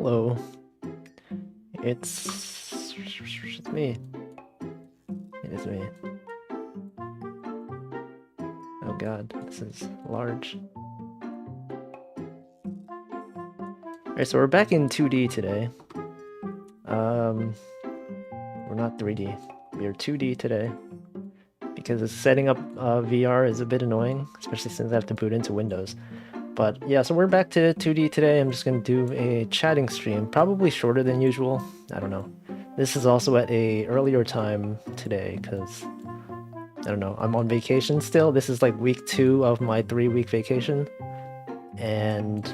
Hello. It's me. It is me. Oh god, this is large. Alright, so we're back in 2D today. We're not 3D. We are 2D today. Because setting up VR is a bit annoying, especially since I have to boot into Windows. But yeah, so we're back to 2D today. I'm just gonna do a chatting stream, probably shorter than usual. I don't know. This is also at a earlier time today, because I don't know, I'm on vacation still. This is like week 2 of my 3-week vacation. And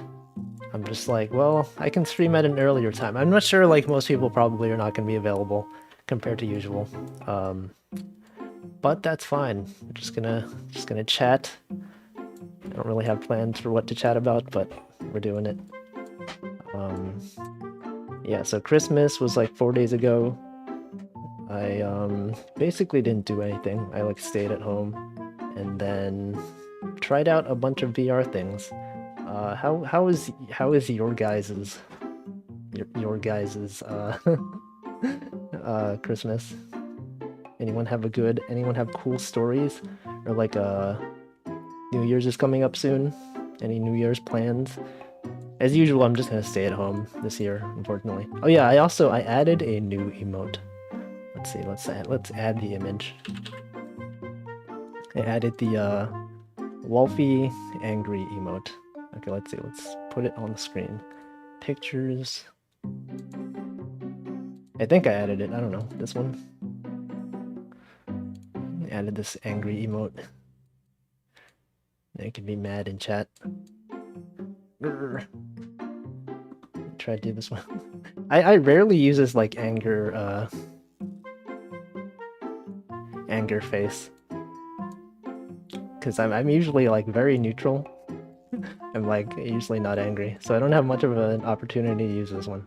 I'm just like, well, I can stream at an earlier time. I'm not sure, like, most people probably are not going to be available compared to usual. But that's fine. I'm just gonna chat. I don't really have plans for what to chat about, but we're doing it. Yeah, so Christmas was like 4 days ago. I basically didn't do anything. I like stayed at home and then tried out a bunch of VR things. How is your guys's Christmas? Anyone have cool stories? Or like New Year's is coming up soon? Any New Year's plans? As usual, I'm just gonna stay at home this year, unfortunately. Oh yeah, I added a new emote. Let's see, let's add the image. I added the Wolfie angry emote. Okay, let's see, let's put it on the screen. Pictures. I think I added it, I don't know, this one. I added this angry emote. It can be mad in chat. Grr. Try to do this one. I rarely use this like anger face. Because I'm usually like very neutral. I'm like usually not angry. So I don't have much of an opportunity to use this one.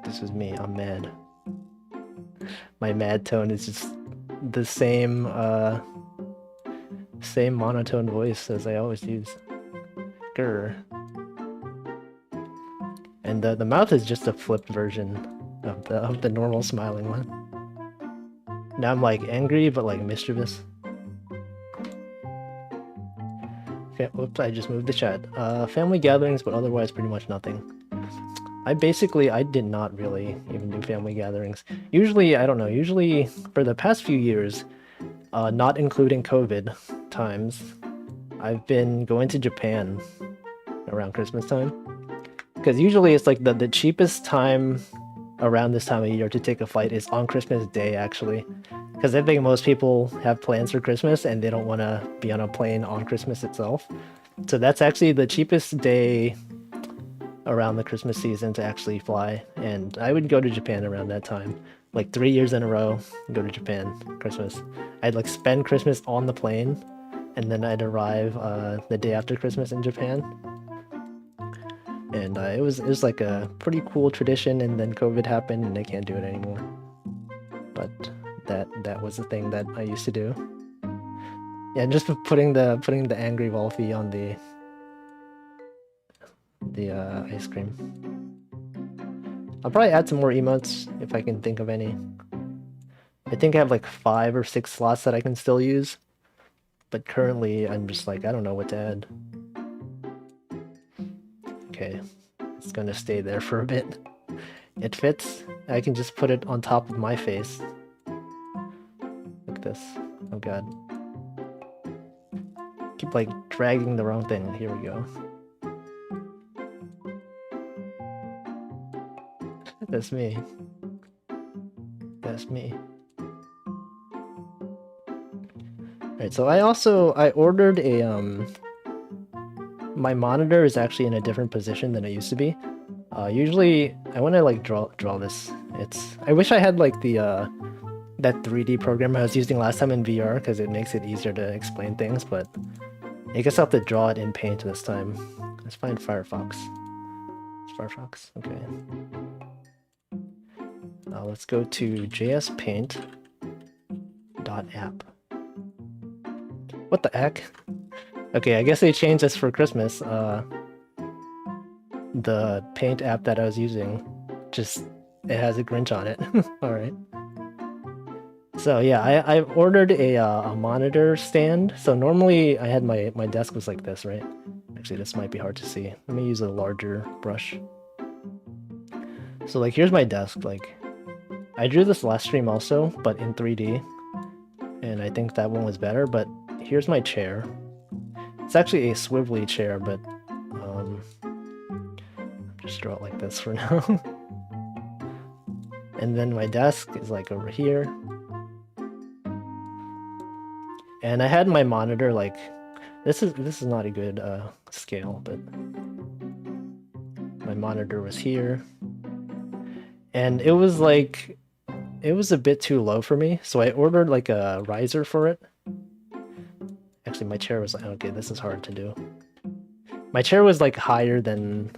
This is me, I'm mad. My mad tone is just the same monotone voice as I always use. Grr. And the mouth is just a flipped version of the normal smiling one. Now I'm like angry but like mischievous. Okay, whoops, I just moved the chat. Family gatherings, but otherwise pretty much nothing. I did not really even do family gatherings. Usually, I don't know, usually for the past few years, not including COVID times, I've been going to Japan around Christmas time. Because usually it's like the cheapest time around this time of year to take a flight is on Christmas Day, actually. Because I think most people have plans for Christmas and they don't want to be on a plane on Christmas itself. So that's actually the cheapest day around the Christmas season to actually fly. And I would go to Japan around that time. Like 3 years in a row, go to Japan, Christmas. I'd like spend Christmas on the plane and then I'd arrive the day after Christmas in Japan. And it was like a pretty cool tradition, and then COVID happened and I can't do it anymore. But that was the thing that I used to do. Yeah, just putting the angry Wolfie on the ice cream. I'll probably add some more emotes if I can think of any. I think I have like 5 or 6 slots that I can still use. But currently I'm just like, I don't know what to add. Okay, it's gonna stay there for a bit. It fits. I can just put it on top of my face. Like this. Oh god. Keep like dragging the wrong thing. Here we go. That's me. That's me. Alright, so I ordered a my monitor is actually in a different position than it used to be. Usually I want to like draw this. I wish I had like the that 3D program I was using last time in VR because it makes it easier to explain things, but I guess I'll have to draw it in Paint this time. Let's find Firefox. It's Firefox, okay. Let's go to jspaint.app. What the heck? Okay, I guess they changed this for Christmas. the Paint app that I was using just it has a Grinch on it. All right. So yeah, I ordered a monitor stand. So normally I had my desk was like this, right? Actually, this might be hard to see. Let me use a larger brush. So like here's my desk. Like I drew this last stream also, but in 3D, and I think that one was better. But here's my chair. It's actually a swivelly chair, but just draw it like this for now. And then my desk is like over here. And I had my monitor like this is not a good scale, but my monitor was here. And it was like it was a bit too low for me, so I ordered like a riser for it. Actually, my chair was like, okay, this is hard to do. My chair was like higher than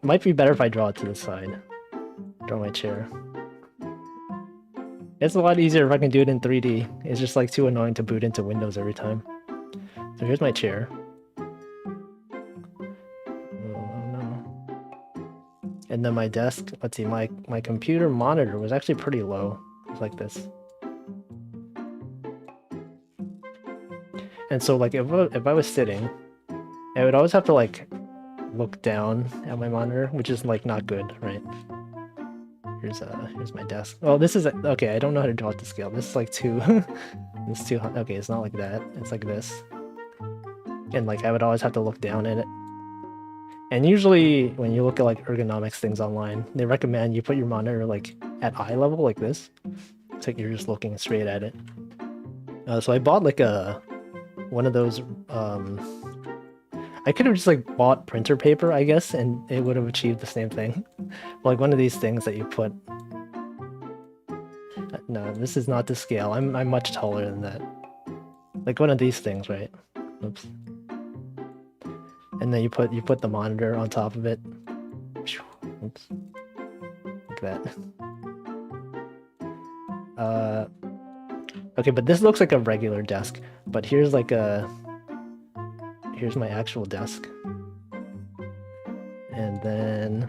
might be better if I draw it to the side. Draw my chair. It's a lot easier if I can do it in 3D. It's just like too annoying to boot into Windows every time. So here's my chair. Oh no. And then my desk, let's see, my computer monitor was actually pretty low. It's like this. And so like if I was sitting, I would always have to like look down at my monitor, which is like not good, right? Here's my desk. Oh, this is okay. I don't know how to draw it to scale. This is like too. It's too. Okay, it's not like that. It's like this. And like I would always have to look down at it. And usually when you look at like ergonomics things online, they recommend you put your monitor like at eye level like this. It's like you're just looking straight at it. So I bought like one of those. I could have just like bought printer paper, I guess, and it would have achieved the same thing. Like one of these things that you put. No, this is not to scale. I'm much taller than that. Like one of these things, right? Oops. And then you put the monitor on top of it. Oops. Like that. Okay, but this looks like a regular desk. But here's like here's my actual desk. And then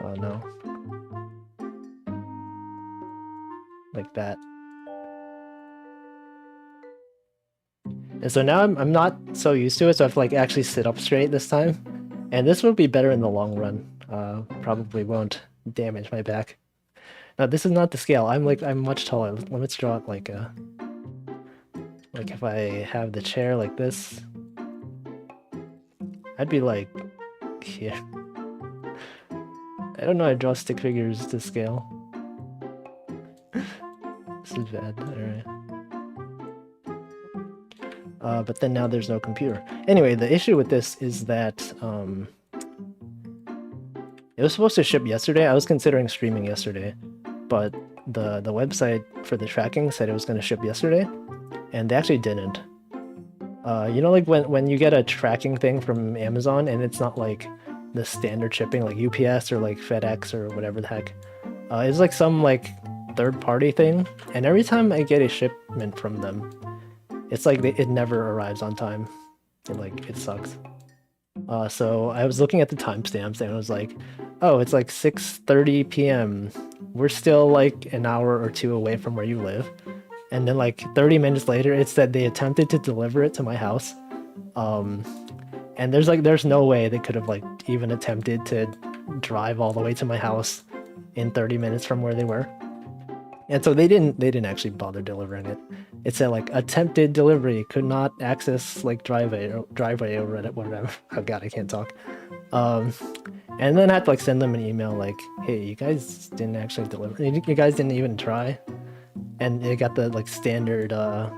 oh no. Like that. And so now I'm not so used to it, so I have to like actually sit up straight this time. And this will be better in the long run. Probably won't damage my back. Now this is not the scale. I'm much taller. Let's draw it like if I have the chair like this, I'd be like here. I don't know how to draw stick figures to scale. This is bad. Alright. But then now there's no computer. Anyway, the issue with this is that it was supposed to ship yesterday. I was considering streaming yesterday, but the website for the tracking said it was going to ship yesterday, and they actually didn't. You know, like when you get a tracking thing from Amazon and it's not like the standard shipping, like UPS or like FedEx or whatever the heck. It's like some like third-party thing, and every time I get a shipment from them, it's like it never arrives on time. It sucks. So I was looking at the timestamps and it was like, oh, it's like 6:30 p.m. We're still like an hour or two away from where you live. And then like 30 minutes later, it said they attempted to deliver it to my house. And there's no way they could have like even attempted to drive all the way to my house in 30 minutes from where they were. And so they didn't actually bother delivering it. It said like attempted delivery, could not access like driveway over it, whatever. Oh god, I can't talk. And then I had to like send them an email like, hey, you guys didn't actually deliver. You guys didn't even try. And they got the like standard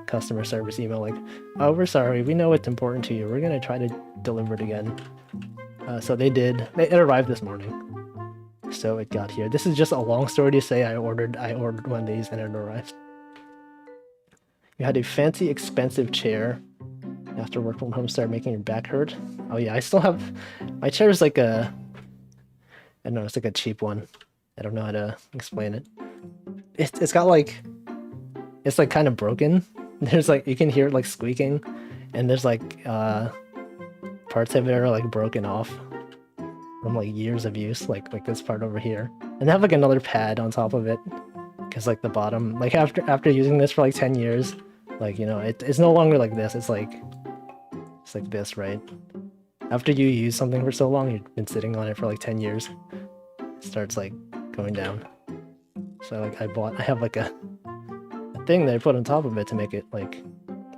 customer service email like, oh, we're sorry, we know it's important to you. We're gonna try to deliver it again. So they did. It arrived this morning. So it got here. This is just a long story to say I ordered one of these and it arrived. You had a fancy, expensive chair. After work from home started making your back hurt. Oh yeah, I still have... My chair is like a... I don't know, it's like a cheap one. I don't know how to explain it. It's got like... It's like kind of broken. There's like... You can hear it like squeaking. And there's like... part parts of it are like broken off from like years of use, like this part over here. And they have like another pad on top of it, because like the bottom, like after using this for like 10 years, like, you know, it's no longer like this. It's like this, right? After you use something for so long, you've been sitting on it for like 10 years, it starts like going down. So like I have like a thing that I put on top of it to make it like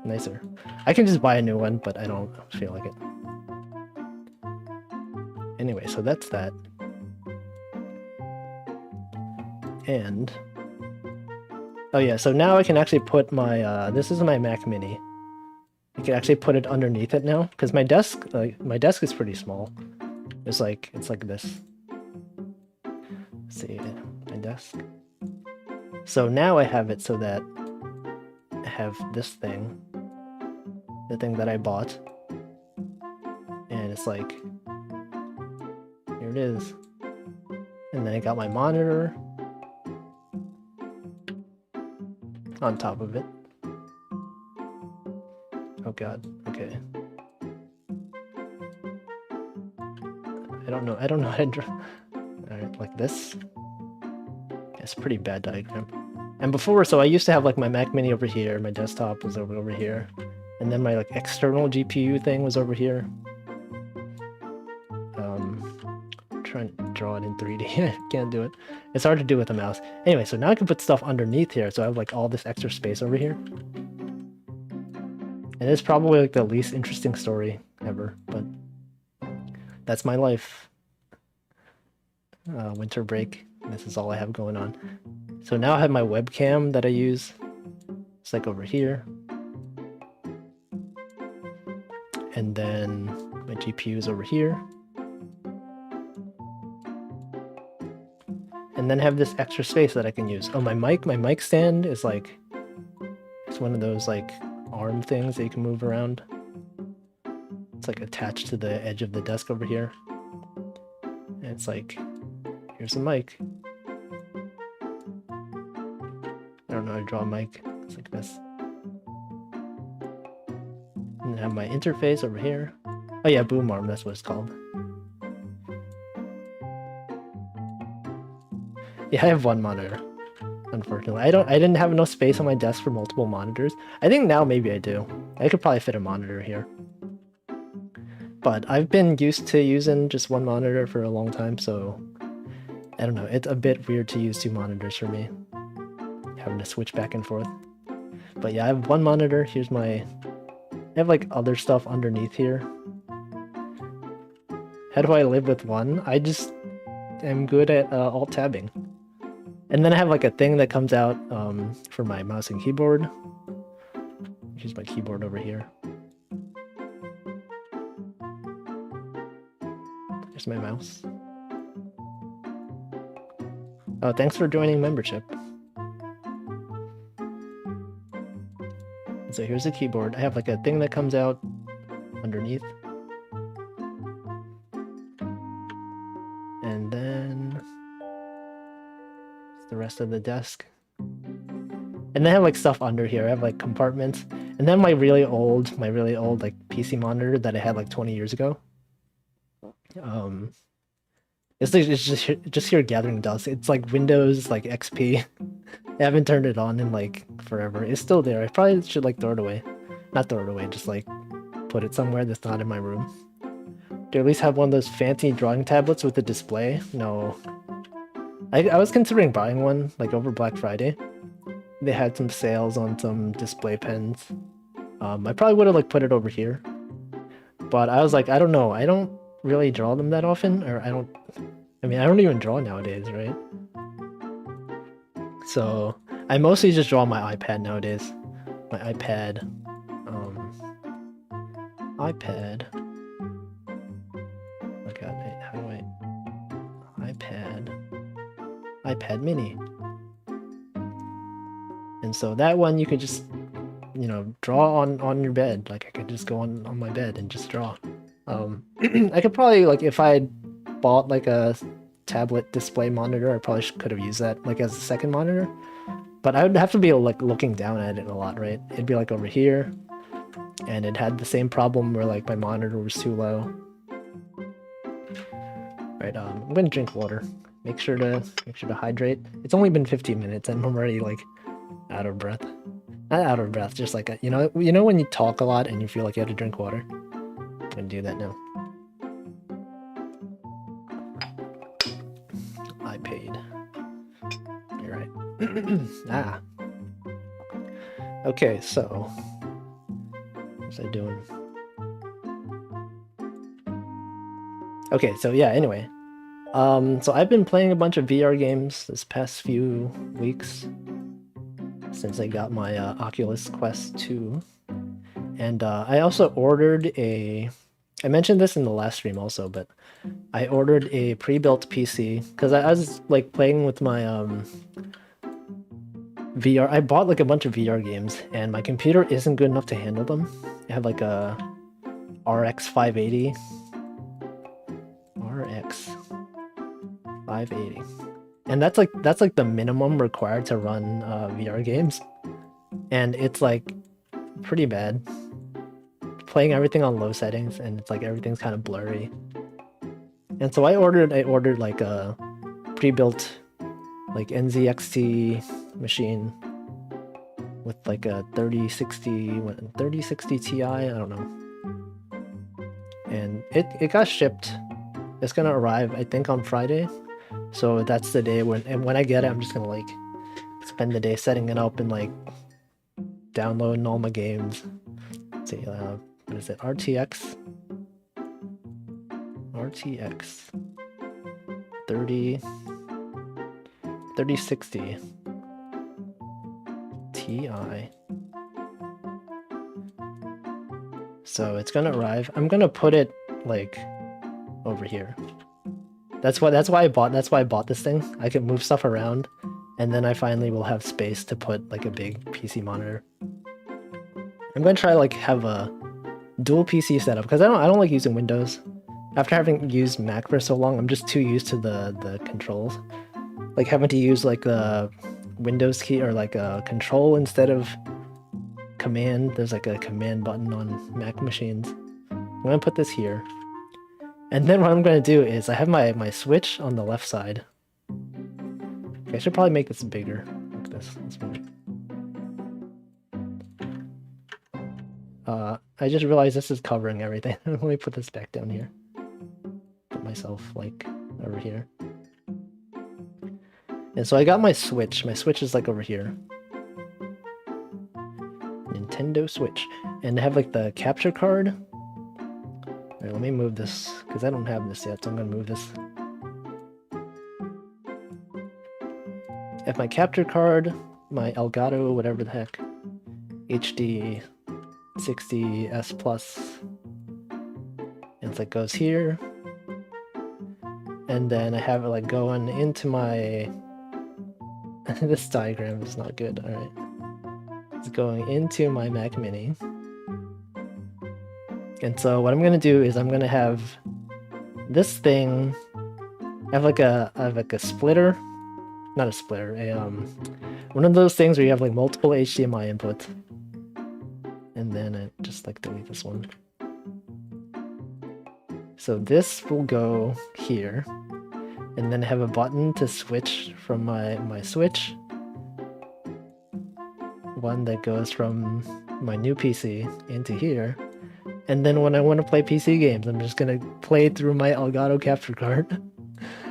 nicer. I can just buy a new one, but I don't feel like it. Anyway, so that's that. And oh yeah, so now I can actually put my this is my Mac Mini. I can actually put it underneath it now, because my desk is pretty small. It's like this. Let's see, my desk. So now I have it so that I have this thing, the thing that I bought, and it's like, here it is. And then I got my monitor on top of it. Oh god, okay. I don't know how to draw. Alright, like this. It's a pretty bad diagram. And before, so I used to have like my Mac Mini over here, my desktop was over here, and then my like external GPU thing was over here. Trying to draw it in 3D. Can't do it. It's hard to do with a mouse. Anyway, so now I can put stuff underneath here, so I have like all this extra space over here. And it's probably like the least interesting story ever, but that's my life. Winter break. This is all I have going on. So now I have my webcam that I use. It's like over here. And then my GPU is over here. And then I have this extra space that I can use. Oh, my mic stand is like, it's one of those like arm things that you can move around. It's like attached to the edge of the desk over here. And it's like, here's a mic. I don't know how to draw a mic. It's like this. And then I have my interface over here. Oh yeah, boom arm, that's what it's called. Yeah, I have one monitor. Unfortunately, I didn't have enough space on my desk for multiple monitors. I think now maybe I do. I could probably fit a monitor here. But I've been used to using just one monitor for a long time, so I don't know. It's a bit weird to use two monitors for me. Having to switch back and forth. But yeah, I have one monitor. Here's my... I have like other stuff underneath here. How do I live with one? I just am good at alt-tabbing. And then I have like a thing that comes out for my mouse and keyboard. Here's my keyboard over here. Here's my mouse. Oh, thanks for joining membership. So here's the keyboard. I have like a thing that comes out underneath. And then the rest of the desk. And then I have like stuff under here. I have like compartments. And then my really old like PC monitor that I had like 20 years ago. It's just here gathering dust. It's like Windows like XP. I haven't turned it on in like forever. It's still there. I probably should like throw it away. Not throw it away, just like put it somewhere that's not in my room. Do I at least have one of those fancy drawing tablets with a display? No. I was considering buying one, like over Black Friday. They had some sales on some display pens. I probably would have like put it over here. But I was like, I don't know. I don't really draw them that often, or I don't even draw nowadays, right? So I mostly just draw on my iPad nowadays. My iPad. iPad. Oh god, how do I... iPad Mini. And so that one you could just, you know, draw on your bed. Like I could just go on my bed and just draw. I could probably, like, if I had bought like a tablet display monitor, I probably could have used that like as a second monitor. But I would have to be like looking down at it a lot, right? It'd be like over here. and it had the same problem where like my monitor was too low. Right, I'm gonna drink water. Make sure to hydrate. It's only been 15 minutes and I'm already like out of breath. Not out of breath, just like you know when you talk a lot and you feel like you have to drink water. I'm gonna do that now. I paid. You're right. Okay, so what's I doing? Okay, so yeah, anyway. So I've been playing a bunch of VR games this past few weeks since I got my Oculus Quest 2. And I also ordered I mentioned this in the last stream also, but I ordered a pre-built PC because I was like playing with my VR. I bought like a bunch of VR games and my computer isn't good enough to handle them. I have like a RX 580. RX 580. And that's like the minimum required to run VR games. And it's like pretty bad. Playing everything on low settings and it's like everything's kind of blurry. And so I ordered like a pre-built like NZXT machine with like a 3060 Ti, I don't know. And it got shipped. It's gonna arrive I think on Friday. So that's the day when I get it, I'm just gonna like spend the day setting it up and like downloading all my games. Let's see, what is it? RTX 3060 Ti. So it's gonna arrive. I'm gonna put it like over here. That's why I bought this thing. I can move stuff around, and then I finally will have space to put like a big PC monitor. I'm gonna try like have a dual PC setup because I don't like using Windows. After having used Mac for so long, I'm just too used to the controls. Like having to use like the Windows key or like a control instead of command. There's like a command button on Mac machines. I'm gonna put this here. And then what I'm gonna do is I have my Switch on the left side. Okay, I should probably make this bigger. Like this. I just realized this is covering everything. Let me put this back down here. Put myself like over here. And so I got my Switch. My Switch is like over here. Nintendo Switch. And I have like the capture card. Alright, let me move this, because I don't have this yet, so I'm going to move this. I have my capture card, my Elgato, whatever the heck, HD 60S Plus, and it's like goes here. And then I have it like going into my... this diagram is not good, alright. It's going into my Mac Mini. And so what I'm gonna do is I'm gonna have this thing. I have like a splitter, not a splitter, one of those things where you have like multiple HDMI inputs. And then I just like delete this one. So this will go here, and then have a button to switch from my Switch. One that goes from my new PC into here. And then when I want to play PC games, I'm just gonna play it through my Elgato capture card.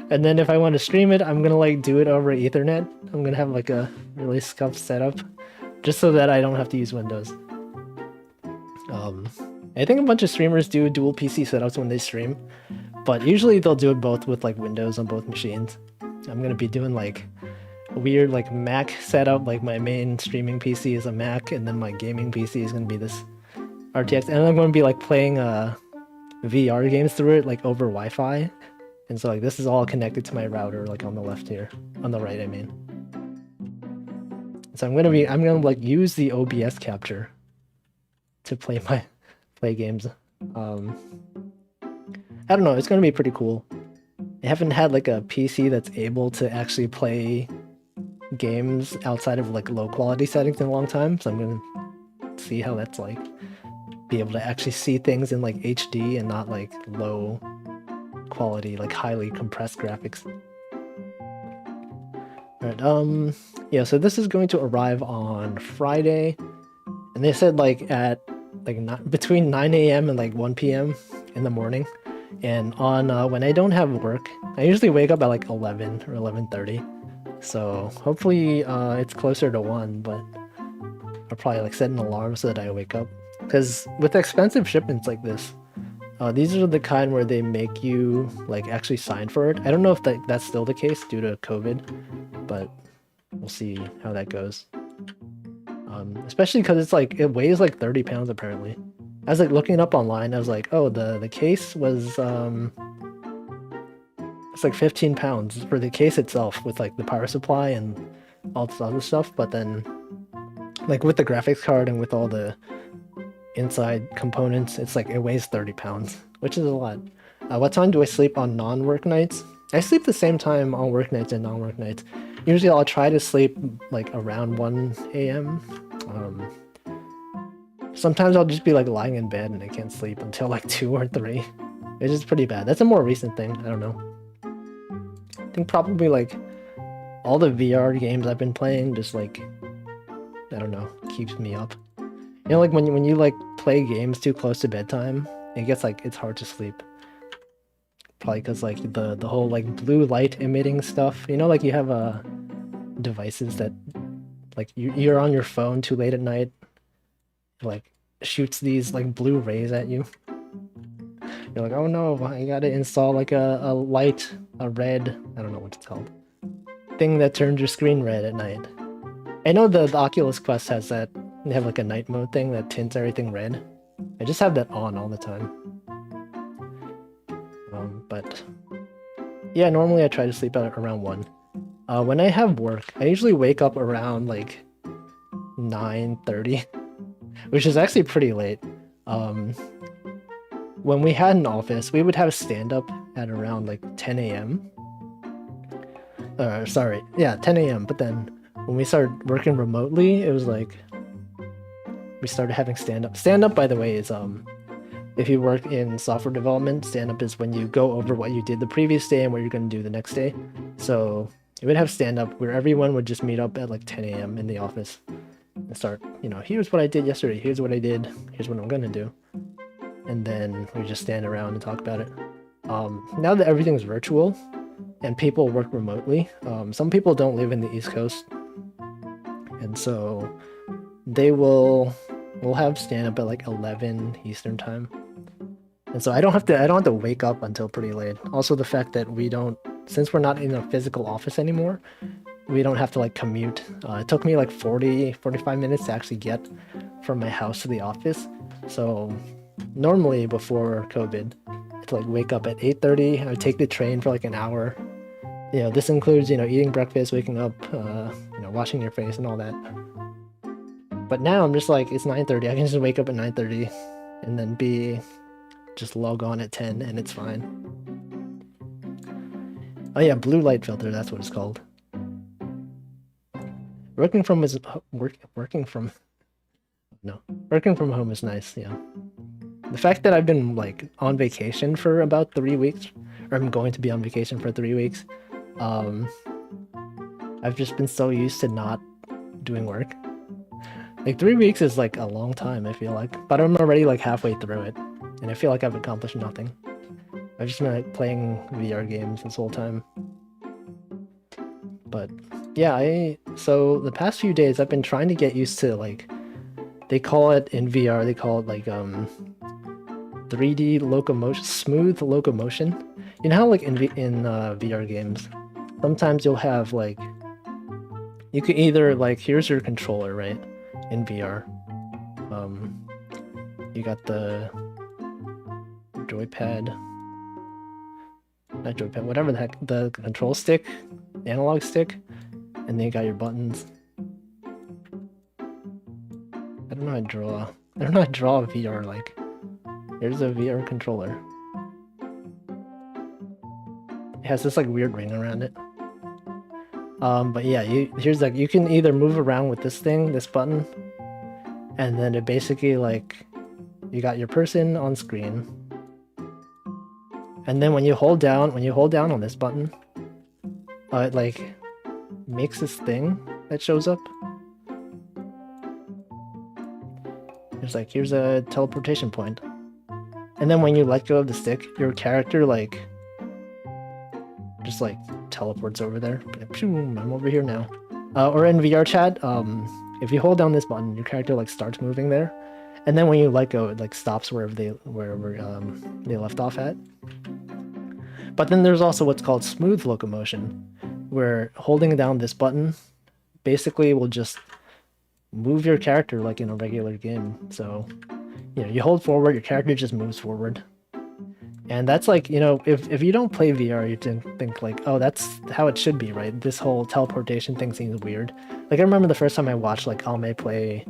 And then if I want to stream it, I'm gonna like do it over Ethernet. I'm gonna have like a really scuffed setup, just so that I don't have to use Windows. I think a bunch of streamers do dual PC setups when they stream, but usually they'll do it both with like Windows on both machines. I'm gonna be doing like a weird like Mac setup, like my main streaming PC is a Mac, and then my gaming PC is gonna be this RTX, and I'm going to be like playing VR games through it like over Wi-Fi, and so like this is all connected to my router like on the left here, on the right I mean. So I'm gonna like use the OBS capture to play games. I don't know, it's gonna be pretty cool. I haven't had like a PC that's able to actually play games outside of like low quality settings in a long time, so I'm gonna see how that's like. be able to actually see things in like HD and not like low quality, like highly compressed graphics. Alright, yeah, so this is going to arrive on Friday, and they said like at like between 9 a.m. and like 1 p.m. in the morning. And on when I don't have work, I usually wake up at like 11 or 11:30. So hopefully it's closer to 1, but I'll probably like set an alarm so that I wake up. Because with expensive shipments like this, these are the kind where they make you like actually sign for it. I don't know if that's still the case due to COVID, but we'll see how that goes. Especially because it's like it weighs like 30 pounds apparently. I was like looking up online. I was like, oh, the case was it's like 15 pounds for the case itself with like the power supply and all this other stuff. But then like with the graphics card and with all the inside components, it's like it weighs 30 pounds, which is a lot. What time do I sleep on non-work nights? I sleep the same time on work nights and non-work nights. Usually I'll try to sleep like around 1 a.m. Sometimes I'll just be like lying in bed and I can't sleep until like 2 or 3. It's just pretty bad. That's a more recent thing. I don't know. I think probably like all the VR games I've been playing just like, I don't know, keeps me up. You know, like when you like play games too close to bedtime, it gets like it's hard to sleep. Probably because like the whole like blue light emitting stuff. You know, like you have devices that like you're on your phone too late at night, like shoots these like blue rays at you. You're like, oh no, I gotta install like a light, a red, I don't know what it's called, thing that turns your screen red at night. I know the Oculus Quest has that. They have like a night mode thing that tints everything red. I just have that on all the time. But yeah, normally I try to sleep at around 1. When I have work, I usually wake up around like 9:30, which is actually pretty late. When we had an office, we would have stand-up at around like 10 a.m. Sorry, yeah, 10 a.m. But then when we started working remotely, it was like we started having stand-up. Stand-up, by the way, is if you work in software development, stand-up is when you go over what you did the previous day and what you're going to do the next day. So it would have stand-up where everyone would just meet up at like 10 a.m. in the office and start, you know, here's what I did yesterday, here's what I did, here's what I'm going to do. And then we just stand around and talk about it. Now that everything's virtual and people work remotely, some people don't live in the East Coast. And so we'll have stand-up at like 11 Eastern time. And so I don't have to wake up until pretty late. Also the fact that since we're not in a physical office anymore, we don't have to like commute. It took me like 45 minutes to actually get from my house to the office. So normally before COVID, I'd like wake up at 8:30, I would take the train for like an hour. You know, this includes, you know, eating breakfast, waking up, you know, washing your face and all that. But now I'm just like, it's 9:30, I can just wake up at 9:30 and then just log on at 10 and it's fine. Oh yeah, blue light filter, that's what it's called. Working from home is nice, yeah. The fact that I've been like on vacation for about 3 weeks, or I'm going to be on vacation for 3 weeks, I've just been so used to not doing work. Like 3 weeks is like a long time, I feel like, but I'm already like halfway through it, and I feel like I've accomplished nothing. I've just been like playing VR games this whole time. But yeah, so the past few days I've been trying to get used to like, they call it in VR, they call it like 3D locomotion, smooth locomotion. You know how like in VR games, sometimes you'll have like, you can either like, here's your controller, right? In VR, you got the joypad, not joypad, whatever the heck, the control stick, the analog stick, and then you got your buttons. I don't know how to draw a VR like. Here's a VR controller. It has this like weird ring around it. But yeah, here's like, you can either move around with this thing, this button, and then it basically like you got your person on screen, and then when you hold down on this button, it like makes this thing that shows up. It's like, here's a teleportation point. And then when you let go of the stick, your character like just like teleports over there. I'm over here now. Or in VR chat, if you hold down this button, your character like starts moving there. And then when you let go, it like stops wherever they left off at. But then there's also what's called smooth locomotion, where holding down this button basically will just move your character like in a regular game. So, you know, you hold forward, your character just moves forward. And that's like, you know, if you don't play VR, you think like, oh, that's how it should be, right? This whole teleportation thing seems weird. Like, I remember the first time I watched like Alme play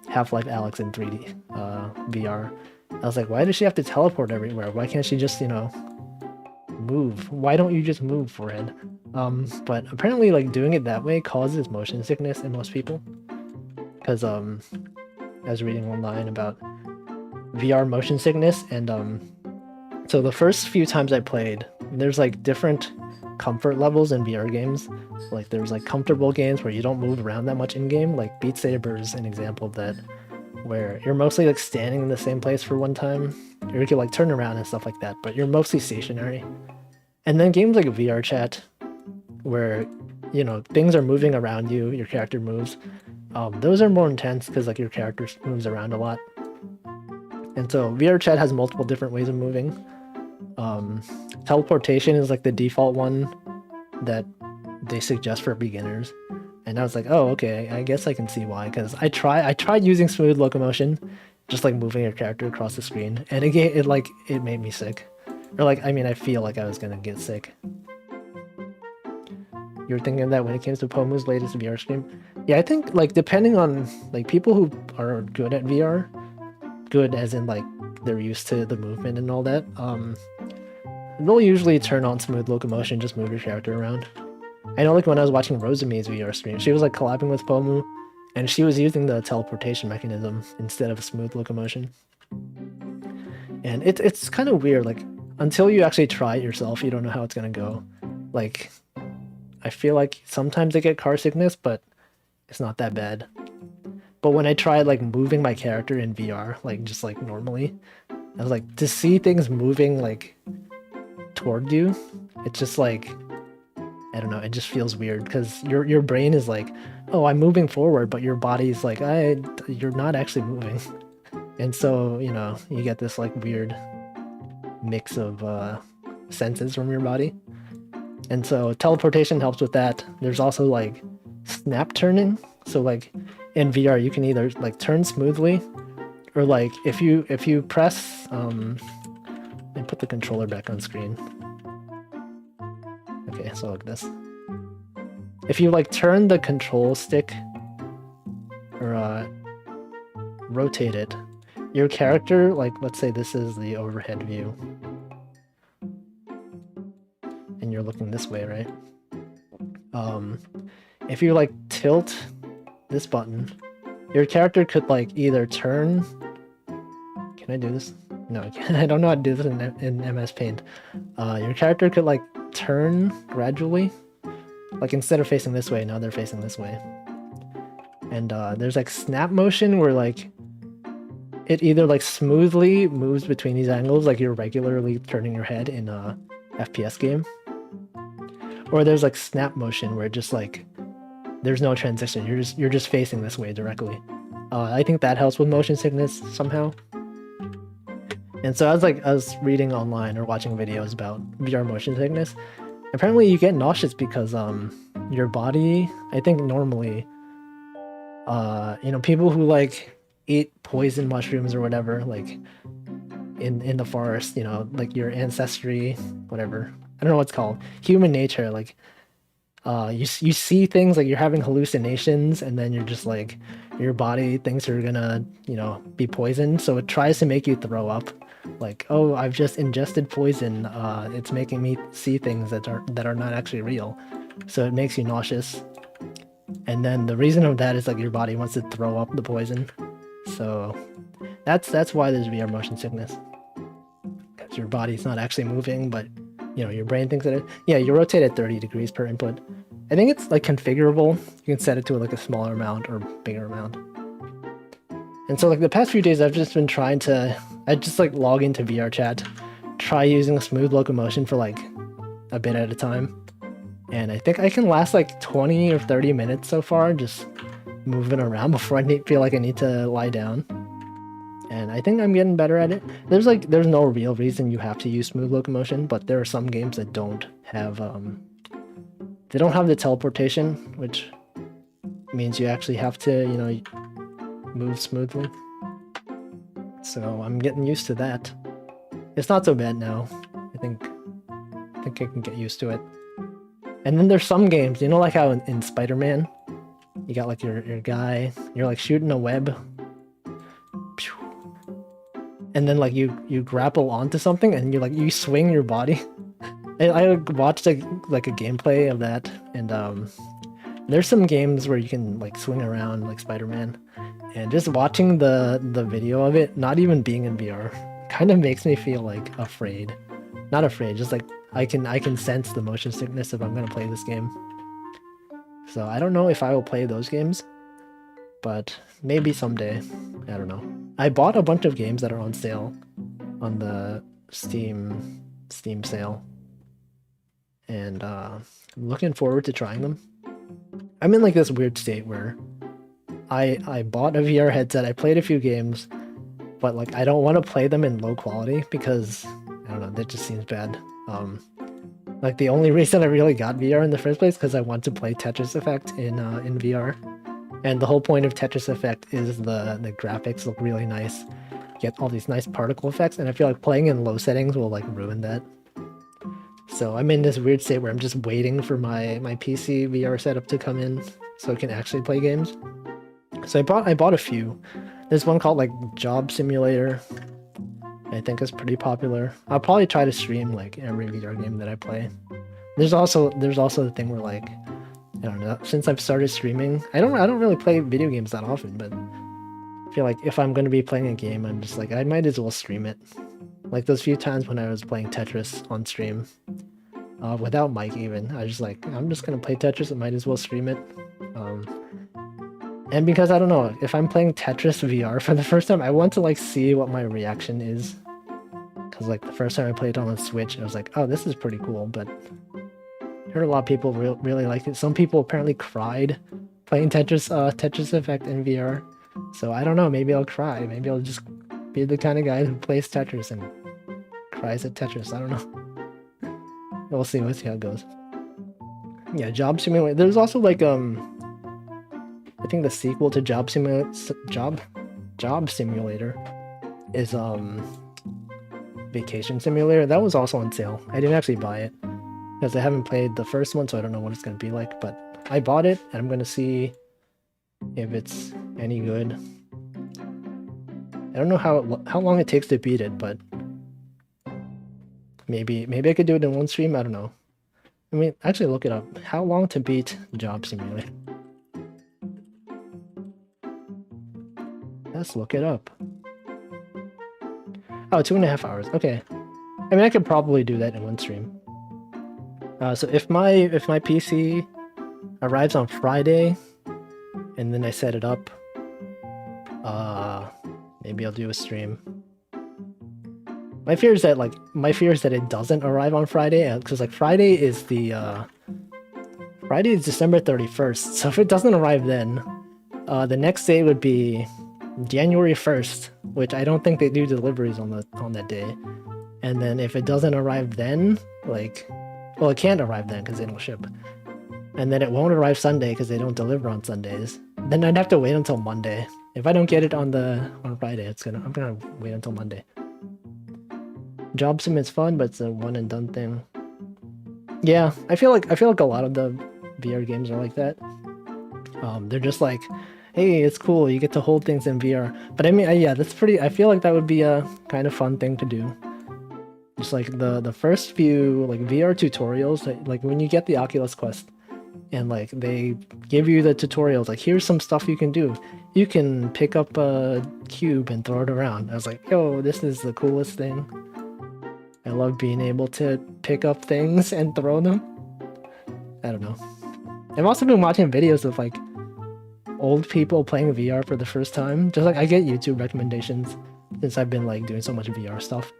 Half-Life Alyx in 3D VR. I was like, why does she have to teleport everywhere? Why can't she just, you know, move? Why don't you just move, forehead? But apparently like doing it that way causes motion sickness in most people. Because I was reading online about VR motion sickness, and so the first few times I played, there's like different comfort levels in VR games. Like there's like comfortable games where you don't move around that much in game, like Beat Saber is an example of that, where you're mostly like standing in the same place for one time, or you can like turn around and stuff like that, but you're mostly stationary. And then games like VR Chat, where, you know, things are moving around you, your character moves. Those are more intense because like your character moves around a lot. And so VR Chat has multiple different ways of moving. Teleportation is like the default one that they suggest for beginners. And I was like, oh, okay, I guess I can see why, because I tried using smooth locomotion, just like moving your character across the screen, and it made me sick. Or like, I mean, I feel like I was gonna get sick. You're thinking that when it comes to Pomu's latest VR stream? Yeah, I think like depending on like people who are good at VR, good as in like they're used to the movement and all that, they'll usually turn on smooth locomotion, just move your character around. I know like when I was watching Rosami's VR stream, she was like collabing with Pomu, and she was using the teleportation mechanism instead of smooth locomotion. And it's kind of weird, like until you actually try it yourself, you don't know how it's gonna go. Like, I feel like sometimes I get car sickness, but it's not that bad. But when I tried like moving my character in VR, like just like normally, I was like, to see things moving like toward you, it's just like, I don't know, it just feels weird because your brain is like, oh, I'm moving forward, but your body's like, you're not actually moving. And so, you know, you get this like weird mix of senses from your body. And so teleportation helps with that. There's also like snap turning. So like in VR, you can either like turn smoothly, or like if you press and put the controller back on screen. Okay, so like this. If you like turn the control stick or rotate it, your character, like let's say this is the overhead view, and you're looking this way, right? If you like tilt this button, your character could like either turn. Can I do this? No, I can't. I don't know how to do this in MS Paint. Your character could like turn gradually, like instead of facing this way, now they're facing this way. And there's like snap motion where like it either like smoothly moves between these angles, like you're regularly turning your head in a FPS game, or there's like snap motion where it just like there's no transition. You're just facing this way directly. I think that helps with motion sickness somehow. And so I was reading online or watching videos about VR motion sickness. Apparently you get nauseous because your body, I think normally, you know, people who like eat poison mushrooms or whatever, like in the forest, you know, like your ancestry, whatever. I don't know what's called. Human nature, like you see things, like you're having hallucinations, and then you're just like, your body thinks you're gonna, you know, be poisoned, so it tries to make you throw up. Like, oh, I've just ingested poison. It's making me see things that are not actually real, so it makes you nauseous. And then the reason of that is like your body wants to throw up the poison. So That's why there's VR motion sickness. Because your body's not actually moving, but you know, your brain thinks it is. Yeah, you rotate at 30 degrees per input. I think it's like configurable. You can set it to like a smaller amount or bigger amount. And so like the past few days I've just been trying to, I just like log into VR chat, try using smooth locomotion for like a bit at a time. And I think I can last like 20 or 30 minutes so far, just moving around before I feel like I need to lie down. And I think I'm getting better at it. There's no real reason you have to use smooth locomotion, but there are some games that don't have the teleportation, which means you actually have to, you know, move smoothly. So I'm getting used to that. It's not so bad now. I think I can get used to it. And then there's some games, you know, like how in Spider-Man, you got like your guy, you're like shooting a web. And then like you grapple onto something and you swing your body. I watched like a gameplay of that, and there's some games where you can like swing around like Spider-Man, and just watching the video of it, not even being in VR, kind of makes me feel like afraid. Not afraid, just like I can sense the motion sickness if I'm gonna play this game. So I don't know if I will play those games, but maybe someday. I don't know. I bought a bunch of games that are on sale on the Steam sale, and I'm looking forward to trying them. I'm in like this weird state where I bought a VR headset, I played a few games, but like I don't want to play them in low quality because I don't know, that just seems bad. Like the only reason I really got VR in the first place because I want to play Tetris Effect in VR. And the whole point of Tetris Effect is the graphics look really nice. You get all these nice particle effects, and I feel like playing in low settings will like ruin that. So I'm in this weird state where I'm just waiting for my PC VR setup to come in so I can actually play games. So I bought a few. There's one called like Job Simulator. I think is pretty popular. I'll probably try to stream like every VR game that I play. There's also the thing where like, I don't know, since I've started streaming, I don't really play video games that often, but I feel like if I'm going to be playing a game, I'm just like, I might as well stream it. Like those few times when I was playing Tetris on stream, without mic even, I was just like, I'm just going to play Tetris, I might as well stream it. And because, I don't know, if I'm playing Tetris VR for the first time, I want to like see what my reaction is. Because like the first time I played it on the Switch, I was like, oh, this is pretty cool, but I heard a lot of people really liked it. Some people apparently cried playing Tetris Effect in VR. So I don't know, maybe I'll cry. Maybe I'll just be the kind of guy who plays Tetris and cries at Tetris. I don't know. We'll see how it goes. Yeah, Job Simulator. There's also like I think the sequel to Job Simulator is Vacation Simulator. That was also on sale. I didn't actually buy it because I haven't played the first one, so I don't know what it's going to be like, but I bought it and I'm going to see if it's any good. I don't know how long it takes to beat it, but maybe I could do it in one stream. I don't know. I mean, actually look it up. How long to beat Job Simulator? Let's look it up. Oh, 2.5 hours. Okay. I mean, I could probably do that in one stream. So if my PC arrives on Friday, and then I set it up, maybe I'll do a stream. My fear is that it doesn't arrive on Friday, because like Friday is December 31st. So if it doesn't arrive then, the next day would be January 1st, which I don't think they do deliveries on that day. And then if it doesn't arrive then, like, well, it can't arrive then because they don't ship. And then it won't arrive Sunday because they don't deliver on Sundays. Then I'd have to wait until Monday. If I don't get it on Friday, I'm gonna wait until Monday. Job sim is fun, but it's a one and done thing. Yeah, I feel like a lot of the VR games are like that. They're just like, hey, it's cool, you get to hold things in VR. But I mean, yeah, I feel like that would be a kind of fun thing to do. Just like the first few like VR tutorials, like when you get the Oculus Quest, and like they give you the tutorials, like here's some stuff you can do. You can pick up a cube and throw it around. I was like, yo, this is the coolest thing. I love being able to pick up things and throw them. I don't know. I've also been watching videos of like old people playing VR for the first time. Just like I get YouTube recommendations since I've been like doing so much VR stuff.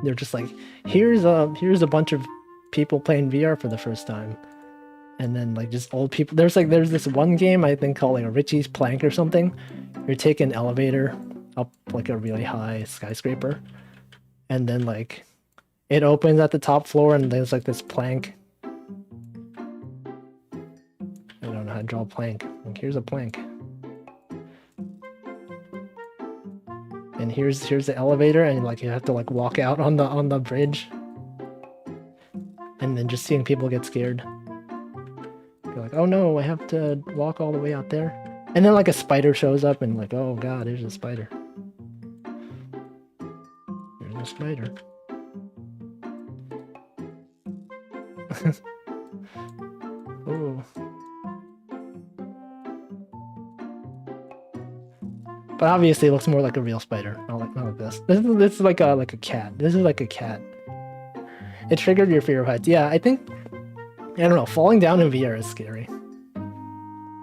They're just like, here's a bunch of people playing VR for the first time. And then like just old people. There's this one game I think called like a Richies Plank or something. You're taking an elevator up like a really high skyscraper, and then like it opens at the top floor and there's like this plank. I don't know how to draw a plank. Like, here's a plank. And here's the elevator, and like you have to like walk out on the bridge. And then just seeing people get scared. You're like, oh no, I have to walk all the way out there. And then like a spider shows up and like, oh god, there's a spider. There's a spider. Oh. But obviously it looks more like a real spider, not like this. This is like a cat. This is like a cat. It triggered your fear of heights. Yeah, I think, I don't know, falling down in VR is scary.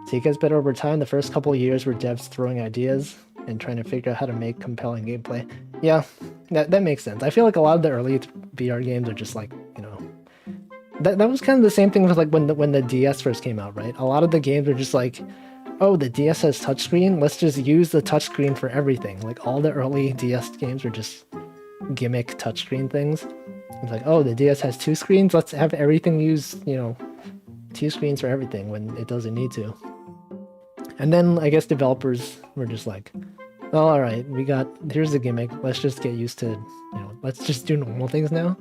So it gets better over time. The first couple of years were devs throwing ideas and trying to figure out how to make compelling gameplay. Yeah, that makes sense. I feel like a lot of the early VR games are just like, you know, that was kind of the same thing with like when the DS first came out, right? A lot of the games were just like, oh, the DS has touchscreen, let's just use the touchscreen for everything. Like all the early DS games were just gimmick touchscreen things. It's like, oh, the DS has 2 screens, let's have everything use, you know, 2 screens for everything when it doesn't need to. And then I guess developers were just like, oh, all right, here's the gimmick, let's just get used to, you know, let's just do normal things now.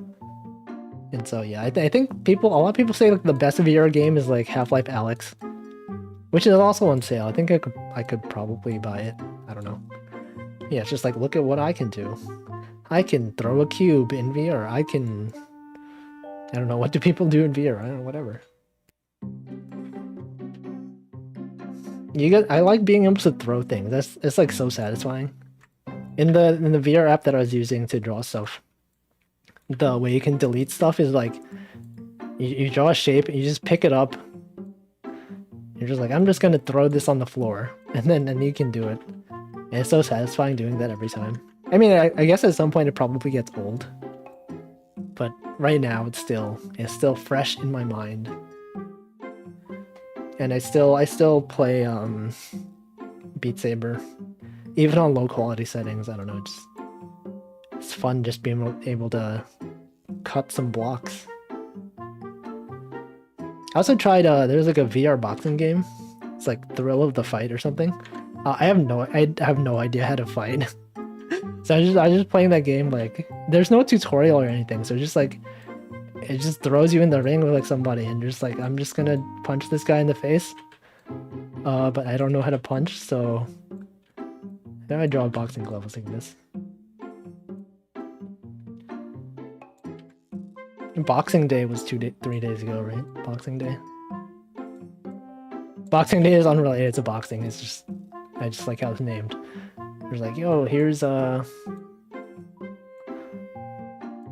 And so yeah, I think a lot of people say like the best VR game is like Half-Life Alyx, which is also on sale. I think I could probably buy it. I don't know. Yeah, it's just like, look at what I can do. I can throw a cube in VR. I don't know, what do people do in VR? I don't know, whatever. I like being able to throw things. It's like so satisfying. In the VR app that I was using to draw stuff, the way you can delete stuff is like you draw a shape and you just pick it up. You're just like, I'm just gonna throw this on the floor, and then you can do it. And it's so satisfying doing that every time. I mean, I guess at some point it probably gets old, but right now it's still fresh in my mind. And I still play Beat Saber, even on low quality settings. I don't know, it's fun just being able to cut some blocks. I also tried, there's like a VR boxing game. It's like Thrill of the Fight or something. I have no idea how to fight. So I was just playing that game, like, there's no tutorial or anything. So just like, it just throws you in the ring with like somebody and you're just like, I'm just gonna punch this guy in the face. But I don't know how to punch, so now I draw a boxing glove like this. Boxing Day was 3 days ago, right? Boxing Day. Boxing Day is unrelated to boxing. It's just, I just like how it's named. There's like, yo, here's I'm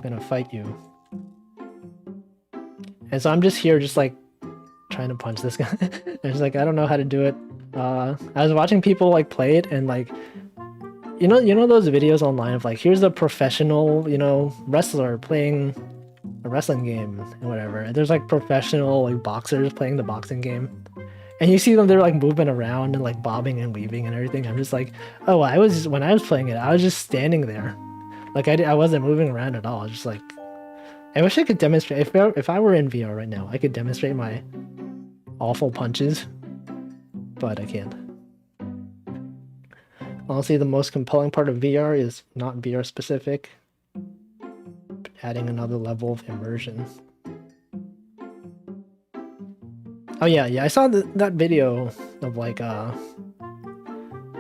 gonna fight you. And so I'm just here, just like trying to punch this guy. I was like, I don't know how to do it. I was watching people like play it, and like, you know those videos online of like, here's a professional, you know, wrestler playing a wrestling game and whatever. And there's like professional like boxers playing the boxing game, and you see them, they're like moving around and like bobbing and weaving and everything. I'm just like, oh, when I was playing it, I was just standing there, like I wasn't moving around at all. I was just like, I wish I could demonstrate, if I were in VR right now, I could demonstrate my awful punches, but I can't. Honestly, the most compelling part of VR is not VR specific, but adding another level of immersion. Oh yeah, I saw that video of like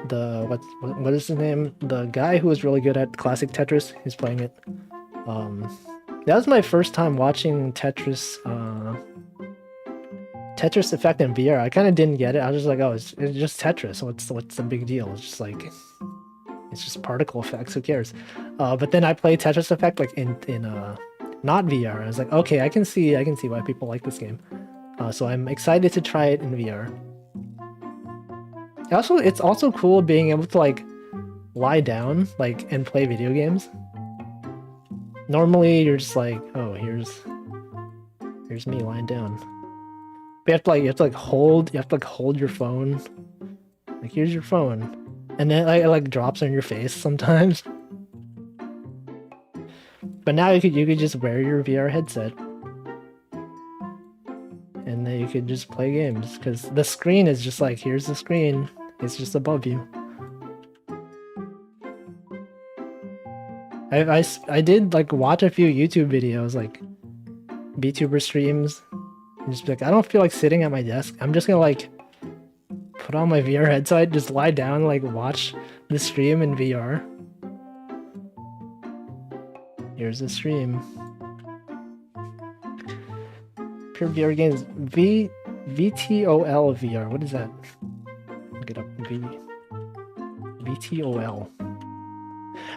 what is his name? The guy who was really good at classic Tetris. He's playing it. That was my first time watching Tetris Tetris effect in VR. I kind of didn't get it. I was just like, oh, it's just Tetris. What's the big deal? It's just like it's just particle effects. Who cares? But then I played Tetris effect like in not VR. I was like, okay, I can see why people like this game. So I'm excited to try it in VR. Also, it's also cool being able to like lie down like and play video games. Normally, you're just like, oh, here's me lying down. But you have to hold your phone. Like, here's your phone, and then it like drops on your face sometimes. But now you could just wear your VR headset, and then you could just play games because the screen is just like, here's the screen. It's just above you. I did like watch a few YouTube videos, like VTuber streams, and just be like, I don't feel like sitting at my desk. I'm just gonna like put on my VR headset, just lie down, like watch the stream in VR. Here's the stream. Pure VR games. VTOL VR. What is that? Look it up. VTOL.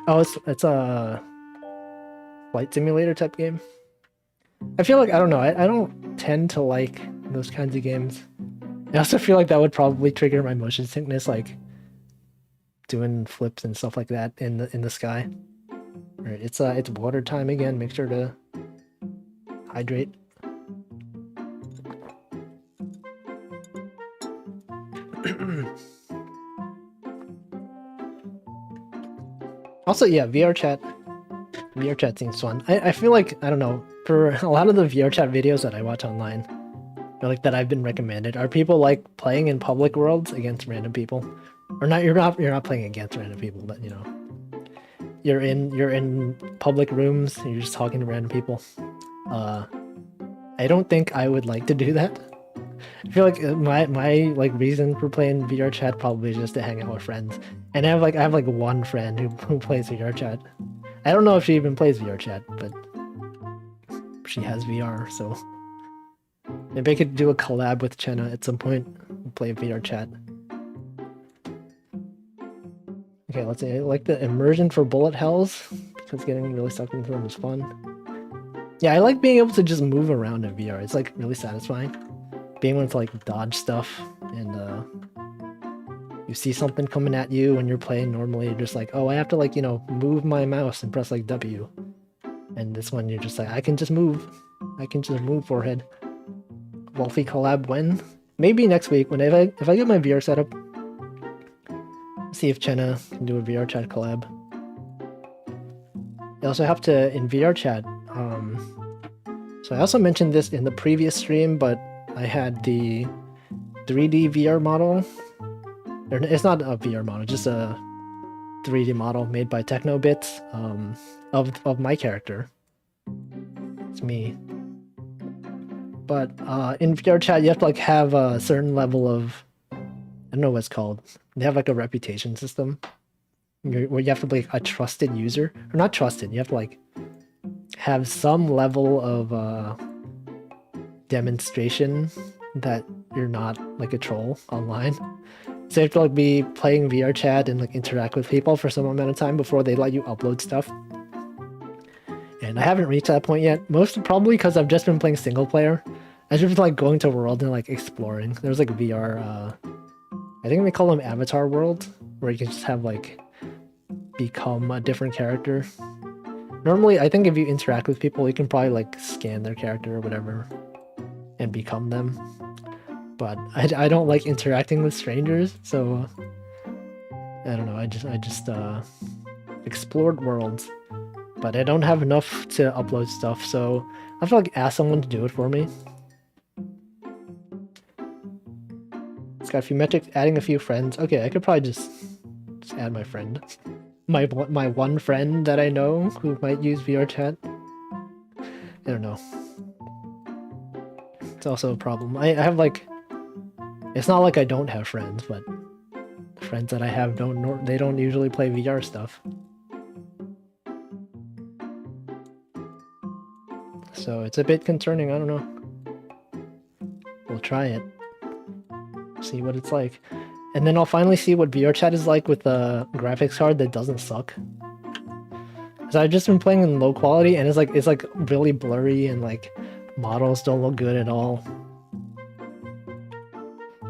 Oh, it's a flight simulator type game. I feel like, I don't know, I don't tend to like those kinds of games. I also feel like that would probably trigger my motion sickness, like doing flips and stuff like that in the sky. All right, it's water time again. Make sure to hydrate. Also, yeah, VR chat seems fun. I feel like, I don't know, for a lot of the VR chat videos that I watch online, or like that I've been recommended, are people like playing in public worlds against random people. Or not, you're not playing against random people, but you know, you're in public rooms, and you're just talking to random people. I don't think I would like to do that. I feel like my like reason for playing VR chat probably is just to hang out with friends. And I have like one friend who plays VR chat. I don't know if she even plays VR chat, but she has VR, so maybe I could do a collab with Chenna at some point and play VR chat. Okay, let's see. I like the immersion for bullet hells because getting really sucked into them is fun. Yeah, I like being able to just move around in VR. It's like really satisfying. Being able to like dodge stuff and you see something coming at you when you're playing normally, you're just like, oh, I have to like, you know, move my mouse and press like W. And this one you're just like, I can just move. I can just move forehead. Wolfie collab when? Maybe next week when if I get my VR setup. See if Chenna can do a VR chat collab. I also have to in VR chat. So I also mentioned this in the previous stream, but I had the 3D VR model. Or it's not a VR model, just a 3D model made by Technobits of my character. It's me. But in VR chat, you have to like have a certain level of, I don't know what it's called. They have like a reputation system where you have to be like a trusted user, or not trusted. You have to like have some level of demonstration that you're not like a troll online. So you have to like be playing VR chat and like interact with people for some amount of time before they let you upload stuff. And I haven't reached that point yet. Probably because I've just been playing single player. I've just been like going to world and like exploring. There's like VR, I think they call them avatar world, where you can just have like become a different character. Normally, I think if you interact with people, you can probably like scan their character or whatever and become them. But I don't like interacting with strangers, so I don't know. I just explored worlds, but I don't have enough to upload stuff, so I feel like ask someone to do it for me. It's got a few metrics, adding a few friends. Okay, I could probably just add my friend. My one friend that I know who might use VR chat. I don't know. It's also a problem. I have like, it's not like I don't have friends, but the friends that I have don't usually play VR stuff. So it's a bit concerning, I don't know. We'll try it. See what it's like. And then I'll finally see what VR chat is like with a graphics card that doesn't suck. Cause I've just been playing in low quality and it's like really blurry and like models don't look good at all.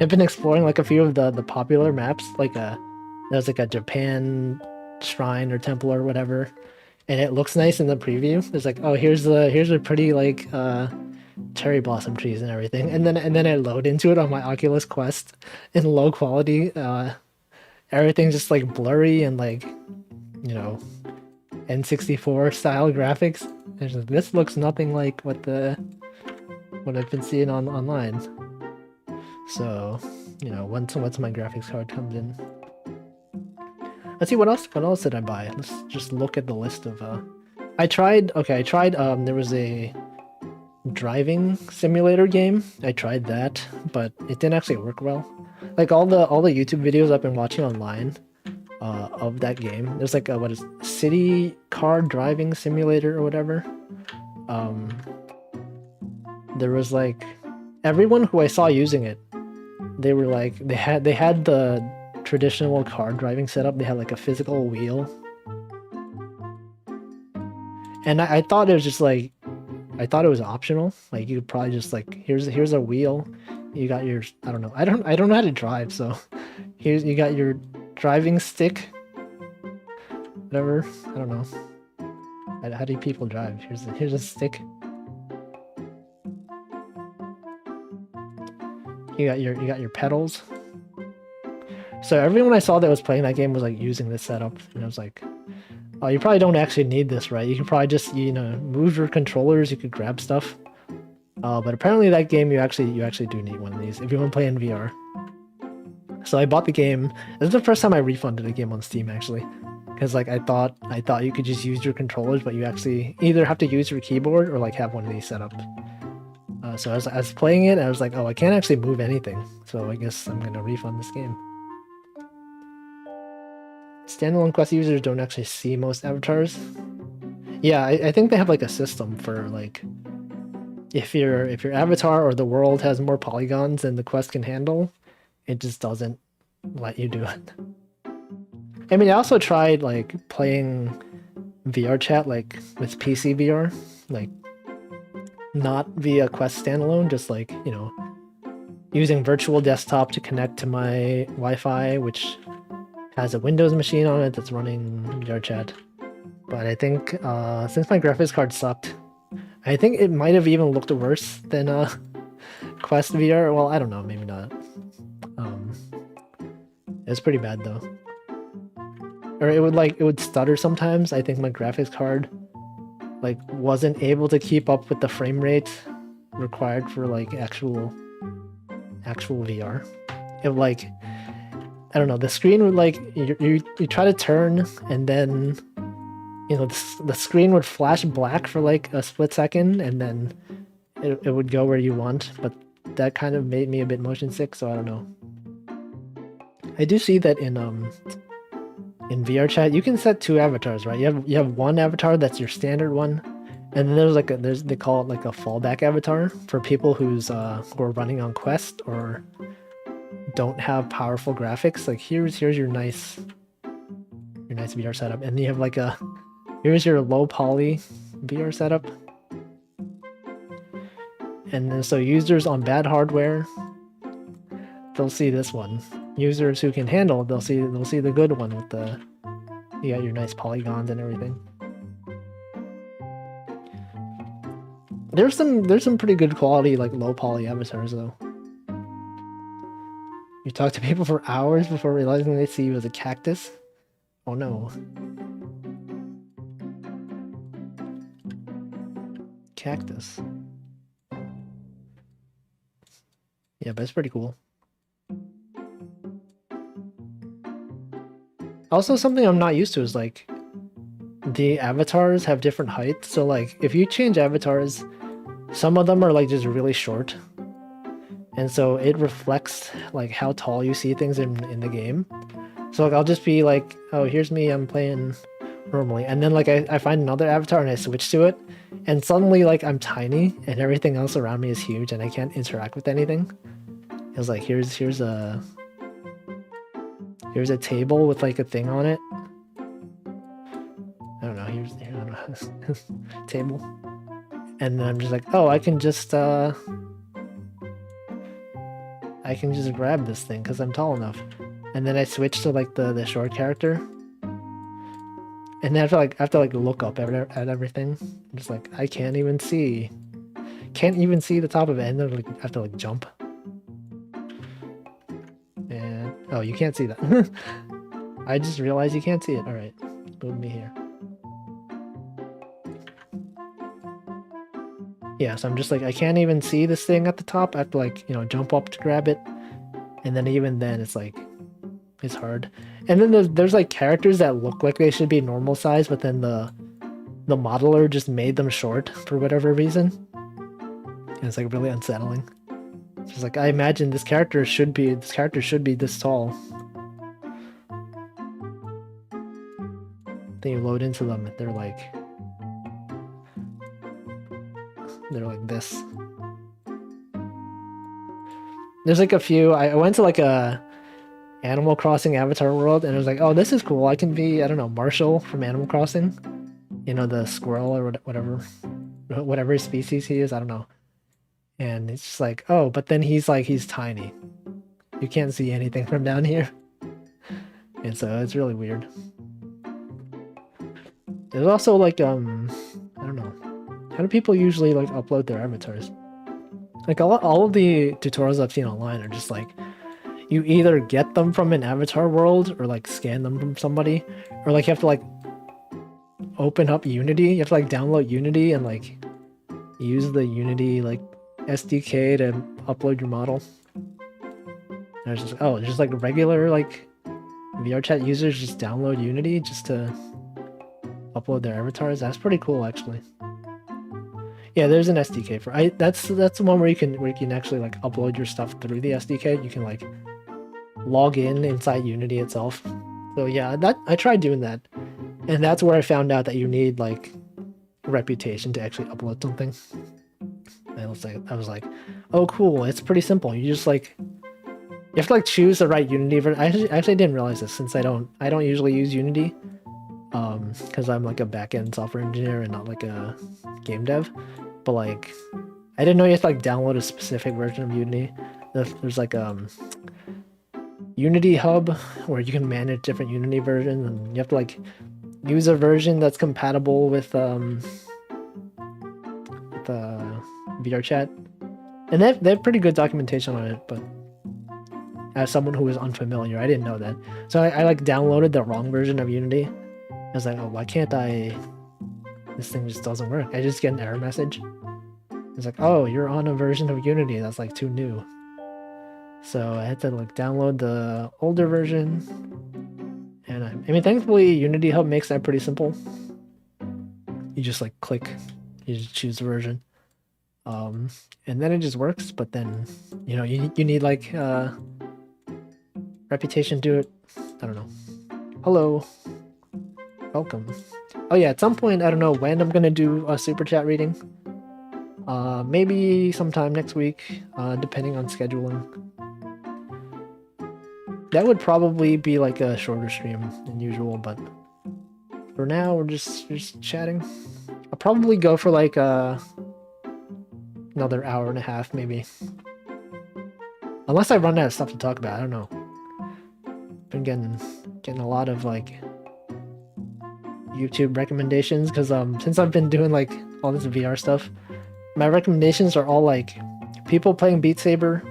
I've been exploring like a few of the popular maps, like there's like a Japan shrine or temple or whatever, and it looks nice in the preview. There's like, oh, here's a pretty like cherry blossom trees and everything, and then I load into it on my Oculus Quest in low quality. Everything's just like blurry and like, you know, N64 style graphics. Like, this looks nothing like what I've been seeing online. So, you know, once my graphics card comes in. Let's see what else did I buy? Let's just look at the list of I tried there was a driving simulator game. I tried that, but it didn't actually work well. Like all the YouTube videos I've been watching online of that game. There's like a city car driving simulator or whatever. There was like everyone who I saw using it, they were like they had the traditional car driving setup. They had like a physical wheel, and I thought it was just like I thought it was optional. Like you could probably just like here's a wheel, you got your I don't know how to drive, so you got your driving stick, whatever. I don't know. How do people drive? Here's a stick. You got your pedals. So everyone I saw that was playing that game was like using this setup, and I was like, oh, you probably don't actually need this, right? You can probably just, you know, move your controllers, you could grab stuff. But apparently that game you actually do need one of these if you want to play in VR. So I bought the game. This is the first time I refunded a game on Steam actually, because like I thought you could just use your controllers, but you actually either have to use your keyboard or like have one of these set up. So I was playing it, and I was like, oh, I can't actually move anything, so I guess I'm gonna refund this game. Standalone Quest users don't actually see most avatars. Yeah, I think they have like a system for like if your avatar or the world has more polygons than the Quest can handle, it just doesn't let you do it. I mean, I also tried like playing VR chat like with PCVR, like not via Quest standalone, just like, you know, using virtual desktop to connect to my Wi-Fi, which has a Windows machine on it that's running VR chat. But I think since my graphics card sucked, I think it might have even looked worse than Quest VR. Well, I don't know, maybe not. It's pretty bad though. Or it would stutter sometimes. I think my graphics card like wasn't able to keep up with the frame rate required for like actual VR. It like, I don't know, the screen would like you try to turn, and then, you know, the screen would flash black for like a split second, and then it would go where you want, but that kind of made me a bit motion sick, so I don't know. I do see that in VR chat you can set two avatars, right? You have one avatar that's your standard one, and then there's they call it like a fallback avatar for people who are running on Quest or don't have powerful graphics. Like here's your nice VR setup, and you have like here's your low poly VR setup, and then so users on bad hardware, they'll see this one. Users who can handle it, they'll see the good one with you got your nice polygons and everything. There's some pretty good quality like low poly avatars though. You talk to people for hours before realizing they see you as a cactus? Oh no. Cactus. Yeah, but it's pretty cool. Also, something I'm not used to is like the avatars have different heights. So like if you change avatars, some of them are like just really short. And so it reflects like how tall you see things in the game. So like I'll just be like, oh, here's me, I'm playing normally, and then like I find another avatar and I switch to it, and suddenly like I'm tiny and everything else around me is huge and I can't interact with anything. It was like here's a table with like a thing on it. I don't know. Here I don't know. Table, and then I'm just like, oh, I can just grab this thing because I'm tall enough. And then I switch to like the short character, and then I have to like look up at everything. I'm just like I can't even see the top of it, and then like I have to like jump. And oh, you can't see that. I just realized you can't see it. All right, move me here. Yeah, so I'm just like I can't even see this thing at the top. I have to like jump up to grab it, and then even then it's like. It's hard. And then there's like characters that look like they should be normal size, but then the modeler just made them short for whatever reason. And it's like really unsettling. It's just like I imagine this character should be this tall. Then you load into them, they're like this. There's like a few. I went to like a Animal Crossing Avatar World, and it was like, oh, this is cool. I can be, I don't know, Marshall from Animal Crossing. The squirrel or whatever species he is, I don't know. And it's just like, oh, but then he's tiny. You can't see anything from down here. And so it's really weird. There's also like, I don't know. How do people usually like upload their avatars? Like all of the tutorials I've seen online are just like, you either get them from an avatar world or like scan them from somebody, or like you have to like open up Unity. You have to like download Unity and like use the Unity like SDK to upload your model. And it's just just like regular like VRChat users just download Unity just to upload their avatars. That's pretty cool actually. Yeah, there's an SDK for that's the one where you can actually like upload your stuff through the SDK. You can like log in inside Unity itself. So yeah, I tried doing that, and that's where I found out that you need like reputation to actually upload something. And I was like, oh cool, it's pretty simple. You just like you have to like choose the right Unity version. I actually didn't realize this since I don't usually use Unity, because I'm like a back-end software engineer and not like a game dev. But like I didn't know you have to like download a specific version of Unity. There's like Unity Hub where you can manage different Unity versions, and you have to like use a version that's compatible with VRChat, and they have pretty good documentation on it. But as someone who was unfamiliar, I didn't know that, so I like downloaded the wrong version of Unity. I was like, oh, why can't I? This thing just doesn't work. I just get an error message. It's like, oh, you're on a version of Unity that's like too new. So I had to like download the older version, and I mean, thankfully Unity Hub makes that pretty simple. You just like click, you just choose the version, and then it just works. But then you need like reputation to do it. I don't know. Hello, welcome. Oh yeah, at some point, I don't know when I'm gonna do a super chat reading. Maybe sometime next week, depending on scheduling. That would probably be like a shorter stream than usual, but for now we're just chatting. I'll probably go for like another hour and a half, maybe. Unless I run out of stuff to talk about, I don't know. Been getting a lot of like YouTube recommendations because since I've been doing like all this VR stuff, my recommendations are all like people playing Beat Saber,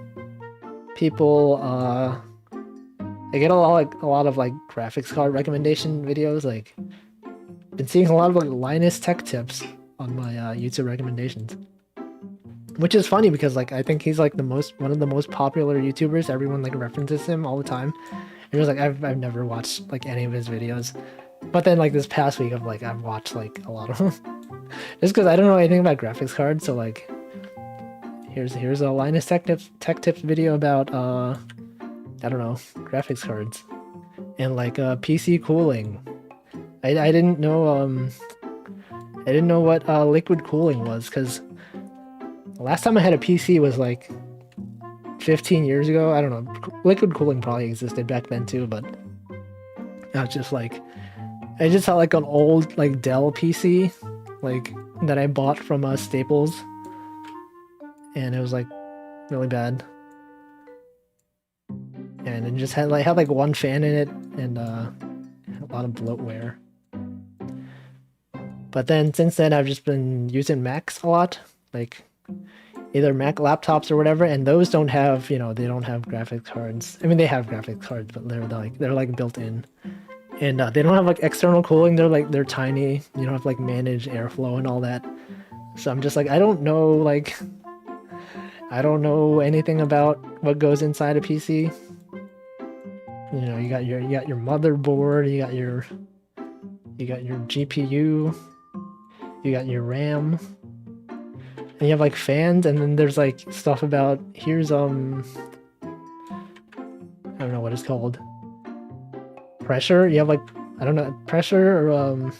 people I get a lot of like graphics card recommendation videos. Like, been seeing a lot of like Linus Tech Tips on my YouTube recommendations, which is funny because like I think he's like one of the most popular YouTubers. Everyone like references him all the time. And just like I've never watched like any of his videos, but then like this past week I've watched like a lot of them just because I don't know anything about graphics cards. So like here's a Linus Tech Tips video about I don't know, graphics cards and like PC cooling. I didn't know I didn't know what liquid cooling was, because the last time I had a PC was like 15 years ago. I don't know. Liquid cooling probably existed back then too, but I was just like, I just had like an old like Dell PC, like that I bought from Staples, and it was like really bad, and it just had like one fan in it and a lot of bloatware. But then since then I've just been using Macs a lot, like either Mac laptops or whatever, and those don't have, you know, they don't have graphics cards. I mean, they have graphics cards, but they're like built in, and they don't have like external cooling. They're tiny. You don't have to, like, manage airflow and all that. So I'm just like, I don't know anything about what goes inside a PC. You know, you got your motherboard, you got your GPU, you got your RAM, and you have like fans, and then there's like stuff about, here's I don't know what it's called, pressure. You have like, I don't know, pressure or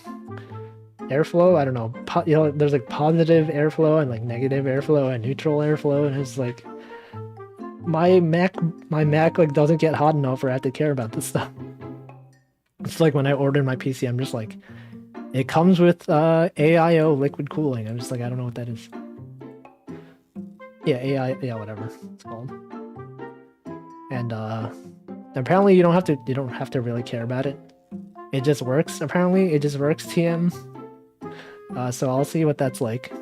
airflow. I don't know. You know, there's like positive airflow and like negative airflow and neutral airflow, and it's like my Mac like doesn't get hot enough for I have to care about this stuff. It's like when I ordered my PC, I'm just like, it comes with euoaeo liquid cooling. I'm just like, I don't know what that is. Yeah, yeah, whatever it's called. And apparently you don't have to really care about it. It just works. Apparently it just works, TM. So I'll see what that's like.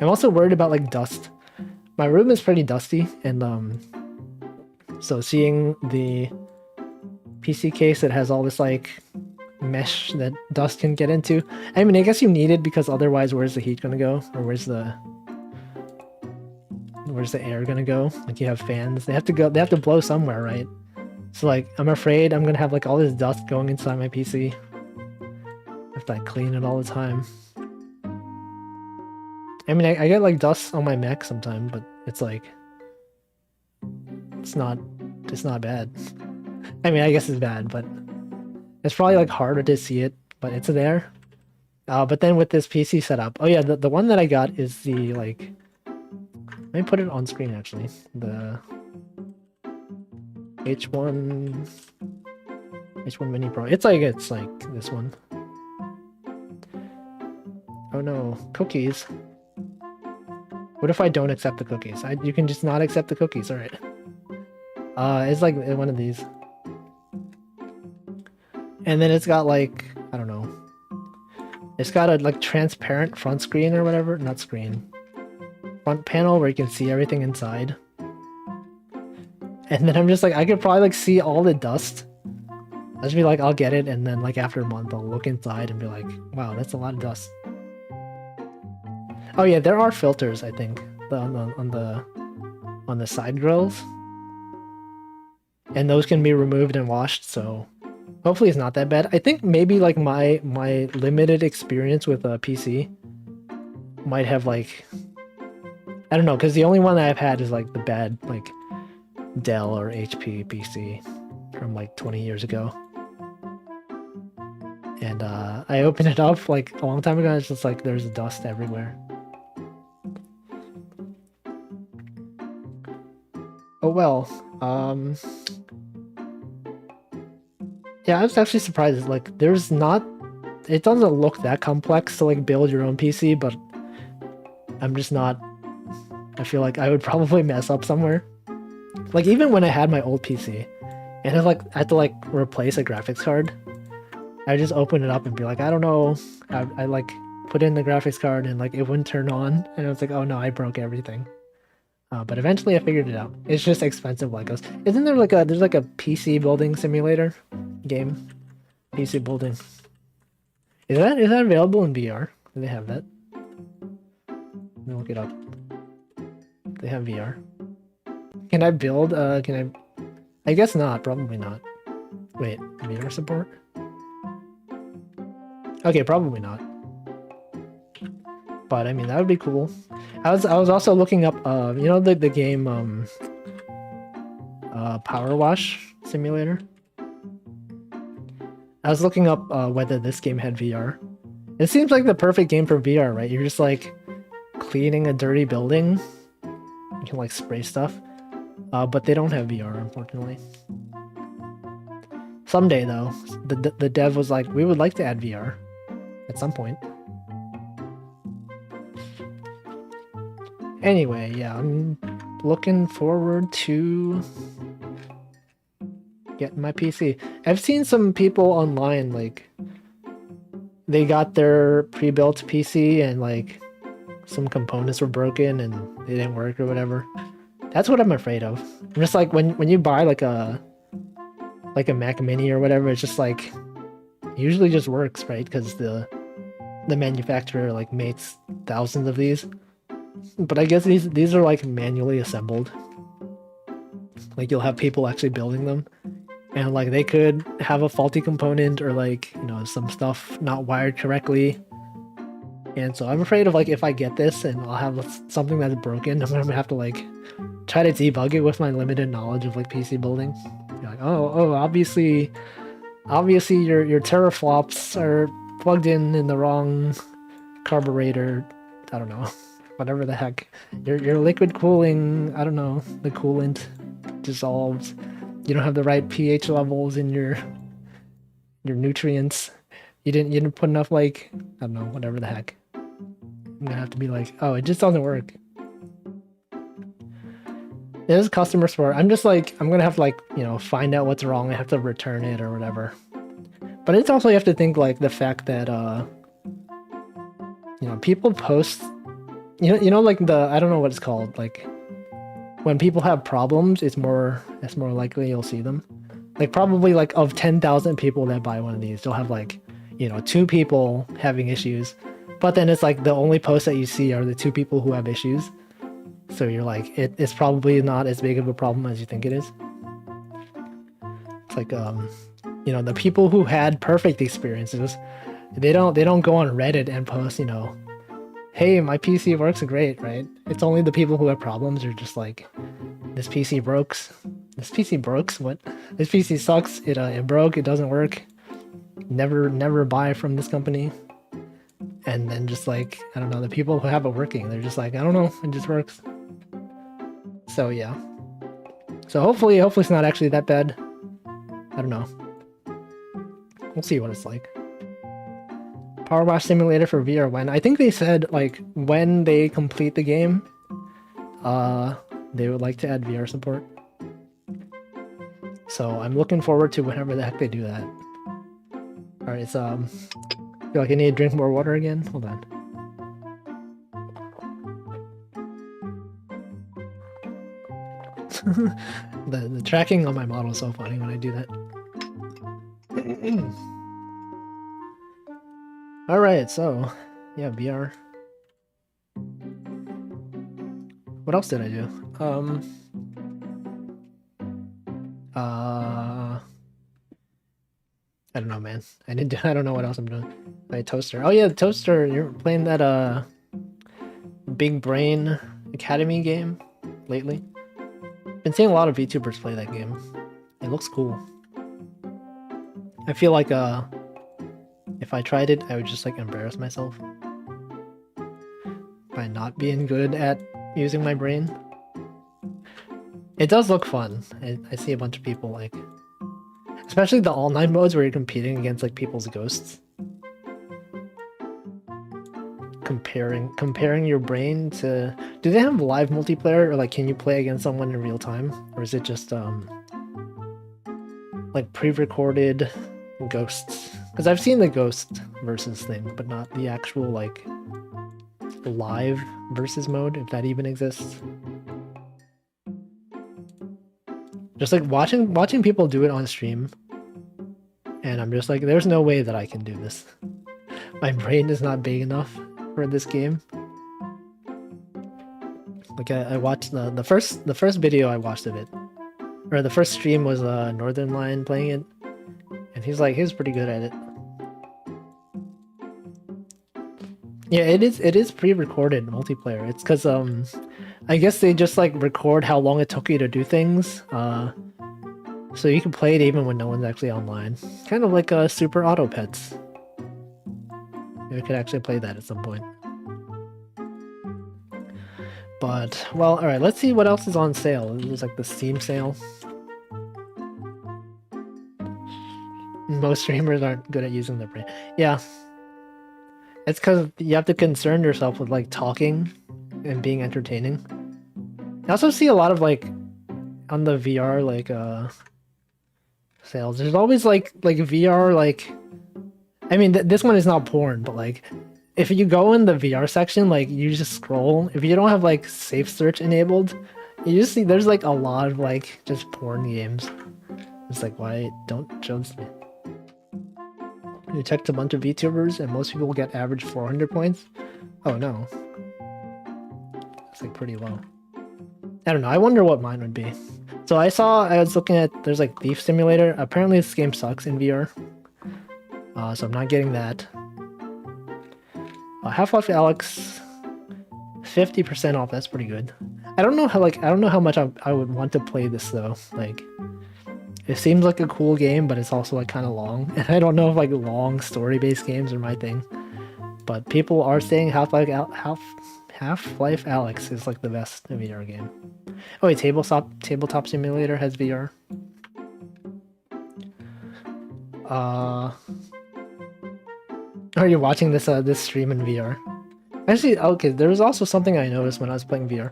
I'm also worried about like dust. My room is pretty dusty, and so seeing the PC case that has all this like mesh that dust can get into. I mean, I guess you need it, because otherwise where's the heat gonna go? Or where's the air gonna go? Like, you have fans, they have to blow somewhere, right? So like, I'm afraid I'm gonna have like all this dust going inside my PC. I have to like clean it all the time. I mean, I get like dust on my Mac sometimes, but it's like, it's not bad. I mean, I guess it's bad, but it's probably like harder to see it, but it's there. But then with this PC setup, oh yeah, the one that I got is the like, let me put it on screen actually. The H1 Mini Pro. It's like this one. Oh no, cookies. What if I don't accept the cookies? You can just not accept the cookies, alright. It's like one of these. And then it's got like, I don't know. It's got a like transparent front screen or whatever. Not screen. Front panel where you can see everything inside. And then I'm just like, I could probably like see all the dust. I'll just be like, I'll get it, and then like after a month I'll look inside and be like, wow, that's a lot of dust. Oh yeah, there are filters, I think, on the side grills, and those can be removed and washed. So hopefully it's not that bad. I think maybe like my limited experience with a PC might have like, I don't know, because the only one that I've had is like the bad like Dell or HP PC from like 20 years ago. And I opened it up like a long time ago, and it's just like there's dust everywhere. Oh well. Yeah, I was actually surprised. Like, it doesn't look that complex to like build your own PC, but I'm just not. I feel like I would probably mess up somewhere. Like, even when I had my old PC, and I had to like replace a graphics card, I just open it up and be like, I don't know. I like put in the graphics card and like it wouldn't turn on, and I was like, oh no, I broke everything. But eventually I figured it out. It's just expensive Legos. Isn't there like there's like a PC building simulator game? PC building. Is that available in VR? Do they have that? Let me look it up. They have VR. Can I build, I guess not, probably not. Wait, VR support? Okay, probably not. But I mean, that would be cool. I was also looking up, you know, the game Power Wash Simulator. I was looking up whether this game had VR. It seems like the perfect game for VR, right? You're just like cleaning a dirty building. You can like spray stuff. But they don't have VR, unfortunately. Someday, though, the dev was like, we would like to add VR at some point. Anyway, yeah, I'm looking forward to getting my PC. I've seen some people online, like, they got their pre-built PC and, like, some components were broken and they didn't work or whatever. That's what I'm afraid of. Just like when you buy like a Mac Mini or whatever, it's just like usually just works, right? Because the manufacturer like makes thousands of these. But I guess these are like manually assembled. Like you'll have people actually building them, and like they could have a faulty component or like, you know, some stuff not wired correctly. And so I'm afraid of like if I get this and I'll have something that's broken, I'm gonna have to like try to debug it with my limited knowledge of like PC building. You're like, oh, obviously your teraflops are plugged in the wrong carburetor. I don't know, whatever the heck. Your liquid cooling, I don't know, the coolant dissolves. You don't have the right pH levels in your nutrients. You didn't put enough, like, I don't know, whatever the heck. I'm gonna have to be like, oh, it just doesn't work. It is customer support. I'm just like, I'm gonna have to like, you know, find out what's wrong. I have to return it or whatever. But it's also, you have to think like the fact that, you know, people post, you know, like I don't know what it's called. Like when people have problems, it's more likely you'll see them. Like probably like of 10,000 people that buy one of these, you'll have like, you know, 2 people having issues. But then it's like the only posts that you see are the 2 people who have issues. So you're like, it's probably not as big of a problem as you think it is. It's like, you know, the people who had perfect experiences, they don't go on Reddit and post, you know, hey, my PC works great, right? It's only the people who have problems are just like, this PC brokes. This PC brokes? What? This PC sucks. It broke. It doesn't work. Never buy from this company. And then just like, I don't know, the people who have it working, they're just like, I don't know, it just works. So yeah. So hopefully it's not actually that bad. I don't know. We'll see what it's like. Power Wash Simulator for VR when? I think they said like when they complete the game, they would like to add VR support. So I'm looking forward to whenever the heck they do that. Alright, it's feel like I need to drink more water again. Hold on. The tracking on my model is so funny when I do that. Alright, so yeah, VR. What else did I do? I don't know, man. I don't know what else I'm doing. My toaster. Oh yeah, the toaster. You're playing that Big Brain Academy game lately? Been seeing a lot of VTubers play that game. It looks cool. I feel like if I tried it, I would just like embarrass myself by not being good at using my brain. It does look fun. I see a bunch of people like, especially the all-night modes where you're competing against like people's ghosts. Comparing your brain to... Do they have live multiplayer, or like can you play against someone in real time? Or is it just like pre-recorded ghosts? Because I've seen the ghost versus thing, but not the actual like live versus mode, if that even exists. Just like watching people do it on stream, and I'm just like, there's no way that I can do this. My brain is not big enough for this game. Like I watched the first video I watched of it, or the first stream was Northern Lion playing it, and he's pretty good at it. Yeah, it is pre-recorded multiplayer. It's because I guess they just like record how long it took you to do things. So you can play it even when no one's actually online. Kind of like Super Auto Pets. We could actually play that at some point. But, well, alright, let's see what else is on sale. There's like the Steam sale. Most streamers aren't good at using their brain. Yeah. It's because you have to concern yourself with like talking and being entertaining. I also see a lot of like on the VR like sales. There's always like VR like I mean this one is not porn, but like if you go in the VR section, like you just scroll. If you don't have like safe search enabled, you just see there's like a lot of like just porn games. It's like why don't show this to me? You checked a bunch of VTubers and most people get average 400 points. Oh no. It's like pretty low. I don't know, I wonder what mine would be. So I was looking at, there's like Thief Simulator. Apparently this game sucks in VR. So I'm not getting that. Half-Life Alyx, 50% off, that's pretty good. I don't know how much I would want to play this though. Like, it seems like a cool game, but it's also like kind of long. And I don't know if like long story-based games are my thing. But people are saying Half-Life Alyx is like the best VR game. Oh wait, Tabletop Simulator has VR. Are you watching this stream in VR? Actually, okay, there was also something I noticed when I was playing VR.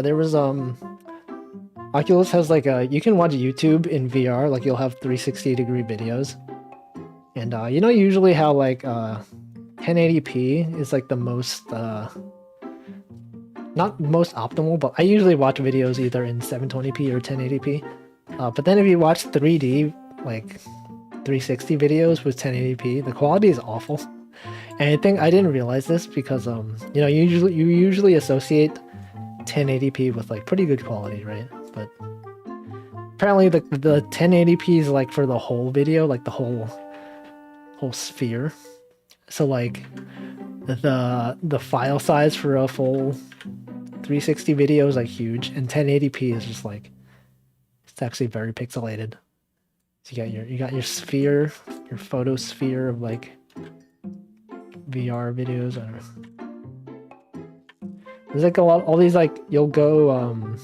There was Oculus has like you can watch YouTube in VR, like you'll have 360-degree videos. And you know usually how like 1080p is like the most not most optimal, but I usually watch videos either in 720p or 1080p. But then if you watch 3D like 360 videos with 1080p, the quality is awful. And I think I didn't realize this because you know you usually associate 1080p with like pretty good quality, right? But apparently the 1080p is like for the whole video, like the whole sphere. So like the file size for a full 360 video is like huge, and 1080p is just like it's actually very pixelated. So you got your sphere, your photosphere of like VR videos. I don't know. There's like all these like you'll go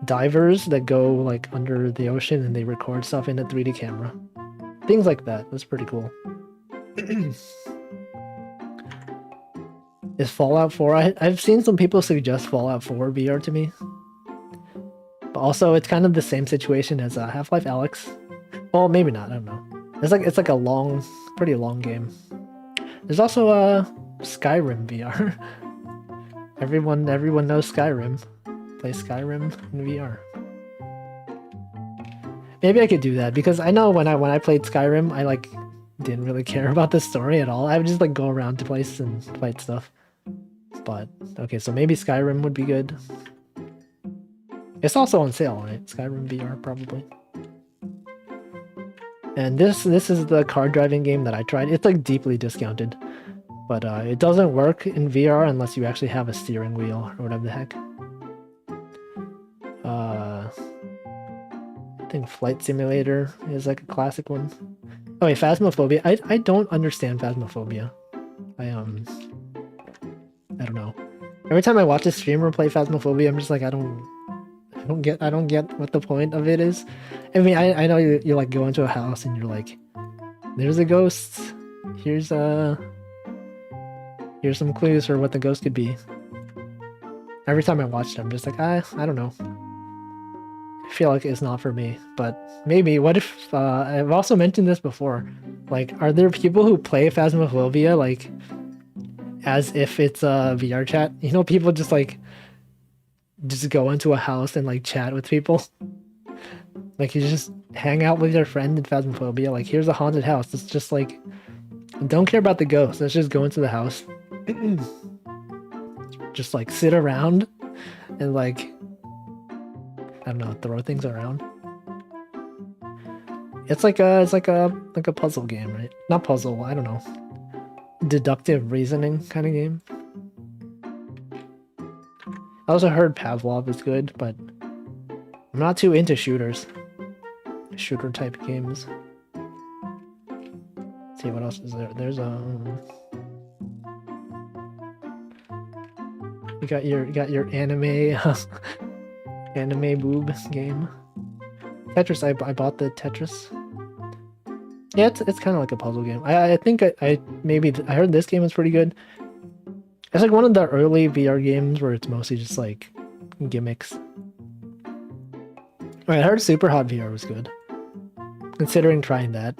divers that go like under the ocean and they record stuff in a 3D camera. Things like that. That's pretty cool. Is Fallout 4? I've seen some people suggest Fallout 4 VR to me. But also it's kind of the same situation as Half-Life Alyx. Well, maybe not, I don't know. It's like a long, pretty long game. There's also Skyrim VR. Everyone knows Skyrim. Play Skyrim in VR. Maybe I could do that because I know when I played Skyrim, I like didn't really care about the story at all. I would just like go around to places and fight stuff. But okay, so maybe Skyrim would be good. It's also on sale, right? Skyrim VR probably. And this is the car driving game that I tried. It's like deeply discounted, but it doesn't work in VR unless you actually have a steering wheel or whatever the heck. I think Flight Simulator is like a classic one. Oh wait, Phasmophobia. I don't understand Phasmophobia. I don't know. Every time I watch a streamer play Phasmophobia, I'm just like I don't get what the point of it is. I mean, I know you like go into a house and you're like, there's a ghost. Here's some clues for what the ghost could be. Every time I watch it, I'm just like, I don't know. I feel like it's not for me, but maybe. What if I've also mentioned this before? Like, are there people who play Phasmophobia like as if it's a VR chat? You know, people just go into a house and like chat with people. Like you just hang out with your friend in Phasmophobia. Like, here's a haunted house. It's just like, don't care about the ghost. Let's just go into the house. Just like sit around and like, I don't know, throw things around. It's like a puzzle game, right? Not puzzle, I don't know. Deductive reasoning kind of game. I also heard Pavlov is good, but I'm I'm not too into shooters. Shooter type games. Let's see what else is there. There's you got your anime anime boob game. Tetris, I bought the Tetris. Yeah, it's kind of like a puzzle game. I think I heard this game is pretty good. It's like one of the early VR games where it's mostly just like gimmicks. I heard Super Hot VR was good. Considering trying that.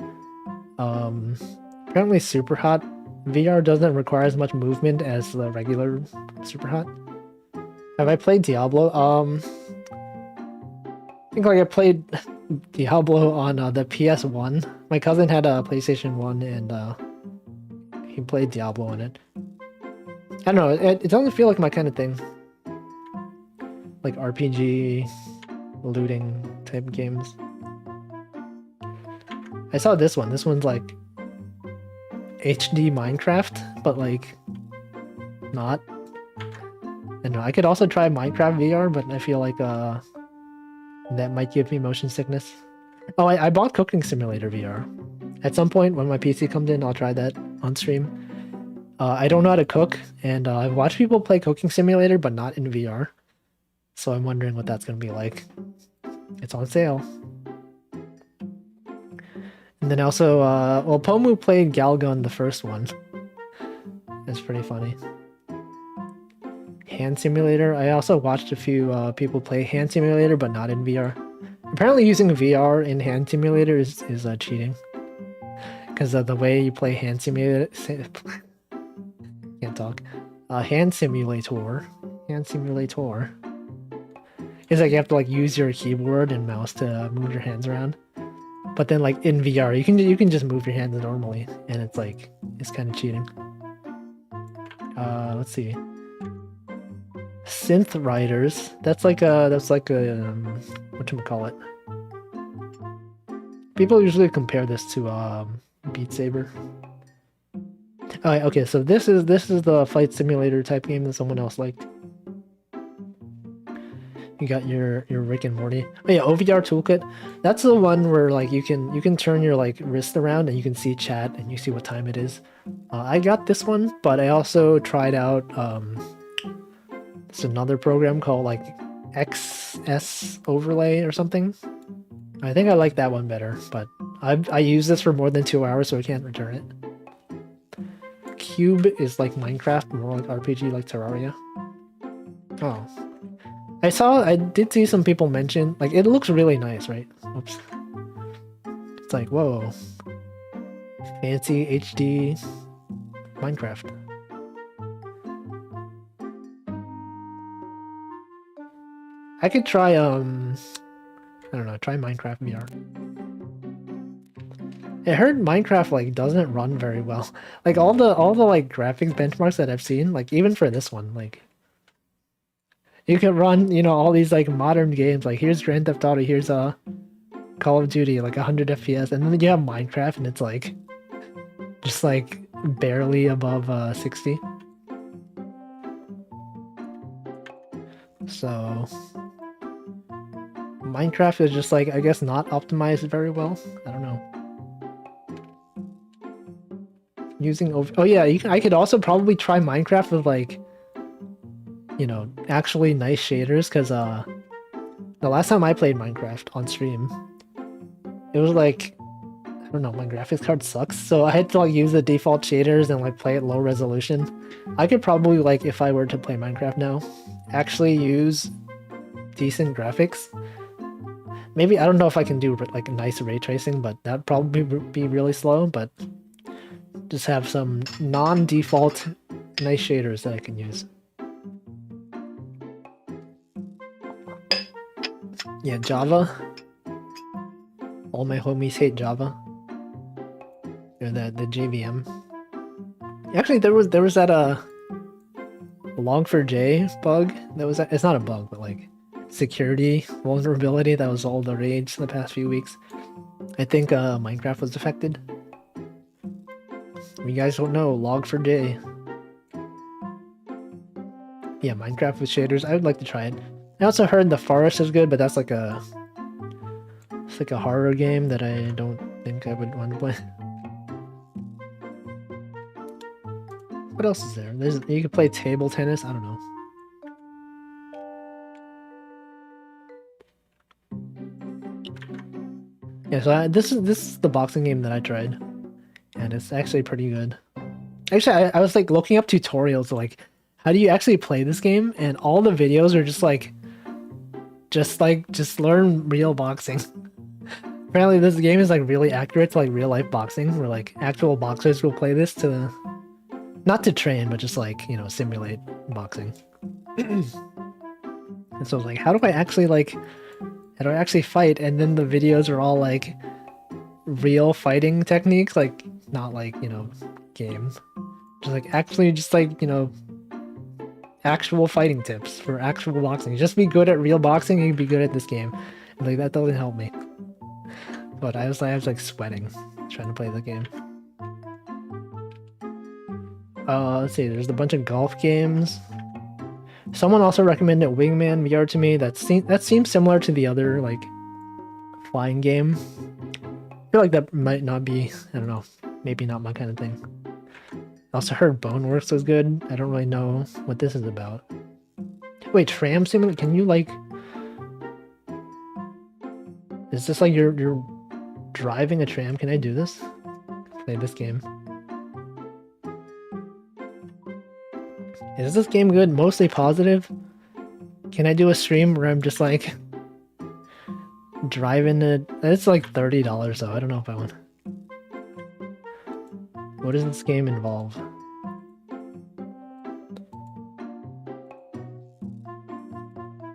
Apparently Super Hot VR doesn't require as much movement as the regular Super Hot. Have I played Diablo? I think like I played Diablo on the PS1. My cousin had a PlayStation 1 and he played Diablo on it. I don't know, it doesn't feel like my kind of thing. Like RPG, looting type games. I saw this one. This one's like HD Minecraft, but like not. I know I could also try Minecraft VR, but I feel like that might give me motion sickness. Oh, I bought Cooking Simulator VR. At some point when my PC comes in, I'll try that on stream. I don't know how to cook, and I've watched people play Cooking Simulator, but not in VR. So I'm wondering what that's going to be like. It's on sale. And then also, well, Pomu played Galgun, the first one. It's pretty funny. Hand Simulator. I also watched a few people play Hand Simulator, but not in VR. Apparently using VR in Hand Simulator is cheating. Because of the way you play Hand Simulator... Can't talk. Hand Simulator. Hand Simulator. It's like you have to like use your keyboard and mouse to move your hands around. But then like in VR, you can just move your hands normally, and it's like it's kind of cheating. Let's see. Synth Riders. That's like a whatchamacallit. People usually compare this to Beat Saber. Alright, okay, so this is the flight simulator type game that someone else liked. You got your Rick and Morty. Oh yeah, OVR Toolkit. That's the one where like you can turn your like wrist around and you can see chat and you see what time it is. I got this one, but I also tried out it's another program called like XS Overlay or something. I think I like that one better, but I use this for more than 2 hours, so I can't return it. Cube is like Minecraft, more like RPG, like Terraria. Oh. I did see some people mention, like, it looks really nice, right? Oops. It's like, whoa. Fancy HD Minecraft. I could try, I don't know, try Minecraft VR. I heard Minecraft, like, doesn't run very well. Like, all the like, graphics benchmarks that I've seen, like, even for this one, like, you can run, you know, all these, like, modern games, like, here's Grand Theft Auto, here's, Call of Duty, like, 100 FPS, and then you have Minecraft, and it's, like, just, like, barely above, 60. So... Minecraft is just, like, I guess not optimized very well. I don't know. Using oh yeah, I could also probably try Minecraft with like, you know, actually nice shaders, because the last time I played Minecraft on stream, it was like, I don't know, my graphics card sucks, so I had to like use the default shaders and like play at low resolution. I could probably, like, if I were to play Minecraft now, actually use decent graphics. Maybe, I don't know if I can do like nice ray tracing, but that'd probably be really slow, but just have some non-default nice shaders that I can use. Yeah, Java. All my homies hate Java. Or the JVM. Actually, there was that Log4j bug. It's not a bug, but like security vulnerability that was all the rage the past few weeks. I think Minecraft was affected. If you guys don't know, Log4j. Yeah, Minecraft with shaders. I would like to try it. I also heard The Forest is good, but that's like a... It's like a horror game that I don't think I would want to play. What else is there? You could play table tennis, I don't know. Yeah, so this is the boxing game that I tried, and it's actually pretty good. Actually, I was like looking up tutorials like how do you actually play this game, and all the videos are just learn real boxing. Apparently, this game is like really accurate to like real life boxing, where like actual boxers will play this to not to train, but just like simulate boxing. And so I was like, how do I actually fight? And then the videos are all like real fighting techniques, like not like, games. Just like actually just like, actual fighting tips for actual boxing. Just be good at real boxing, you'd be good at this game. And like that doesn't help me. But I was like sweating trying to play the game. Let's see, there's a bunch of golf games. Someone also recommended Wingman VR to me. That seems similar to the other like flying game. I feel like that might not be, I don't know, maybe not my kind of thing. I also heard Boneworks was good. I don't really know what this is about. Wait, Tram Simulator? Can you like... Is this like you're driving a tram? Can I do this? Play this game. Is this game good? Mostly positive? Can I do a stream where I'm just like driving it? It's like $30 though. I don't know if I want. What does this game involve?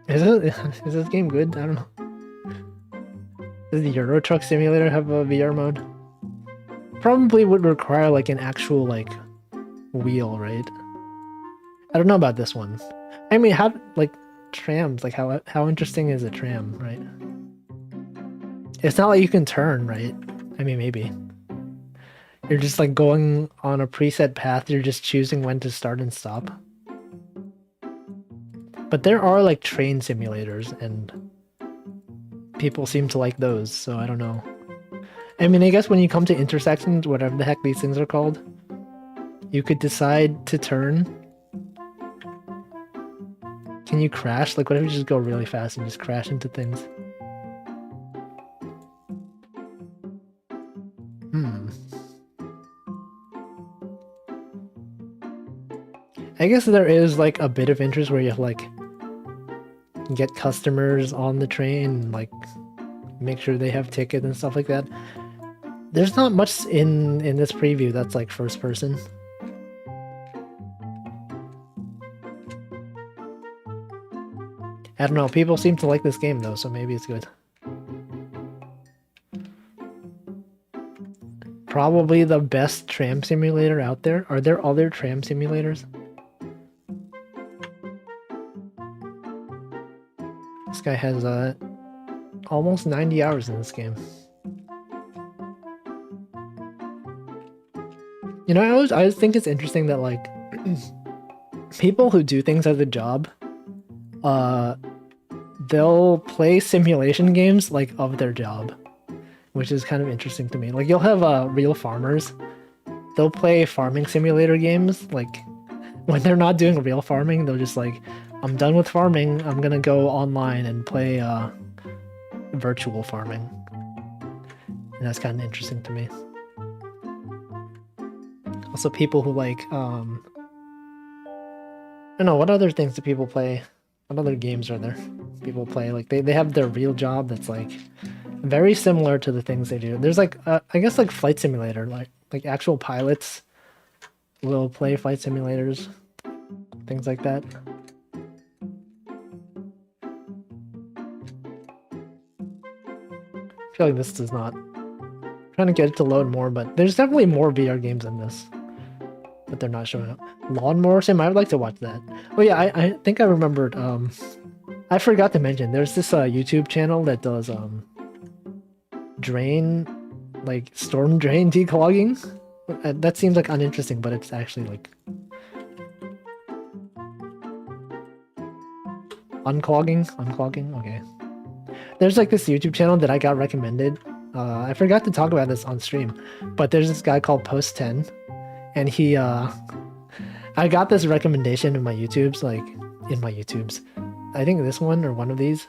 Is this game good? I don't know. Does the Euro Truck Simulator have a VR mode? Probably would require like an actual like wheel, right? I don't know about this one. I mean, how like trams? Like how interesting is a tram, right? It's not like you can turn, right? I mean, maybe. You're just like going on a preset path. You're just choosing when to start and stop. But there are like train simulators, and people seem to like those. So I don't know. I mean, I guess when you come to intersections, whatever the heck these things are called, you could decide to turn. Can you crash? Like, what if you just go really fast and just crash into things? I guess there is like a bit of interest where you have like get customers on the train and like make sure they have tickets and stuff like that. There's not much in this preview that's like first person. I don't know, people seem to like this game though, so maybe it's good. Probably the best tram simulator out there. Are there other tram simulators? This guy has almost 90 hours in this game. You know, I always think it's interesting that like people who do things as a job, they'll play simulation games like of their job, which is kind of interesting to me. Like you'll have real farmers, they'll play farming simulator games. Like when they're not doing real farming, they'll just like, I'm done with farming, I'm gonna go online and play virtual farming. And that's kind of interesting to me. Also people who like, I don't know, what other things do people play? What other games are there? People play, like they have their real job that's like very similar to the things they do. There's like, I guess like Flight Simulator, like actual pilots will play flight simulators, things like that. I feel like this does not. I'm trying to get it to load more, but there's definitely more VR games in this, but they're not showing up. Lawnmower Sim, I would like to watch that. Oh yeah, I think I remembered. I forgot to mention, there's this YouTube channel that does drain, like storm drain declogging. That seems like uninteresting, but it's actually like Unclogging, okay. There's like this YouTube channel that I got recommended. I forgot to talk about this on stream, but there's this guy called Post10, and he, I got this recommendation in my YouTubes, I think this one or one of these.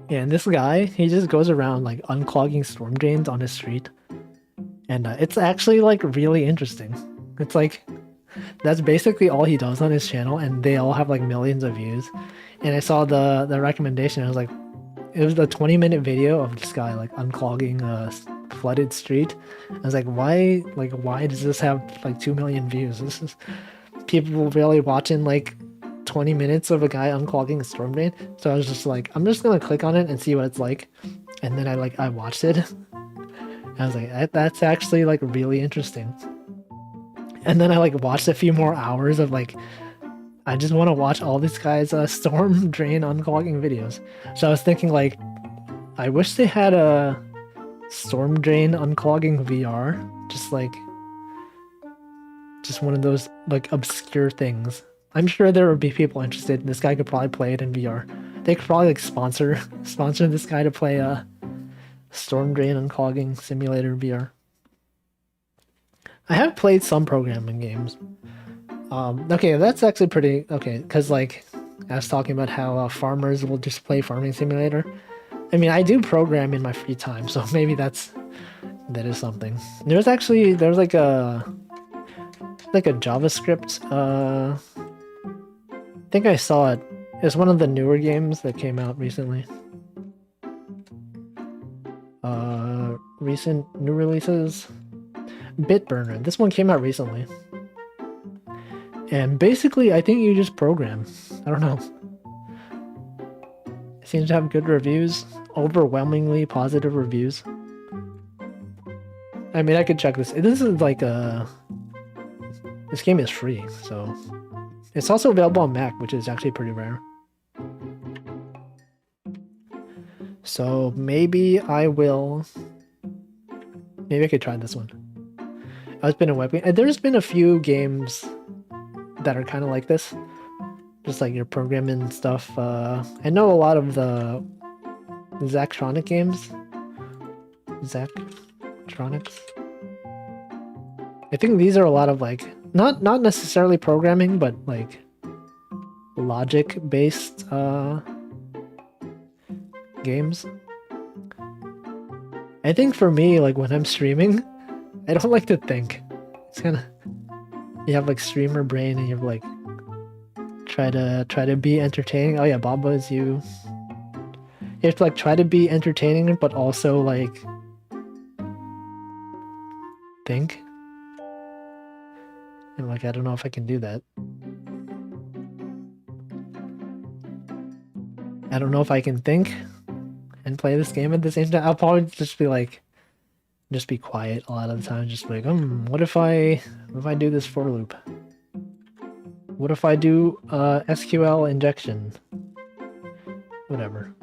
And this guy, he just goes around like unclogging storm drains on his street. And it's actually like really interesting. It's like, that's basically all he does on his channel, and they all have like millions of views. And I saw the recommendation, I was like, it was a 20-minute video of this guy like unclogging a flooded street. I was like, why does this have like 2 million views? This is people really watching like 20 minutes of a guy unclogging a storm drain. So I was just like, I'm just gonna click on it and see what it's like. And then I watched it. I was like, that's actually like really interesting. And then I like watched a few more hours of like, I just want to watch all these guys storm drain unclogging videos. So I was thinking like, I wish they had a storm drain unclogging VR. Just one of those like obscure things. I'm sure there would be people interested. This guy could probably play it in VR. They could probably like sponsor this guy to play a storm drain unclogging simulator VR. I have played some programming games. Okay, that's actually pretty okay, because like I was talking about how farmers will just play Farming Simulator. I mean, I do program in my free time, so maybe that is something. There's like a JavaScript. I think I saw it. It's one of the newer games that came out recently. Recent new releases. Bitburner. This one came out recently. And basically, I think you just program. I don't know. It seems to have good reviews. Overwhelmingly positive reviews. I mean, I could check this. This is like a... This game is free, so... It's also available on Mac, which is actually pretty rare. So maybe I will... Maybe I could try this one. It's been a web game. There's been a few games that are kind of like this. Just like you're programming stuff. I know a lot of the Zachtronic games. Zachtronics. I think these are a lot of like, not necessarily programming, but like logic-based games. I think for me, like when I'm streaming, I don't like to think. It's kind of, you have like streamer brain and you're like try to be entertaining. Oh yeah, Baba is you. You have to like try to be entertaining but also like think. And like I don't know if I can do that. I don't know if I can think and play this game at the same time. I'll probably just be quiet a lot of the time, just like, what if I do this for loop? What if I do SQL injection? Whatever.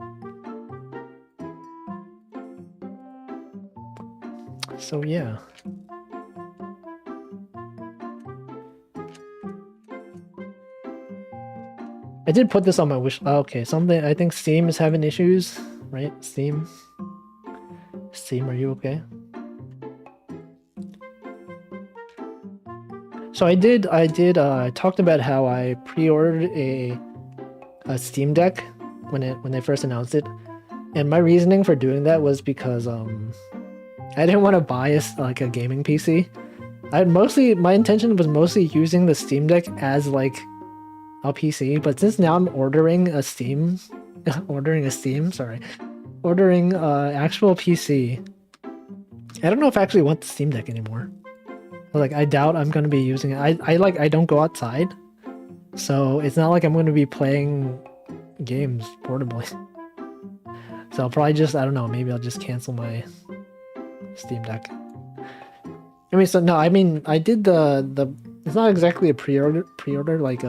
So yeah. I did put this on my wish. Oh, okay, something. I think Steam is having issues, right? Steam, are you okay? So I talked about how I pre-ordered a Steam Deck when they first announced it, and my reasoning for doing that was because I didn't want to buy a gaming PC. My intention was mostly using the Steam Deck as like a PC, but since now I'm ordering actual PC, I don't know if I actually want the Steam Deck anymore. Like, I doubt I'm going to be using it. I don't go outside, so it's not like I'm going to be playing games portably. So I'll probably just, I don't know, maybe I'll just cancel my Steam Deck. I mean, so no, I mean, I did it's not exactly a pre-order, like,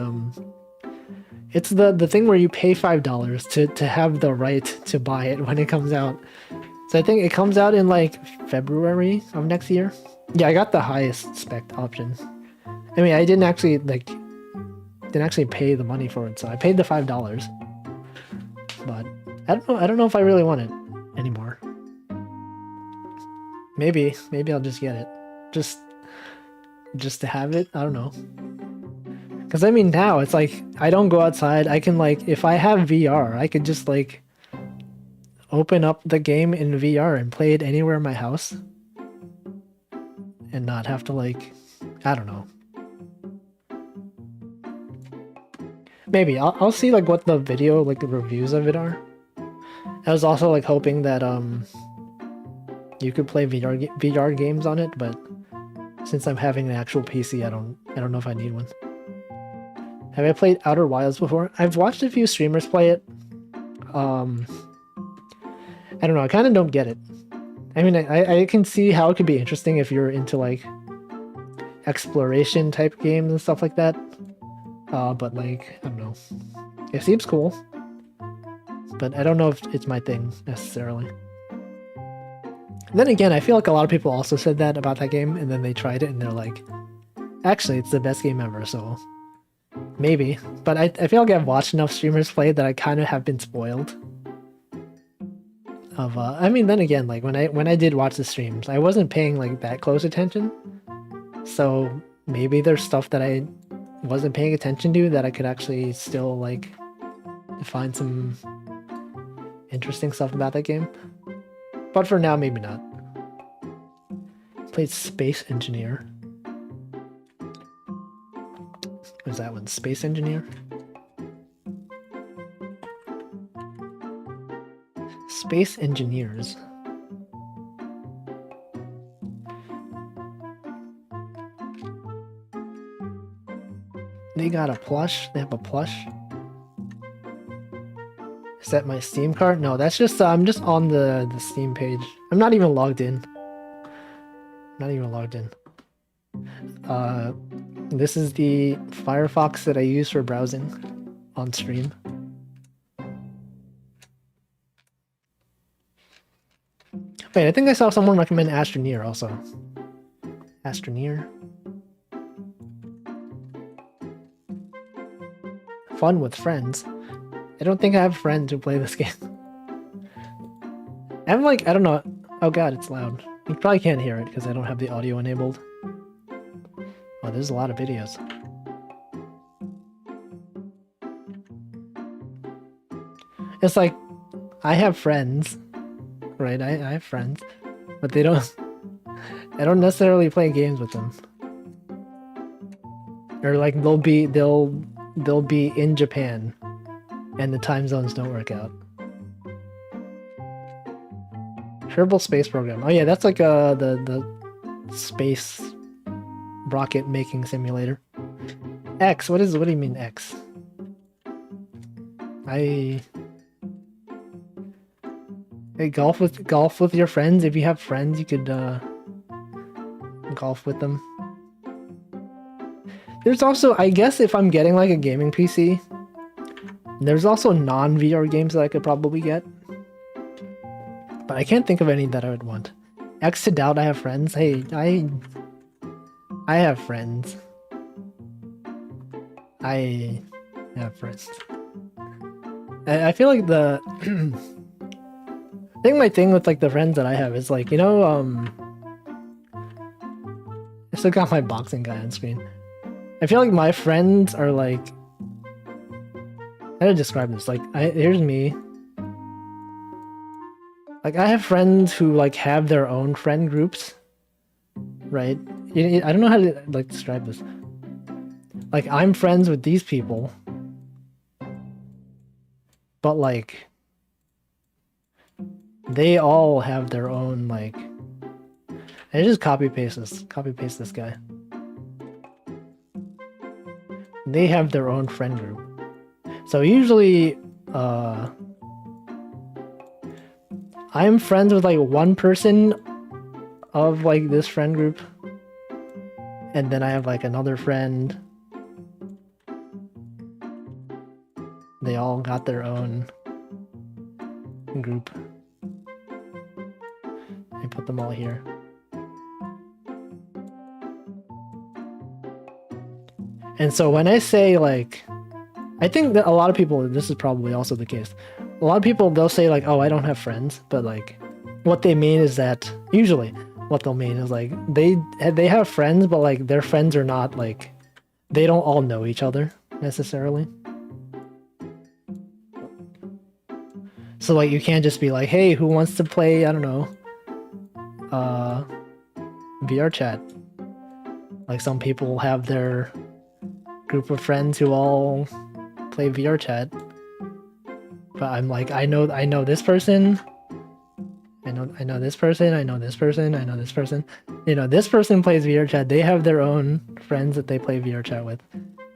it's the thing where you pay $5 to have the right to buy it when it comes out. So I think it comes out in like February of next year. Yeah, I got the highest spec option. I mean, I didn't actually pay the money for it, so I paid the $5. but I don't know if I really want it anymore. Maybe I'll just get it. Just to have it, I don't know. Because I mean now it's like I don't go outside. I can like if I have VR, I could just like open up the game in VR and play it anywhere in my house and not have to like, I don't know. Maybe I'll see like what the video, like the reviews of it are. I was also like hoping that you could play VR games on it, but since I'm having an actual PC, I don't know if I need one. Have I played Outer Wilds before? I've watched a few streamers play it. I don't know, I kind of don't get it. I mean, I can see how it could be interesting if you're into like exploration type games and stuff like that. But like, I don't know. It seems cool. But I don't know if it's my thing necessarily. Then again, I feel like a lot of people also said that about that game, and then they tried it and they're like, actually, it's the best game ever, so maybe. But I feel like I've watched enough streamers play that I kind of have been spoiled. I mean, then again, like when I did watch the streams, I wasn't paying like that close attention. So maybe there's stuff that I wasn't paying attention to that I could actually still like find some interesting stuff about that game. But for now, maybe not. Played Space Engineer. What is that one? Space Engineer? Space Engineers. They got a plush. They have a plush. Is that my Steam card? No, that's just I'm just on the Steam page. I'm not even logged in. Not even logged in. This is the Firefox that I use for browsing on stream. Wait, I think I saw someone recommend Astroneer also. Astroneer. Fun with friends. I don't think I have friends who play this game. I'm like, I don't know. Oh god, it's loud. You probably can't hear it because I don't have the audio enabled. Oh, there's a lot of videos. It's like, I have friends, right? I have friends, but they don't. I don't necessarily play games with them. Or like they'll be in Japan, and the time zones don't work out. Kerbal Space Program. Oh yeah, that's like the space rocket making simulator. X. What do you mean X? Hey, golf with your friends. If you have friends, you could golf with them. There's also, I guess, if I'm getting like a gaming PC, there's also non-VR games that I could probably get. But I can't think of any that I would want. X to doubt I have friends. Hey, I have friends. I have friends. I feel like the I think my thing with like the friends that I have is like, you know, I still got my boxing guy on screen. I feel like my friends are like, how to describe this? Like, here's me. Like, I have friends who like have their own friend groups, right? I don't know how to like describe this. Like, I'm friends with these people, but like, they all have their own like. I just copy paste this guy. They have their own friend group. So usually, I'm friends with like one person of like this friend group. And then I have like another friend. They all got their own group. I put them all here. And so when I say like, I think that a lot of people, this is probably also the case. a lot of people, they'll say like, oh, I don't have friends, but like what they mean is that usually what they'll mean is like they have friends, but like their friends are not like, they don't all know each other necessarily. So like you can't just be like, hey, who wants to play, I don't know, VR chat. Like some people have their group of friends who all play VR chat. But I'm like, I know this person. I know this person, I know this person, I know this person. You know, this person plays VR chat. They have their own friends that they play VR chat with.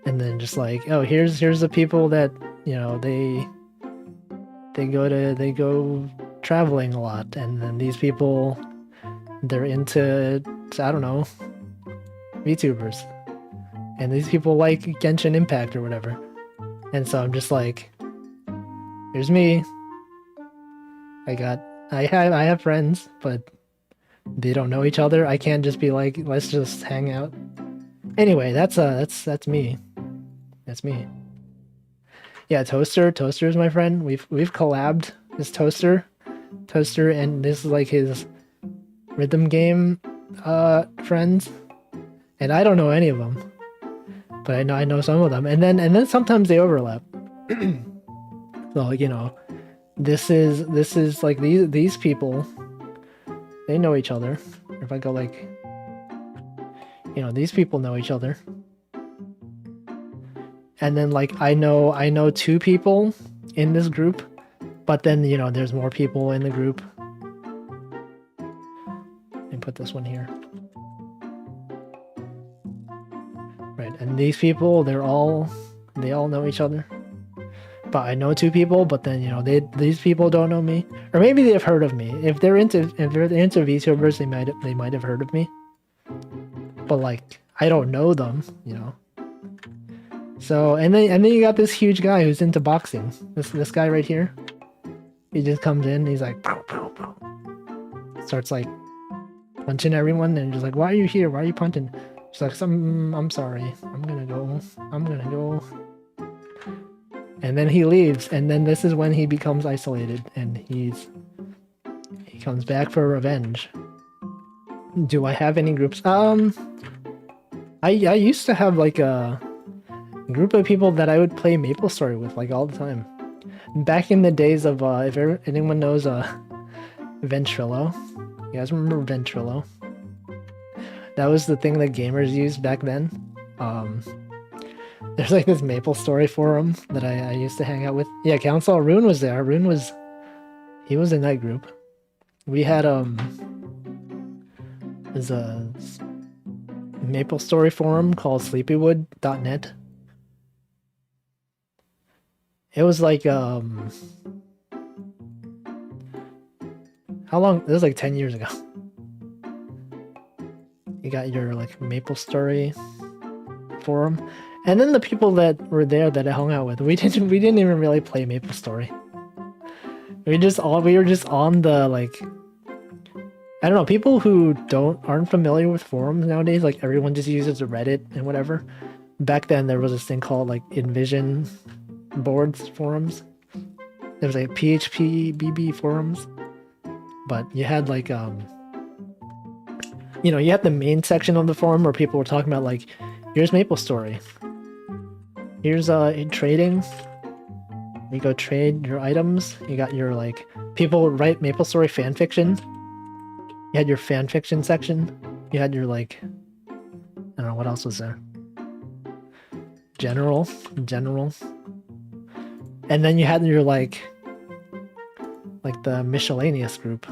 And then just like, oh, here's the people that, you know, they go traveling a lot, and then these people, they're into, I don't know, VTubers. And these people like Genshin Impact or whatever. And so I'm just like, here's me. I have friends, but they don't know each other. I can't just be like, let's just hang out. Anyway, that's me. That's me. Yeah, Toaster is my friend. We've collabed. This Toaster, and this is like his rhythm game friends. And I don't know any of them, but I know some of them. And then sometimes they overlap. So, you know, this is like these people, they know each other. If I go like, you know, these people know each other. And then like I know 2 people in this group, but then, you know, there's more people in the group. And put this one here. Right, and these people, they all know each other. But I know 2 people, but then, you know, these people don't know me, or maybe they've heard of me. If they're into VTubers, they might have heard of me. But like, I don't know them, you know. So and then you got this huge guy who's into boxing. This guy right here. He just comes in, he's like, pow, pow, pow. Starts like punching everyone, and just like, why are you here? Why are you punching? She's like, I'm sorry. I'm gonna go. And then he leaves, and then this is when he becomes isolated, and he comes back for revenge. Do I have any groups? I used to have like a group of people that I would play MapleStory with like all the time. Back in the days of if anyone knows Ventrilo. You guys remember Ventrilo? That was the thing that gamers used back then. There's like this MapleStory forum that I used to hang out with. Yeah, Council Rune was there. He was in that group. We had there's a MapleStory forum called sleepywood.net. It was like how long? It was like 10 years ago. You got your like MapleStory forum. And then the people that were there that I hung out with, we didn't even really play MapleStory. We were just on the like, I don't know, people who aren't familiar with forums nowadays, like everyone just uses Reddit and whatever. Back then there was this thing called like Envision boards forums. There was like PHP BB forums. But you had like you know, you had the main section of the forum where people were talking about like, here's MapleStory. Here's trading. You go trade your items. You got your like, people write MapleStory fanfiction. You had your fanfiction section. You had your like, I don't know, what else was there? General. And then you had your like the miscellaneous group.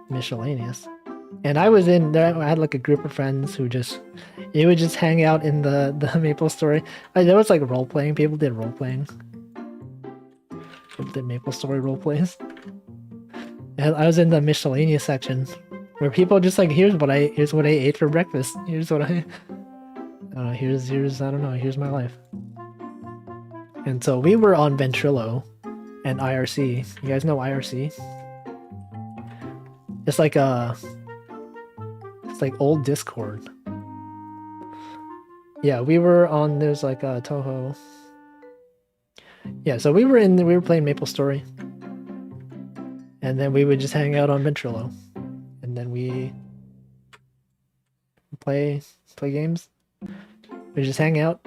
Miscellaneous. And I was in there. I had like a group of friends who you would just hang out in the MapleStory. There was like role playing. People did role playing. People did MapleStory role plays. And I was in the miscellaneous section where people just like, here's what I ate for breakfast. Here's what I don't know. Here's I don't know. Here's my life. And so we were on Ventrilo and IRC. You guys know IRC? It's like old Discord. Yeah, we were on, there's like a Toho. Yeah, so we were playing Maple Story. And then we would just hang out on Ventrilo. And then we play games. We just hang out.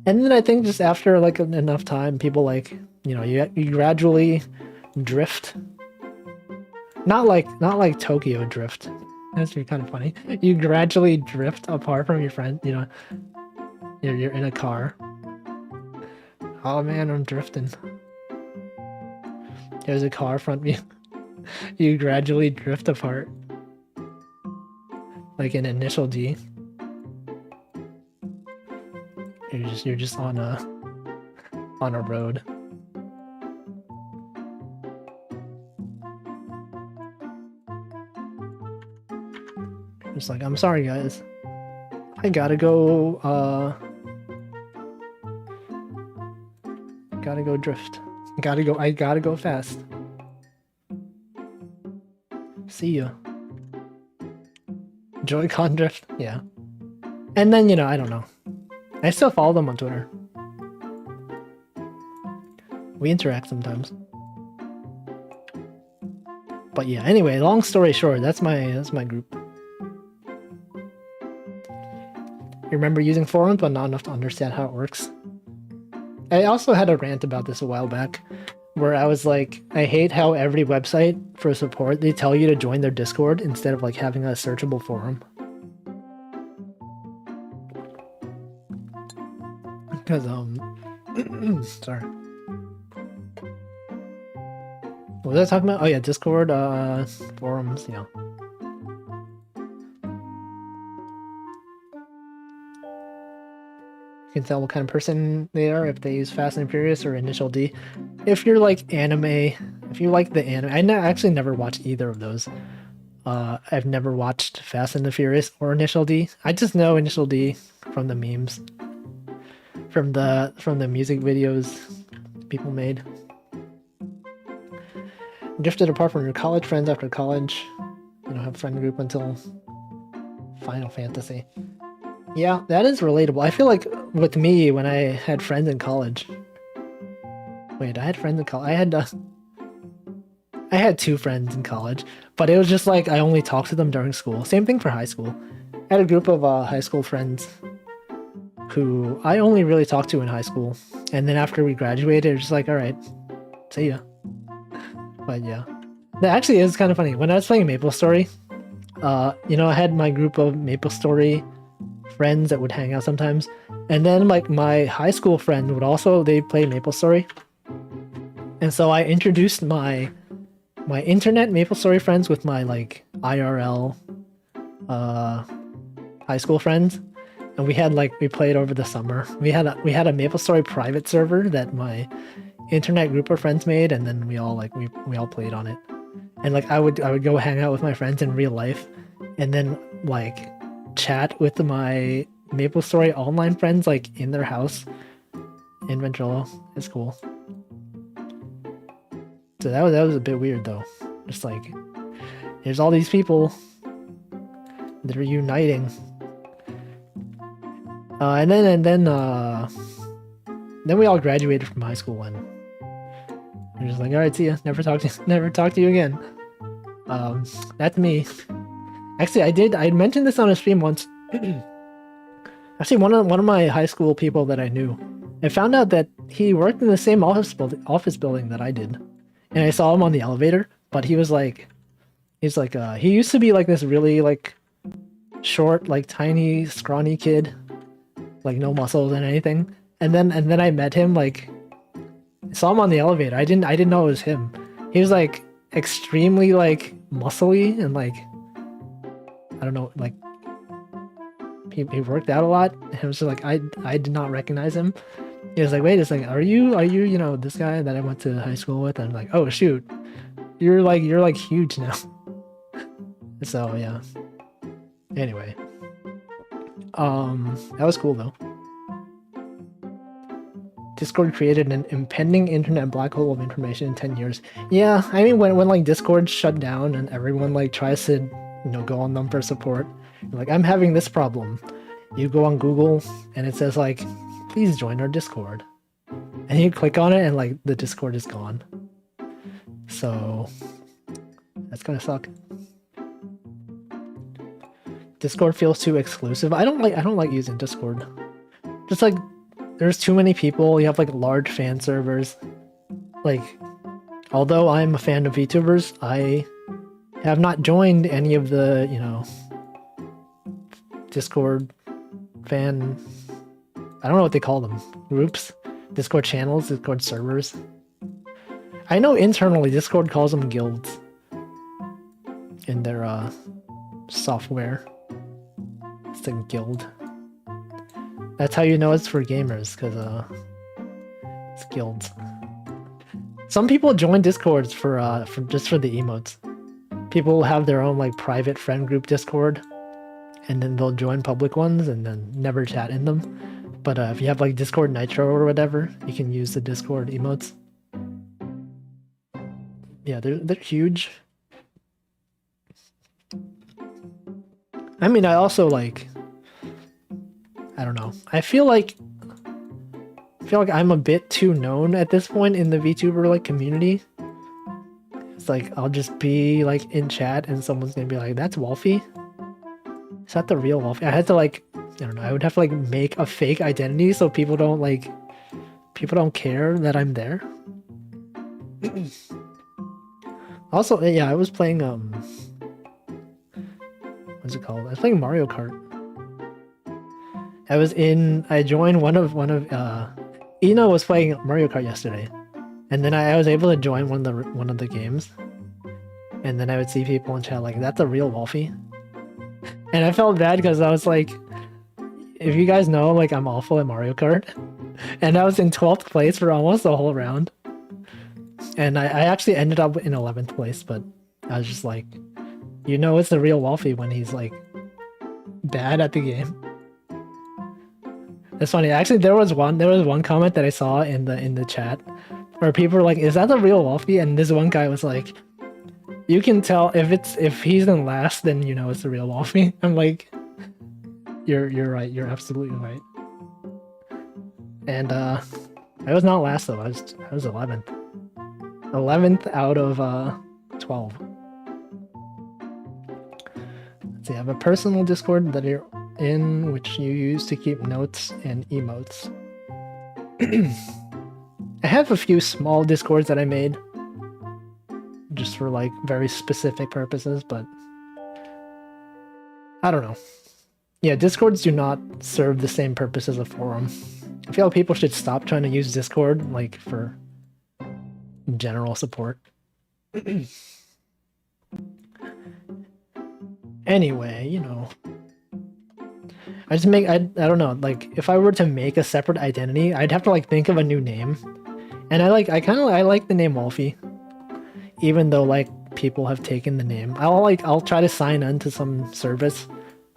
And then I think just after like enough time, people like, you gradually drift. Not like Tokyo drift. That's kind of funny. You gradually drift apart from your friend, you're in a car. Oh man, I'm drifting. There's a car front me. You gradually drift apart. Like an initial D. You're just on a road. Just like, I'm sorry guys. I gotta go drift. I gotta go fast. See ya. Joy-Con drift? Yeah. And then, I don't know. I still follow them on Twitter. We interact sometimes. But yeah, anyway, long story short, that's my group. You remember using forums, but not enough to understand how it works. I also had a rant about this a while back, where I was like, I hate how every website for support, they tell you to join their Discord instead of like having a searchable forum. Because, sorry. What was I talking about? Oh yeah, Discord, forums, yeah. You can tell what kind of person they are if they use Fast and Furious or Initial D. If you're like anime, if you like the anime, I actually never watched either of those. I've never watched Fast and the Furious or Initial D. I just know Initial D from the memes, from the music videos people made. Drifted apart from your college friends after college. You don't have friend group until Final Fantasy. Yeah, that is relatable. I feel like with me, when I had friends in college... Wait, I had friends in college? I had 2 friends in college, but it was just like I only talked to them during school. Same thing for high school. I had a group of high school friends who I only really talked to in high school. And then after we graduated, it was just like, alright, see ya. But yeah. That actually is kind of funny. When I was playing MapleStory, I had my group of MapleStory friends that would hang out sometimes, and then like my high school friend would also, they play MapleStory, and so I introduced my internet MapleStory friends with my like IRL high school friends, and we played over the summer. We had a MapleStory private server that my internet group of friends made, and then we all played on it, and like I would go hang out with my friends in real life, and then like chat with my MapleStory online friends like in their house in Ventrilo. It's cool. So that was a bit weird though. Just like there's all these people that are uniting. And then we all graduated from high school, and we're just like, all right, see ya. Never talk to you again. That's me. Actually, I mentioned this on a stream once. Actually, one of my high school people that I knew, I found out that he worked in the same office building that I did, and I saw him on the elevator. But he used to be like this really like short, like tiny, scrawny kid, like no muscles and anything. And then I met him, like saw him on the elevator. I didn't know it was him. He was like extremely like muscly and like, I don't know, like he worked out a lot. And it was just like I did not recognize him. He was like, wait a second, are you this guy that I went to high school with? And I'm like, oh shoot, you're like huge now. So yeah. Anyway, that was cool though. Discord created an impending internet black hole of information in 10 years. Yeah, I mean when like Discord shut down and everyone like tries to go on them for support, like I'm having this problem, you go on Google and it says like, please join our Discord. And you click on it and like the Discord is gone. So that's gonna suck. Discord feels too exclusive. I don't like using Discord. Just like there's too many people, you have like large fan servers. Like, although I'm a fan of VTubers, I have not joined any of the, you know, Discord fan, I don't know what they call them, groups, Discord channels, Discord servers. I know internally Discord calls them guilds in their software. It's a guild. That's how you know it's for gamers, because it's guilds. Some people join Discords for just for the emotes. People have their own like private friend group Discord, and then they'll join public ones and then never chat in them. But if you have like Discord Nitro or whatever, you can use the Discord emotes. Yeah, they're huge. I mean, I also like, I don't know. I feel like I'm a bit too known at this point in the VTuber like community. It's like I'll just be like in chat and someone's gonna be like, "That's Wolfie? Is that the real Wolfie?" I had to like, I don't know. I would have to like make a fake identity so people don't care that I'm there. Also, yeah, I was playing what's it called? I was playing Mario Kart. I joined one of Eno was playing Mario Kart yesterday, and then I was able to join one of the games, and then I would see people in chat like, "That's a real Wolfie," and I felt bad because I was like, if you guys know, like I'm awful at Mario Kart, and I was in 12th place for almost the whole round, and I actually ended up in 11th place, but I was just like, you know, it's the real Wolfie when he's like bad at the game. It's funny. Actually, there was one comment that I saw in the chat where people were like, "Is that the real Wolfie?" And this one guy was like, "You can tell if he's in last, then you know it's the real Wolfie." I'm like, "You're right. You're absolutely right." And I was not last though. I was 11th. 11th out of 12. Let's see. I have a personal Discord that you're in, which you use to keep notes and emotes. I have a few small Discords that I made just for like very specific purposes, but I don't know. Yeah, Discords do not serve the same purpose as a forum. I feel like people should stop trying to use Discord like for general support. Anyway, you know, I don't know, like if I were to make a separate identity, I'd have to like think of a new name. And I like the name Wolfie. Even though like people have taken the name. I'll try to sign on to some service.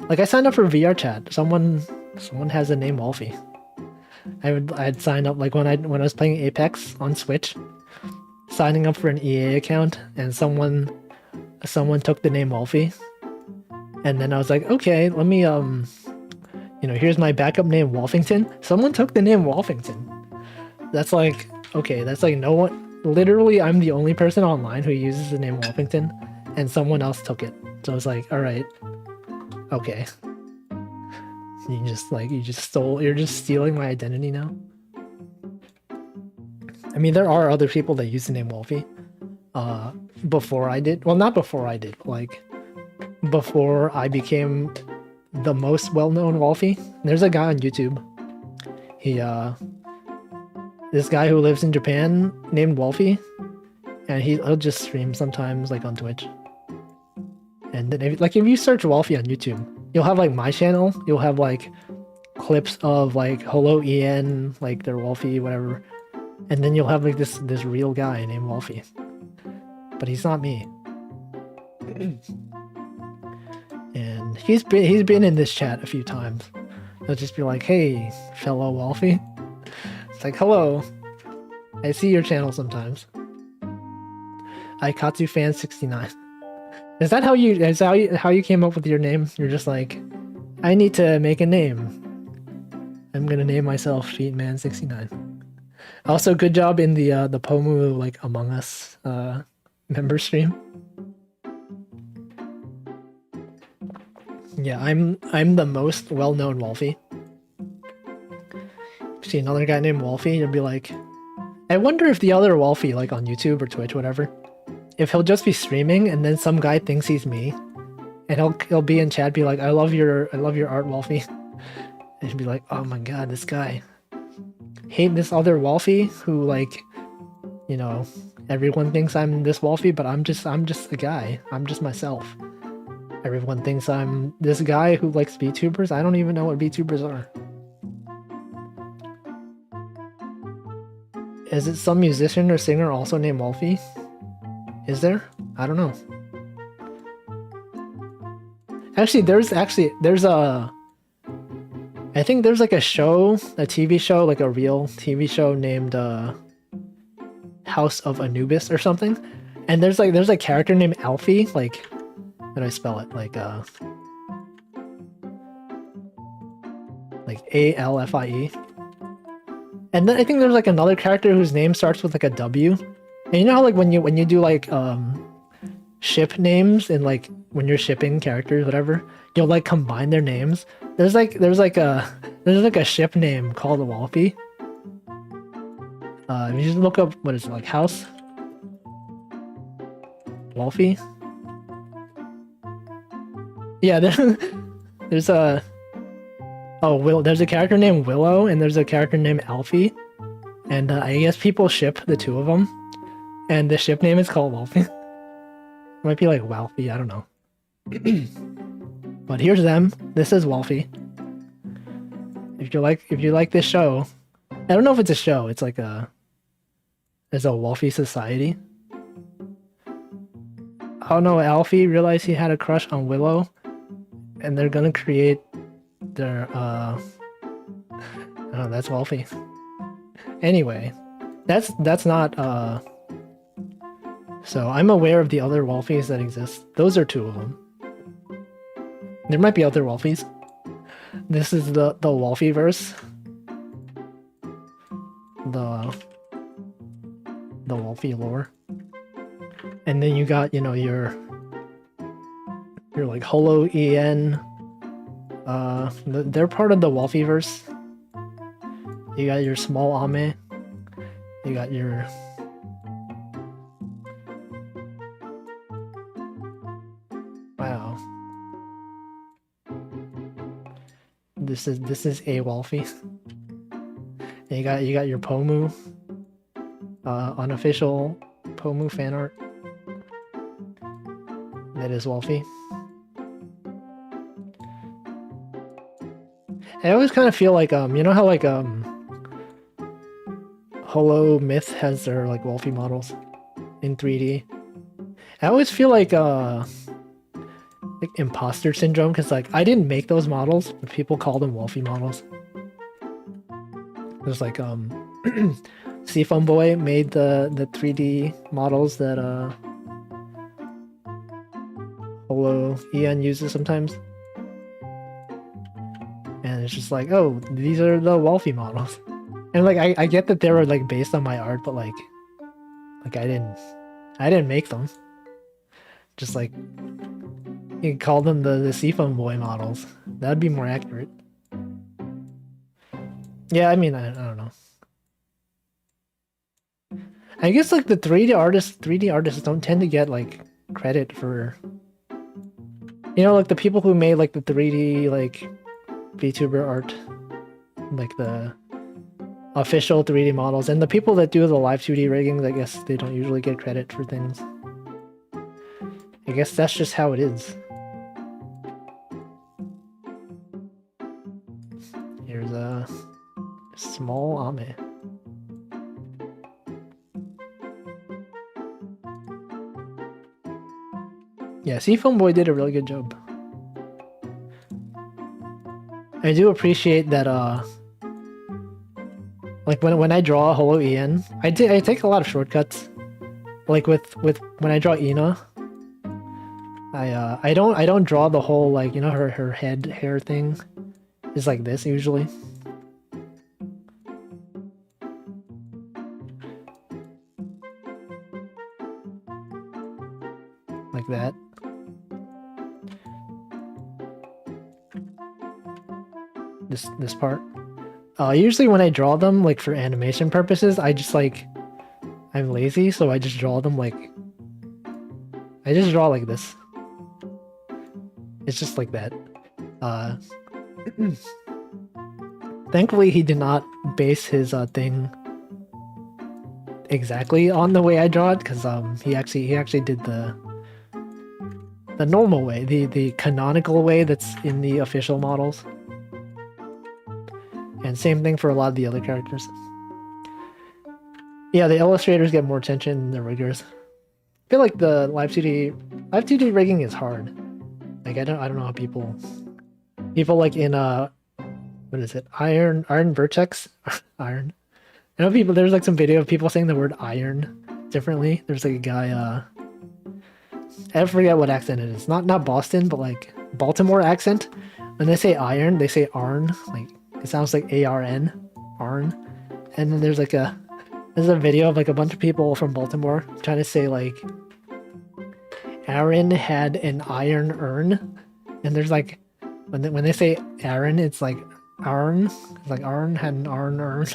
Like I signed up for VR chat. Someone has the name Wolfie. I'd signed up like when I was playing Apex on Switch, signing up for an EA account, and someone took the name Wolfie. And then I was like, okay, let me you know, here's my backup name, Wolfington. Someone took the name Wolfington. That's like, okay, that's like no one, literally I'm the only person online who uses the name Wolfington, and someone else took it. So I was like, all right, okay. You're just stealing my identity now. I mean, there are other people that use the name Wolfie. Before I did, well, not before I did, like before I became the most well-known Wolfie. There's a guy on YouTube. This guy who lives in Japan named Wolfie, and he'll just stream sometimes like on Twitch. And then if you search Wolfie on YouTube, you'll have like my channel, you'll have like clips of like Hello Ian, like their Wolfie, whatever. And then you'll have like this real guy named Wolfie. But he's not me. And he's been in this chat a few times. He'll just be like, "Hey, fellow Wolfie." It's like, "Hello. I see your channel sometimes." Aikatsu fan 69. Is that how you came up with your name? You're just like, I need to make a name. I'm gonna name myself Feetman69. Also, good job in the Pomu like Among Us member stream. Yeah, I'm the most well-known Wolfie. See another guy named Wolfie, you'll be like, I wonder if the other Wolfie, like on YouTube or Twitch, whatever, if he'll just be streaming and then some guy thinks he's me, and he'll be in chat, be like, I love your art, Wolfie, and he'll be like, oh my god, this guy. Hate this other Wolfie who, like, you know, everyone thinks I'm this Wolfie, but I'm just a guy. I'm just myself. Everyone thinks I'm this guy who likes VTubers. I don't even know what VTubers are. Is it some musician or singer also named Wolfie? Is there? I don't know. Actually, there's a... I think there's like a show, a TV show, like a real TV show named House of Anubis or something. And there's a character named Alfie, like... How do I spell it? Like A-L-F-I-E. And then I think there's like another character whose name starts with like a W. And you know how like when you do like ship names and like when you're shipping characters, whatever, you'll like combine their names. There's like a ship name called a Wolfie. If you just look up what is it, like House Wolfie. Yeah, there's a there's a character named Willow and there's a character named Alfie, and I guess people ship the two of them, and the ship name is called Wolfie. It might be like Walfie, I don't know. But here's them. This is Wolfie. If you like this show, I don't know if it's a show. It's like there's a Wolfie society. Oh no, Alfie realized he had a crush on Willow, and they're gonna create their oh, that's Wolfie. Anyway, that's not so I'm aware of the other Wolfies that exist. Those are two of them. There might be other Wolfies. This is the Wolfieverse. The Wolfie lore. And then you got, you know, your like Holo EN. They're part of the Wolfieverse. You got your small Ame. You got your wow. This is a Wolfie. And you got your Pomu. Unofficial Pomu fan art. That is Wolfie. I always kind of feel like you know how like Holo Myth has their like Wolfie models in 3D. I always feel like imposter syndrome because like I didn't make those models, but people call them Wolfie models. There's like Seafoam Boy made the 3D models that Holo EN uses sometimes. And it's just like, oh, these are the Wolfie models. And like I get that they were like based on my art, but like I didn't make them. Just like you can call them the Seafoam Boy models. That'd be more accurate. Yeah, I mean I don't know. I guess like the 3D artists don't tend to get like credit for, you know, like the people who made like the 3D like VTuber art, like the official 3D models, and the people that do the live 2D riggings, I guess they don't usually get credit for things. I guess that's just how it is. Here's a small Ame. Yeah, Seafoam Boy did a really good job. I do appreciate that, like when I draw Holo EN, I take a lot of shortcuts. Like with when I draw Ina, I don't draw the whole, like, you know, her head hair thing is like this usually. Like that. This part. Usually when I draw them, like, for animation purposes, I just, like, I'm lazy, so I just draw them like... I just draw like this. It's just like that. Thankfully, he did not base his thing exactly on the way I draw it, because he actually did the normal way, the canonical way that's in the official models. And same thing for a lot of the other characters. Yeah, the illustrators get more attention than the riggers. I feel like the live 2D rigging is hard. Like I don't know how people like in what is it? Iron Vertex? Iron. I know people, there's like some video of people saying the word iron differently. There's like a guy I forget what accent it is. Not Boston, but like Baltimore accent. When they say iron, they say arn. Like it sounds like ARN. Arn. And then there's a video of like a bunch of people from Baltimore trying to say like Aaron had an iron urn. And there's like when they say Aaron, it's like Arn. It's like Arn had an iron urn.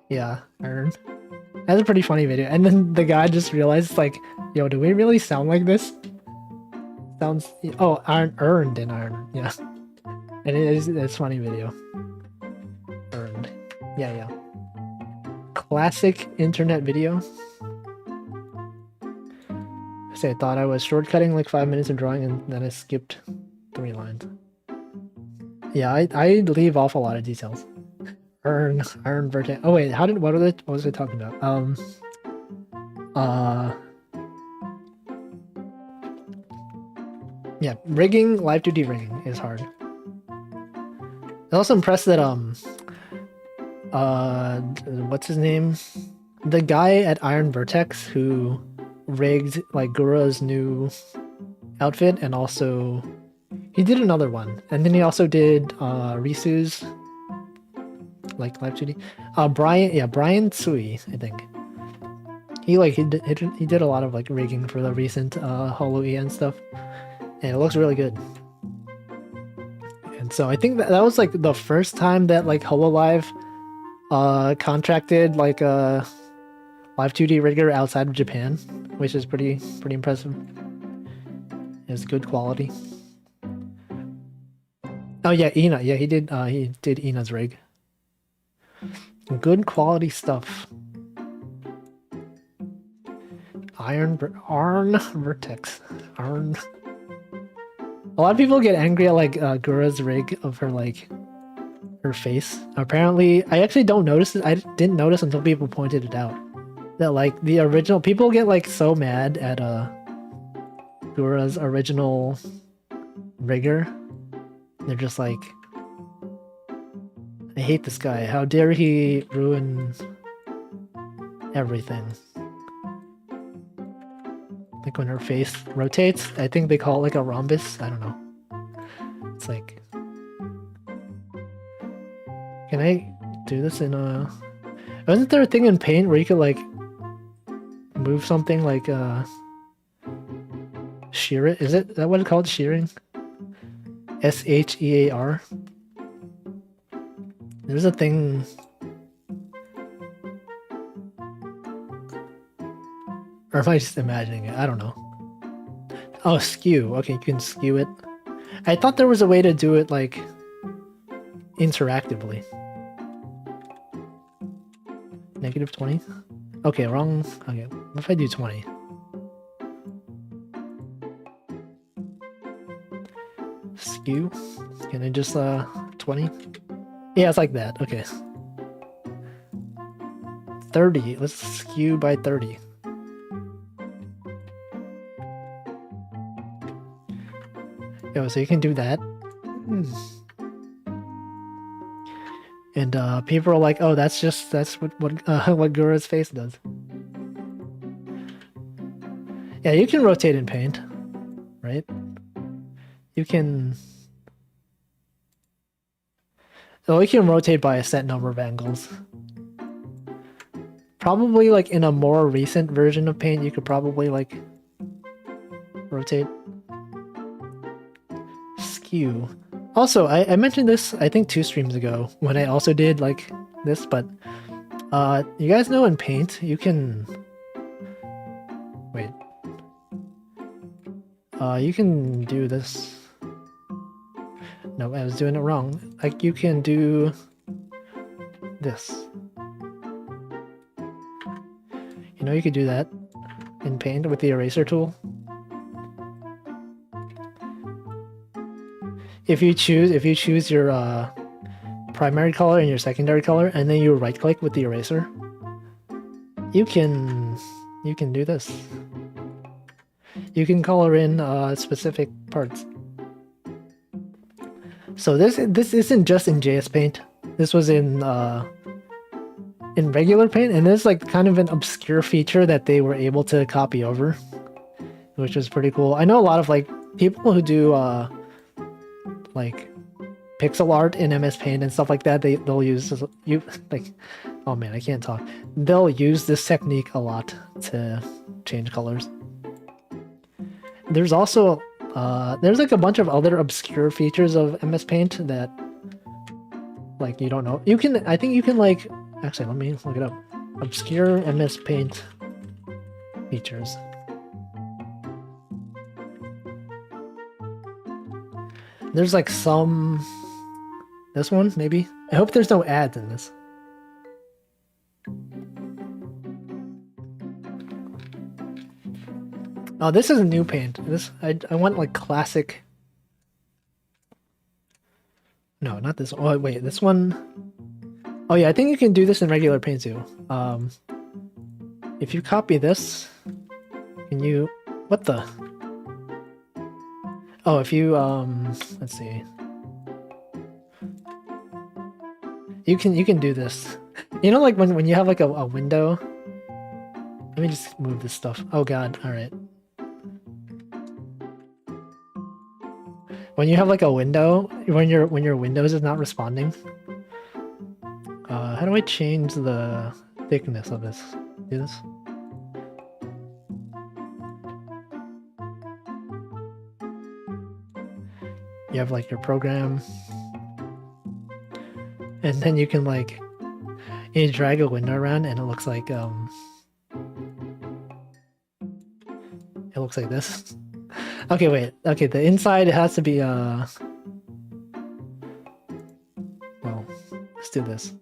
Yeah, iron. That's a pretty funny video. And then the guy just realized, like, yo, do we really sound like this? Sounds... Oh, iron earned in iron. Yeah. And it's a funny video. Earned. Yeah. Classic internet video. I thought I was shortcutting like 5 minutes of drawing and then I skipped 3 lines. Yeah, I leave off a lot of details. Iron vertex. Oh wait, what was I talking about? Yeah, rigging, live 2D rigging is hard. I'm also impressed that what's his name? The guy at Iron Vertex who rigged like Gura's new outfit, and also he did another one, and then he also did Risu's like live 2D. Brian Tsui, I think. He did a lot of like rigging for the recent Holo-EN stuff, and it looks really good. And so I think that was like the first time that like Hololive contracted like a live 2D rigger outside of Japan, which is pretty impressive. It's good quality. Oh yeah, Ina. Yeah, he did Ina's rig. Good quality stuff. Arn Vertex. Arn. A lot of people get angry at like Gura's rig of her like her face. Apparently, I actually don't notice it. I didn't notice until people pointed it out. That like the original people get like so mad at Gura's original rigger. They're just like, I hate this guy. How dare he ruin everything? Like when her face rotates, I think they call it like a rhombus. I don't know. It's like, can I do this in a... Wasn't there a thing in Paint where you could like move something like shear it? Is that what it's called? Shearing? SHEAR? There's a thing... Or am I just imagining it? I don't know. Oh, skew. Okay, you can skew it. I thought there was a way to do it, like, interactively. -20? Okay, wrong. Okay, what if I do 20? Skew? Can I just, 20? Yeah, it's like that. Okay. 30. Let's skew by 30. Yo, so you can do that. And people are like, "Oh, that's what Gura's face does." Yeah, you can rotate in Paint. right? You can... So you can rotate by a set number of angles. Probably like in a more recent version of Paint, you could probably like rotate. Skew. Also, I mentioned this I think 2 streams ago when I also did like this, but you guys know in Paint you can wait. You can do this. No, I was doing it wrong. Like you can do this. You know you could do that in Paint with the eraser tool. If you choose your primary color and your secondary color, and then you right click with the eraser, you can do this. You can color in specific parts. So this isn't just in JS Paint. This was in regular Paint, and there's like kind of an obscure feature that they were able to copy over, which is pretty cool. I know a lot of like people who do like pixel art in MS Paint and stuff like that. They'll use this, oh man, I can't talk. They'll use this technique a lot to change colors. There's also there's like a bunch of other obscure features of MS Paint that like you don't know. I think you can like, actually let me look it up. Obscure MS Paint features. There's like some... This one, maybe? I hope there's no ads in this. Oh, this is a new Paint. I want like classic... No, not this one. Oh, wait, this one... Oh yeah, I think you can do this in regular Paint too. If you copy this, can you... What the... Oh, if you, let's see. You can do this. You know, like when you have like a window. Let me just move this stuff. Oh god, alright. When you have like a window, when your Windows is not responding. How do I change the thickness of this? Do this? You have like your program, and then you can like you drag a window around and it looks like this. Okay, wait. Okay, the inside it has to be well, let's do this.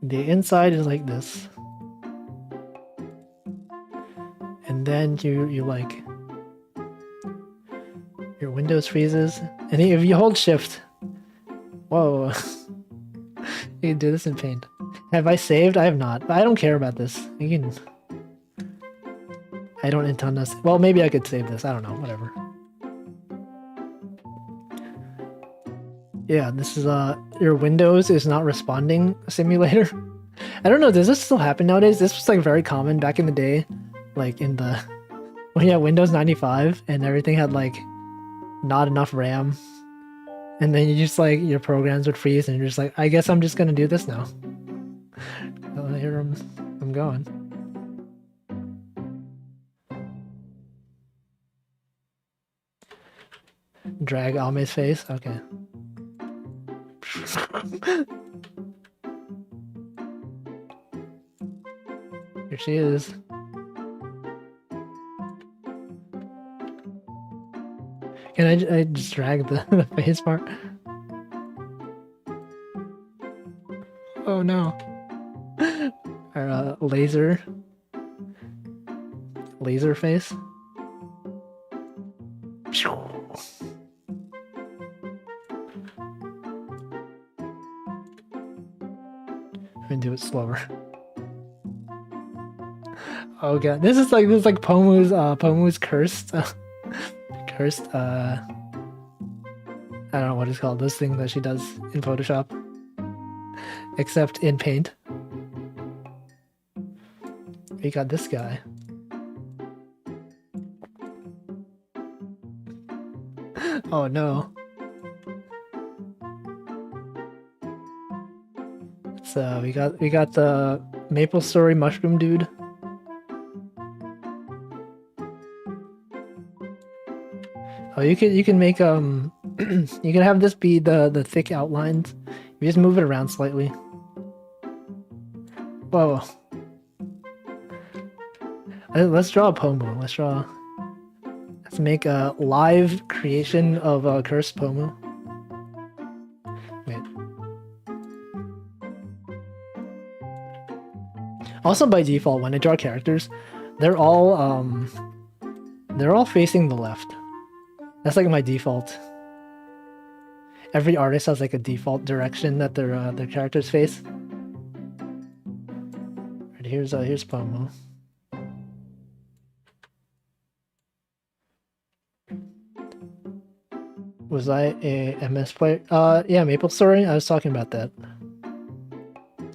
The inside is like this. And then you like your Windows freezes, and if you hold Shift, whoa, you can do this in Paint. Have I saved? I have not, but I don't care about this. You can. I don't intend to. Well, maybe I could save this. I don't know. Whatever. Yeah, this is your Windows is not responding simulator. I don't know. Does this still happen nowadays? This was like very common back in the day, like in the when you had Windows 95 and everything had like not enough RAM, and then you just like your programs would freeze and you're just like, I guess I'm just gonna do this now. Oh, here I'm going. Drag Ame's face. Okay. Here she is. Can I just drag the face part? Oh no. Our laser face. I'm gonna do it slower. Oh god, this is like Pomu's cursed. Cursed. I don't know what it's called. Those things that she does in Photoshop, except in Paint. We got this guy. Oh no. So we got the Maple Story mushroom dude. Oh, you can make you can have this be the thick outlines. You just move it around slightly. Whoa. Let's draw a Pomu. Let's make a live creation of a cursed Pomu. Wait. Also, by default, when I draw characters, they're all facing the left. That's like my default. Every artist has like a default direction that their characters face. Right, here's Pomu. Was I a MS player? Yeah, Maple Story. I was talking about that.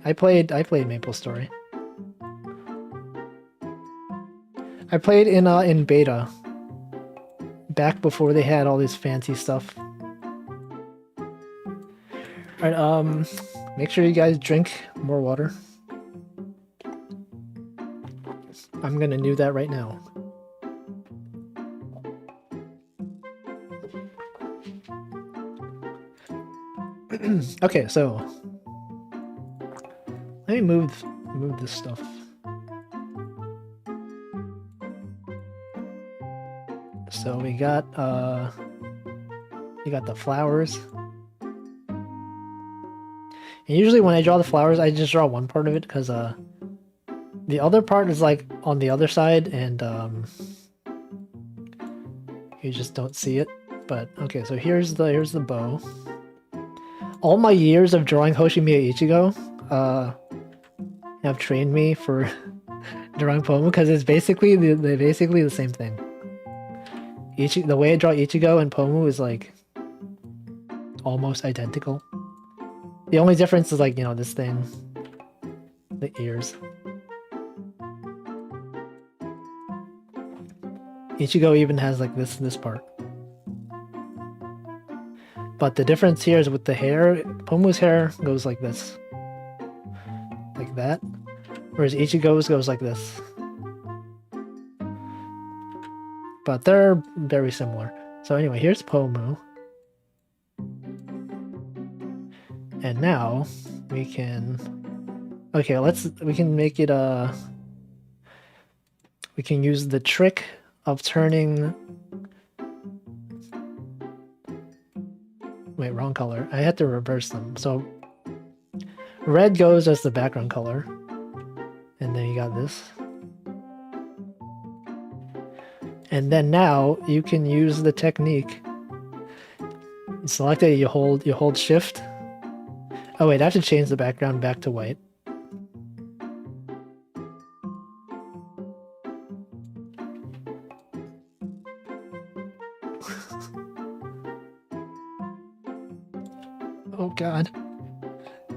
I played Maple Story. I played in beta. Back before they had all this fancy stuff. Alright, make sure you guys drink more water. I'm gonna do that right now. Okay, so let me move this stuff. So we got the flowers. And usually when I draw the flowers, I just draw one part of it because the other part is like on the other side and you just don't see it. But okay, so here's the bow. All my years of drawing Hoshimiya Ichigo have trained me for drawing Pomu because it's basically the same thing. The way I draw Ichigo and Pomu is like almost identical. The only difference is like, you know, this thing, the ears. Ichigo even has like this part. But the difference here is with the hair, Pomu's hair goes like this. Like that. Whereas Ichigo's goes like this. But they're very similar. So anyway, here's Pomu. And now we can... Okay, we can make it we can use the trick of turning... Wait, wrong color. I had to reverse them. So red goes as the background color. And then you got this. And then now you can use the technique. You select it, you hold shift. Oh wait, I have to change the background back to white. Oh god.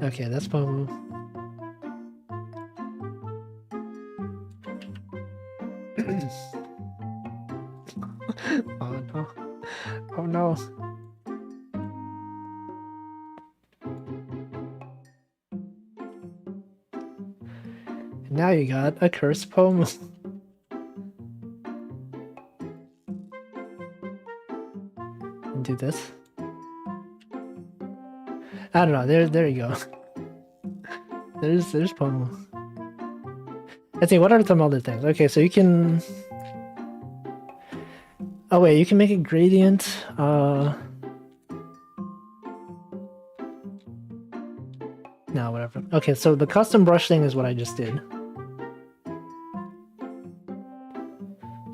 Okay, that's Pomu. Oh no. Oh no. Now you got a cursed Pomu. Do this. I don't know. There you go. There's Pomu. Let's see. What are some other things? Okay, so you can. Oh wait, you can make a gradient. No, whatever. Okay, so the custom brush thing is what I just did.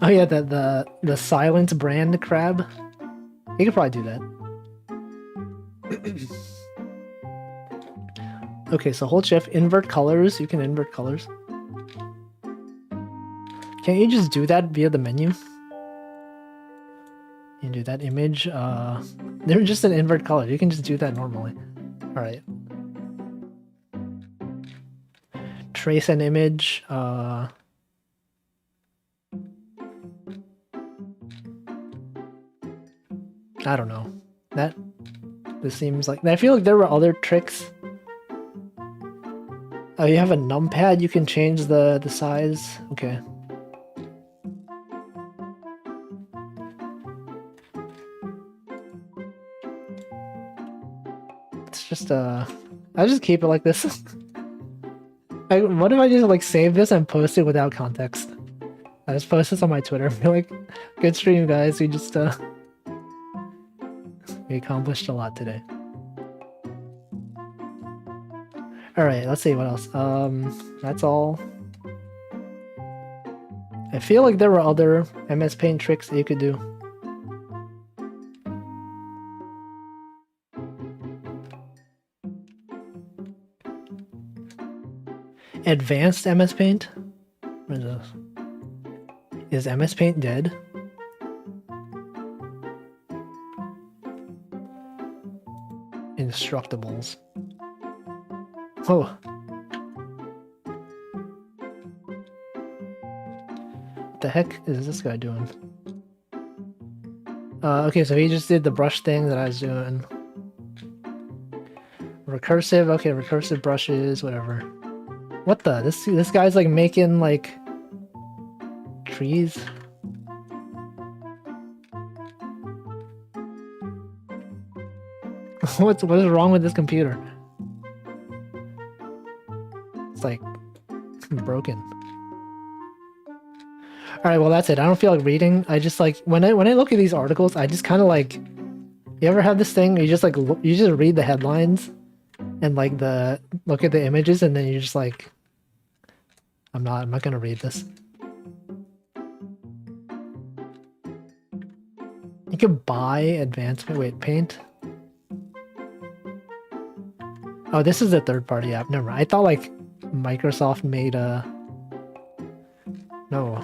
Oh yeah, the silent brand crab. You could probably do that. Okay, so hold shift, invert colors. You can invert colors. Can't you just do that via the menu? You can do that image. They're just an invert color. You can just do that normally. Alright. Trace an image. I I don't know. This seems like... I feel like there were other tricks. Oh, you have a numpad, you can change the size? Okay. It's just, I'll just keep it like this. What if I just, like, save this and post it without context? I just post this on my Twitter and be like, good stream, guys. We just, we accomplished a lot today. Alright, let's see what else. That's all. I feel like there were other MS Paint tricks that you could do. Advanced MS Paint? What is this? Is MS Paint dead? Instructables. Oh. What the heck is this guy doing? Okay, so he just did the brush thing that I was doing. Recursive, okay, recursive brushes, whatever. What the? This guy's like making like trees. What is wrong with this computer? It's like broken. Alright, well that's it. I don't feel like reading. I just like when I look at these articles, I just kind of like, you ever have this thing where you just like you just read the headlines and like look at the images and then you're just like, I'm not gonna read this. You could buy advancement, paint. Oh, this is a third-party app. Never mind. I thought like Microsoft made a... No.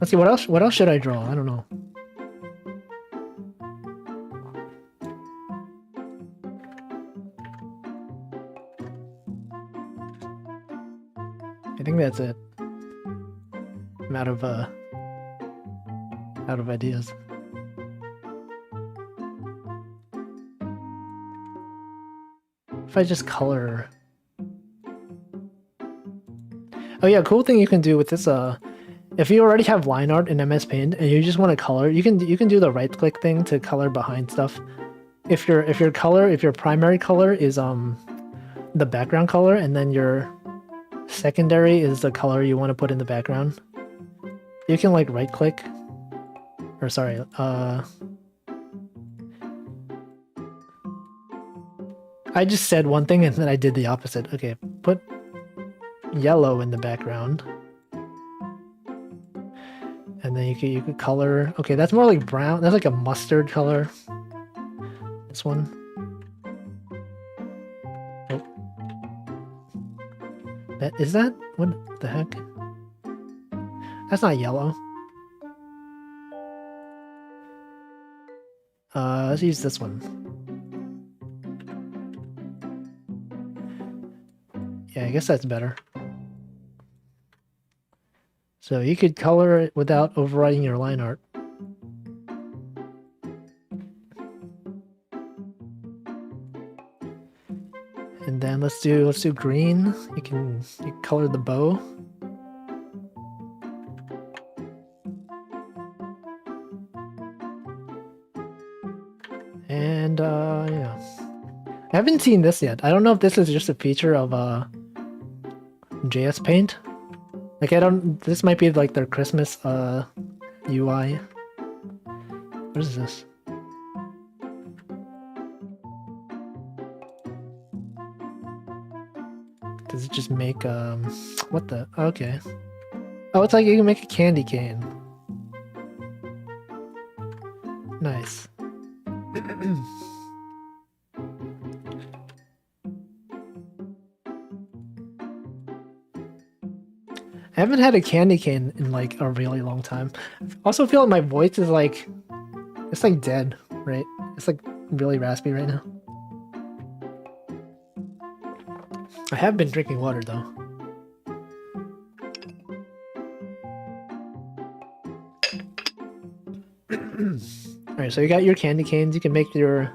Let's see, what else should I draw? I don't know. I think that's it. I'm out of ideas. If I just color... Oh yeah, cool thing you can do with this, if you already have line art in MS Paint and you just want to color, you can do the right click thing to color behind stuff. If your primary color is the background color and then your secondary is the color you want to put in the background, you can like right click, or sorry, I just said one thing and then I did the opposite. Okay, put yellow in the background. And then you could color... Okay, that's more like brown. That's like a mustard color. This one. Oh. Is that... What the heck? That's not yellow. Let's use this one. Yeah, I guess that's better. So you could color it without overriding your line art. And then let's do green. You can color the bow. And yeah. I haven't seen this yet. I don't know if this is just a feature of JS Paint. Like this might be like their Christmas UI. What is this? Does it just make what the? Okay. Oh, it's like you can make a candy cane. Nice. I haven't had a candy cane in like a really long time. I also feel like my voice is like, it's like dead, right? It's like really raspy right now. I have been drinking water though. Alright, so you got your candy canes. You can make your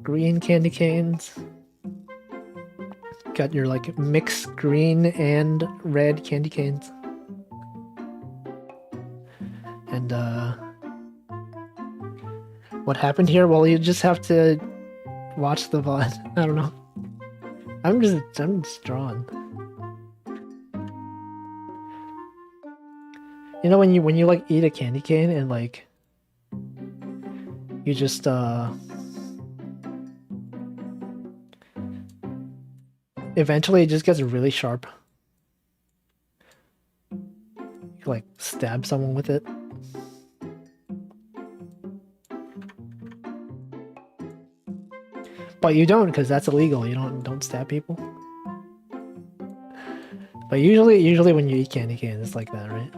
green candy canes. Got your like mixed green and red candy canes. And what happened here? Well, you just have to watch the VOD. I don't know. I'm just drawn. You know when you like eat a candy cane and like you just eventually it just gets really sharp. You like stab someone with it. But you don't, because that's illegal. You don't stab people. But usually when you eat candy canes, it's like that, right?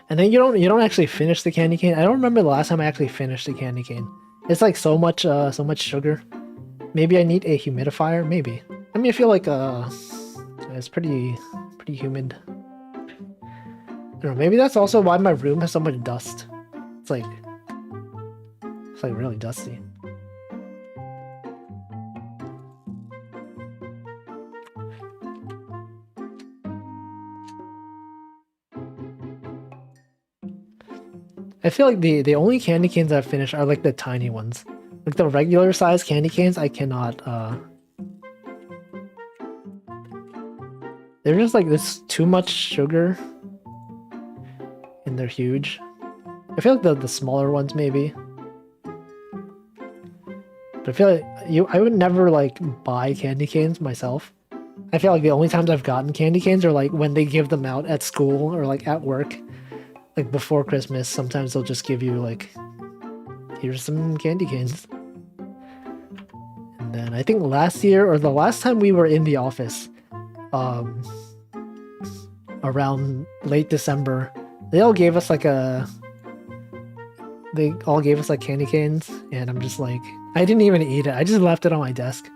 And then you don't actually finish the candy cane. I don't remember the last time I actually finished the candy cane. It's like so much sugar. Maybe I need a humidifier. Maybe. I mean, I feel like it's pretty humid. I don't know, maybe that's also why my room has so much dust. It's like really dusty. I feel like the only candy canes I've finished are like the tiny ones. Like the regular size candy canes, I cannot they're just like this too much sugar. And they're huge. I feel like the smaller ones maybe. But I feel like I would never like buy candy canes myself. I feel like the only times I've gotten candy canes are like when they give them out at school or like at work. Like before Christmas, sometimes they'll just give you like, here's some candy canes. And then I think last year or the last time we were in the office, around late December, they all gave us like candy canes, and I'm just like, I didn't even eat it. I just left it on my desk.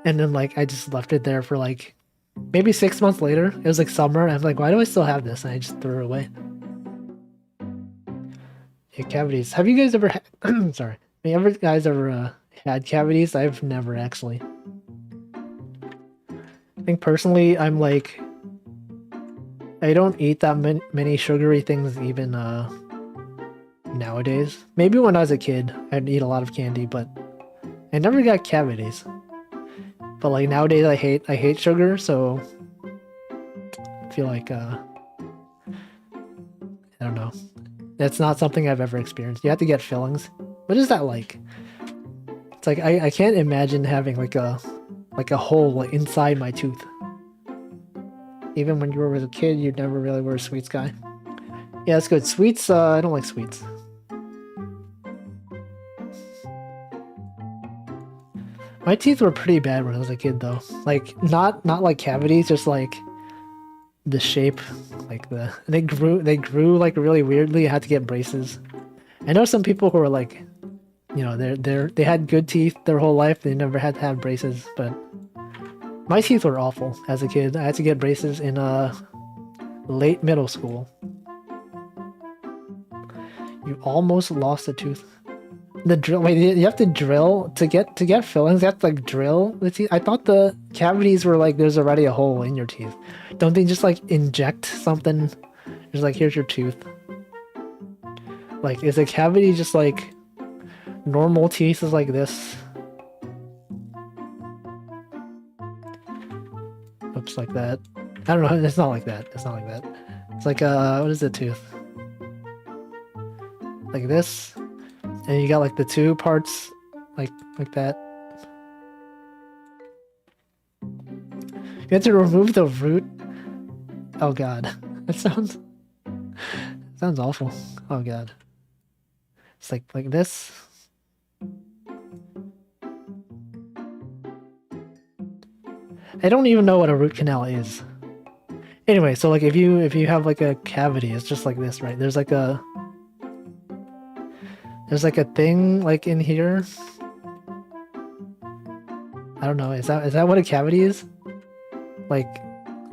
And then like, I just left it there for like, maybe 6 months later. It was like summer, and I'm like, why do I still have this? And I just threw it away. Yeah, cavities. Have you guys ever had, sorry. Have you guys ever had cavities? I've never actually. I think personally, I'm like, I don't eat that many sugary things even nowadays. Maybe when I was a kid, I'd eat a lot of candy, but I never got cavities. But like nowadays, I hate sugar, so I feel like I don't know. That's not something I've ever experienced. You have to get fillings. What is that like? It's like I can't imagine having like a hole inside my tooth. Even when you were a kid, you never really were a sweets guy. Yeah, that's good. Sweets, I don't like sweets. My teeth were pretty bad when I was a kid, though. Like, not like cavities, just like the shape, like they grew like really weirdly. I had to get braces. I know some people who were like, you know, they had good teeth their whole life. They never had to have braces, but my teeth were awful as a kid. I had to get braces in late middle school. You almost lost a tooth. The drill. Wait, you have to drill to get fillings. You have to like drill the teeth. I thought the cavities were like there's already a hole in your teeth. Don't they just like inject something? Just like here's your tooth. Like is a cavity just like normal teeth is like this? Oops, like that. I don't know. It's not like that. It's not like that. It's like what is the tooth? Like this. And you got like the two parts, like that. You have to remove the root. Oh god, that sounds awful. Oh god, it's like this. I don't even know what a root canal is. Anyway, so like if you have like a cavity, it's just like this, right? There's There's like a thing like in here. I don't know. Is that what a cavity is? Like,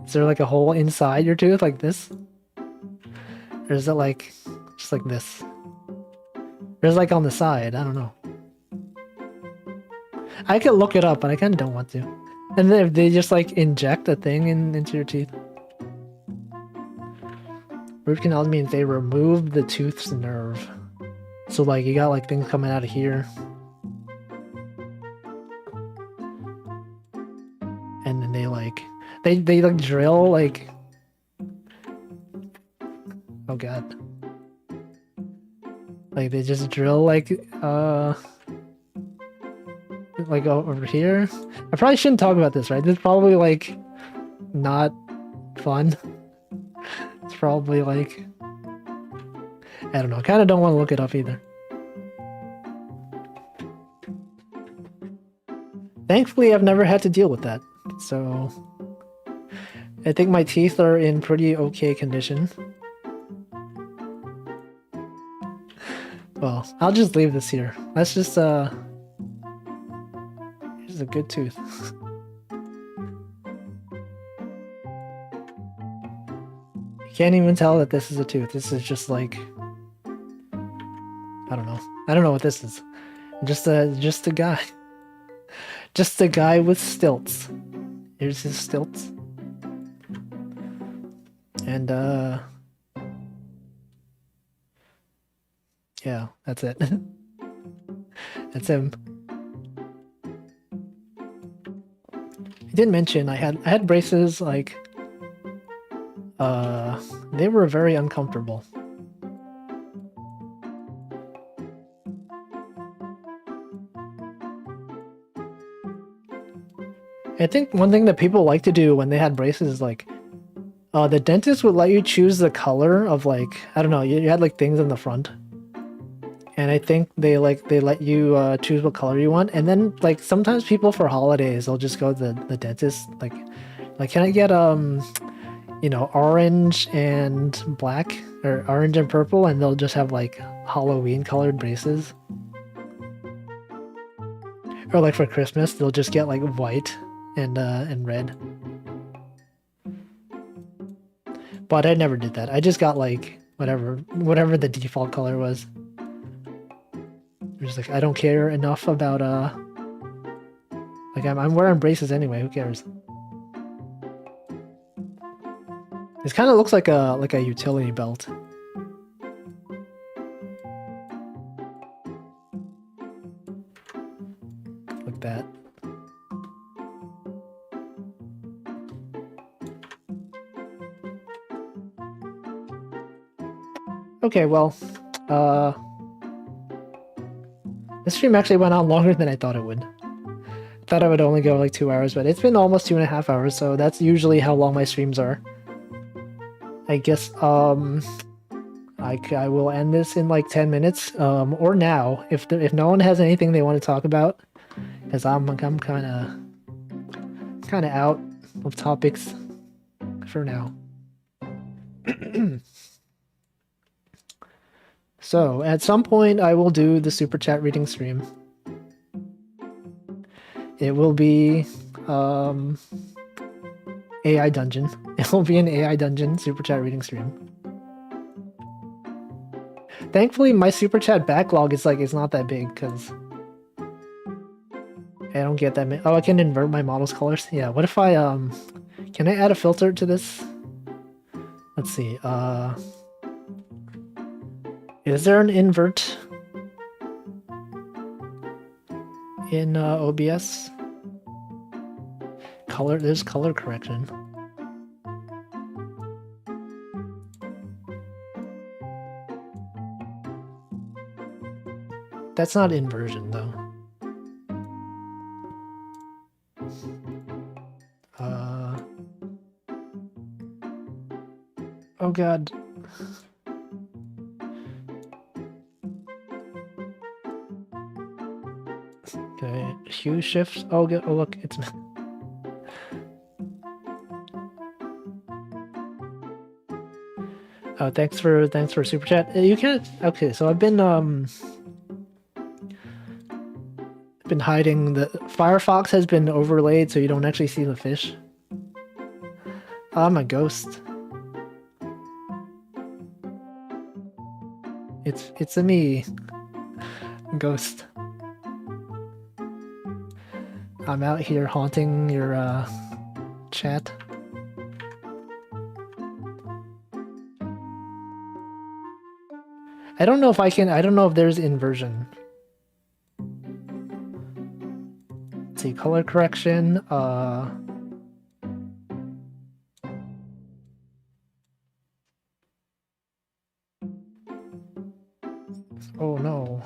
is there like a hole inside your tooth like this? Or is it like just like this? There's like on the side. I don't know. I could look it up, but I kind of don't want to. And then if they just like inject a thing into your teeth. Root canal means they remove the tooth's nerve. So like you got like things coming out of here. And then they like drill like, oh god, like they just drill like over here. I probably shouldn't talk about this, right? This is probably like not fun. It's probably like, I don't know, I kind of don't want to look it up either. Thankfully I've never had to deal with that. So I think my teeth are in pretty okay condition. Well, I'll just leave this here. Let's just here's a good tooth. You can't even tell that this is a tooth. This is just like, I don't know. I don't know what this is. Just a guy. Just a guy with stilts. Here's his stilts. And yeah, that's it. That's him. I didn't mention I had braces like they were very uncomfortable. I think one thing that people like to do when they had braces is like, the dentist would let you choose the color of like, I don't know, you had like things in the front. And I think they let you choose what color you want. And then like sometimes people for holidays, they'll just go to the dentist, like can I get you know, orange and black or orange and purple, and they'll just have like Halloween colored braces. Or like for Christmas, they'll just get like white and red. But I never did that. I just got like whatever the default color was. Just like I don't care enough about like I'm wearing braces anyway. Who cares? This kind of looks like a utility belt. Like that. Okay, well, this stream actually went on longer than I thought it would. I thought I would only go like 2 hours, but it's been almost 2.5 hours, so that's usually how long my streams are. I guess, I will end this in like 10 minutes, or now, if no one has anything they want to talk about, because I'm kind of out of topics for now. So, at some point, I will do the Super Chat reading stream. It will be, AI Dungeon. It will be an AI Dungeon Super Chat reading stream. Thankfully, my Super Chat backlog is like, it's not that big, because I don't get that many. Oh, I can invert my model's colors? Yeah, what if I, can I add a filter to this? Let's see, is there an invert in OBS? Color, there's color correction. That's not inversion though. Oh god. Okay, hue shifts. Oh, oh look, it's. Oh, thanks for super chat. You can't. Okay, so I've been been hiding the Firefox has been overlaid so you don't actually see the fish. Oh, I'm a ghost. It's a me. Ghost. I'm out here haunting your chat. I don't know if I can, I don't know if there's inversion. Let's see, color correction, oh no.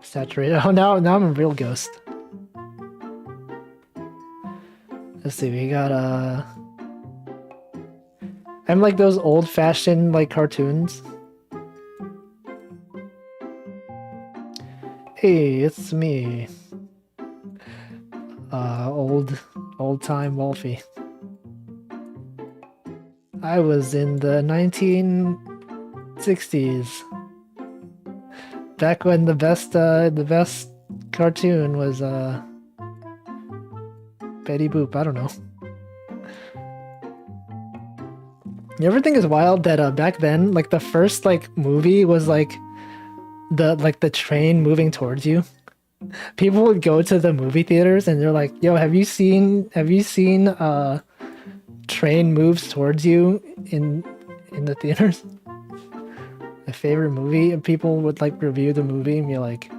Saturated. Oh, now I'm a real ghost. Let's see, we got I'm like those old-fashioned like cartoons. Hey, it's me. Old-time Wolfie. I was in the 1960s. Back when the best cartoon was Betty Boop, I don't know. You ever think it's wild that back then, like the first like movie was like the train moving towards you? People would go to the movie theaters and they're like, "Yo, have you seen train moves towards you in the theaters?" My favorite movie, and people would like review the movie and be like,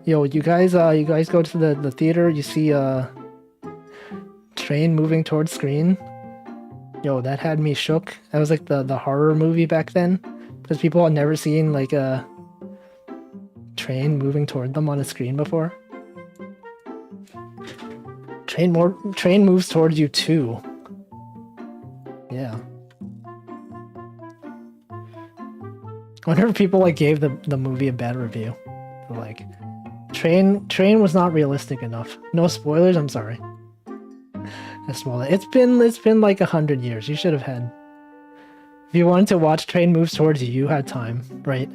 "Yo, you guys go to the theater, you see train moving towards screen." Yo, that had me shook. That was like the horror movie back then, because people had never seen like a train moving toward them on a screen before. Train moves towards you too. Yeah. I wonder if people like gave the movie a bad review. They're like, train was not realistic enough. No spoilers, I'm sorry. It's been like 100 years. You should have had. If you wanted to watch Train Moves Towards You, you had time, right?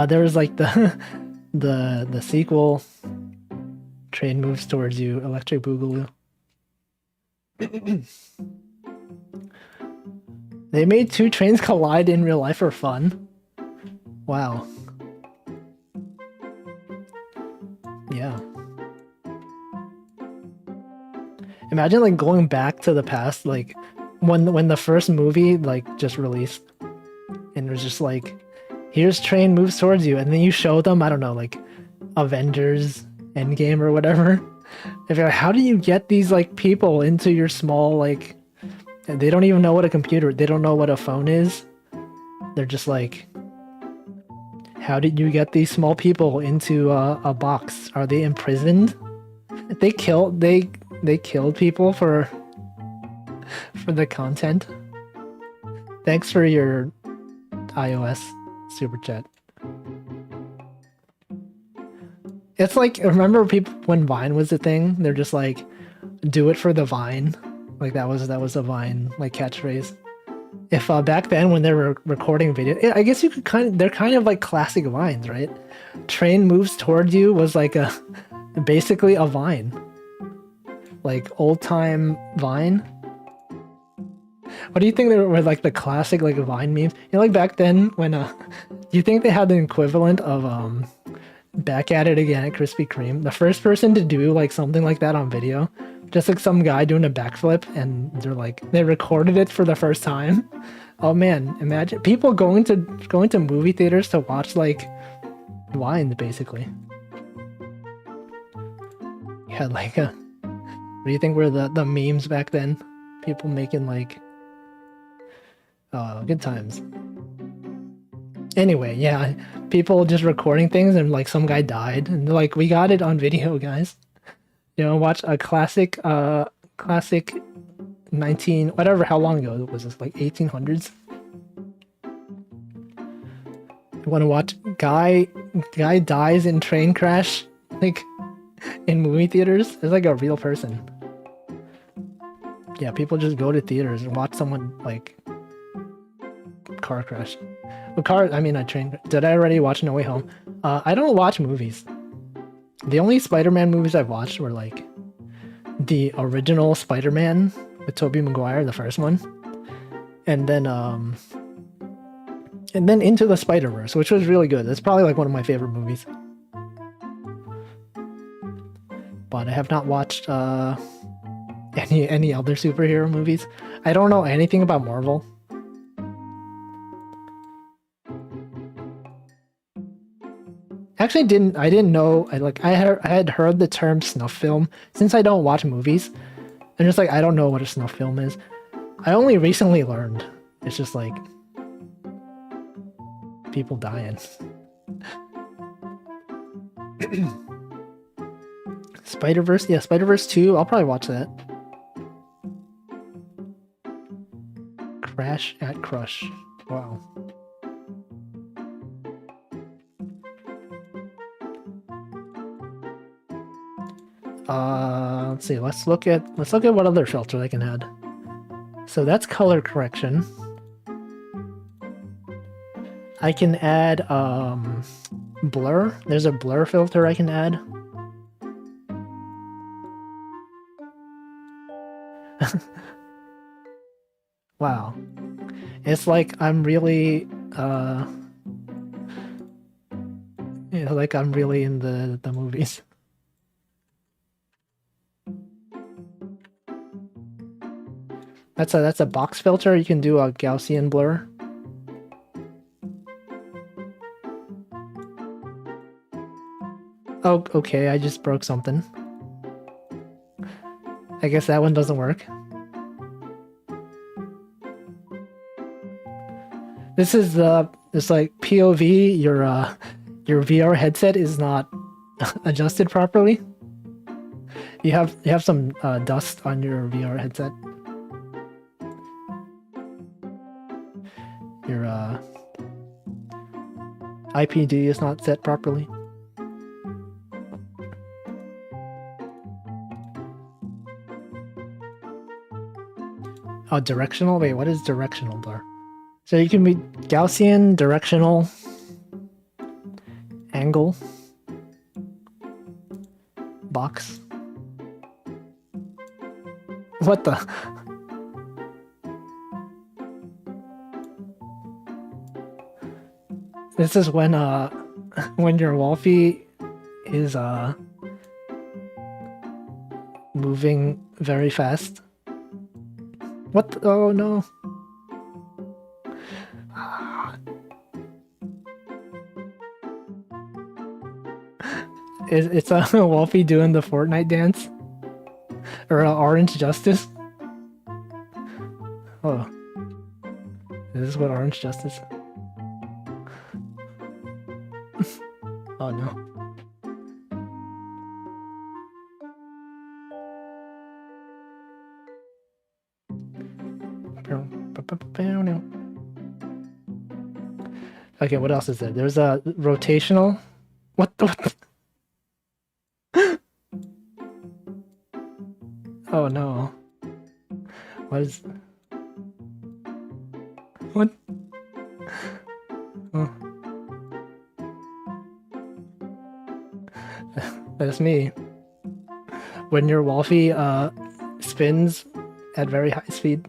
There was like the sequel, Train Moves Towards You, Electric Boogaloo. They made two trains collide in real life for fun. Wow. Yeah. Imagine like going back to the past, like when the first movie like just released, and it was just like, here's train moves towards you, and then you show them, I don't know, like Avengers Endgame or whatever. If you're like, how do you get these like people into your small like? They don't even know what a computer. They don't know what a phone is. They're just like, how did you get these small people into a box? Are they imprisoned? They killed people for the content. Thanks for your iOS super chat. It's like, remember people when Vine was a thing? They're just like, do it for the Vine. Like that was a Vine like catchphrase. If back then when they were recording video, I guess you could they're kind of like classic Vines, right? Train moves toward you was like basically a Vine. Like old time Vine. What do you think they were like the classic like Vine memes? You know, like back then when do you think they had the equivalent of Back at It Again at Krispy Kreme? The first person to do like something like that on video, just like some guy doing a backflip, and they recorded it for the first time. Oh man, imagine people going to movie theaters to watch like Vine basically. You had like what do you think were the memes back then? People making like good times. Anyway, yeah, people just recording things and like some guy died and they're like, we got it on video, guys. You know, watch a classic 19 whatever, how long ago was this, like 1800s? You want to watch guy dies in train crash like in movie theaters? It's like a real person. Yeah, people just go to theaters and watch someone like car crash. A car, I mean a train. Did I already watch No Way Home? I don't watch movies. The only Spider-Man movies I've watched were like the original Spider-Man with Tobey Maguire, the first one. And then Into the Spider-Verse, which was really good. That's probably like one of my favorite movies. But I have not watched any other superhero movies. I don't know anything about Marvel. Actually, I didn't know. I had heard the term snuff film. Since I don't watch movies, I'm just like, I don't know what a snuff film is. I only recently learned. It's just like people dying. Spider-Verse, yeah, Spider-Verse 2, I'll probably watch that. Crash at Crush. Wow. Let's see. Let's look at what other filter I can add. So that's color correction. I can add blur. There's a blur filter I can add. Wow. It's like I'm really like I'm really in the movies. That's a box filter. You can do a Gaussian blur. Oh, okay, I just broke something. I guess that one doesn't work. This is it's like POV, your VR headset is not adjusted properly. You have some dust on your VR headset. Your IPD is not set properly. Oh, directional? Wait, what is directional blur? So you can be Gaussian, directional, angle, box. What the? This is when your Wolfie is moving very fast. What the, oh no. It's Wolfie doing the Fortnite dance? Or Orange Justice? Oh. Is this what Orange Justice? Oh no. Okay, what else is there? There's a rotational. What the? Oh no. What is... What? Oh. That's me. When your Wolfie spins at very high speed.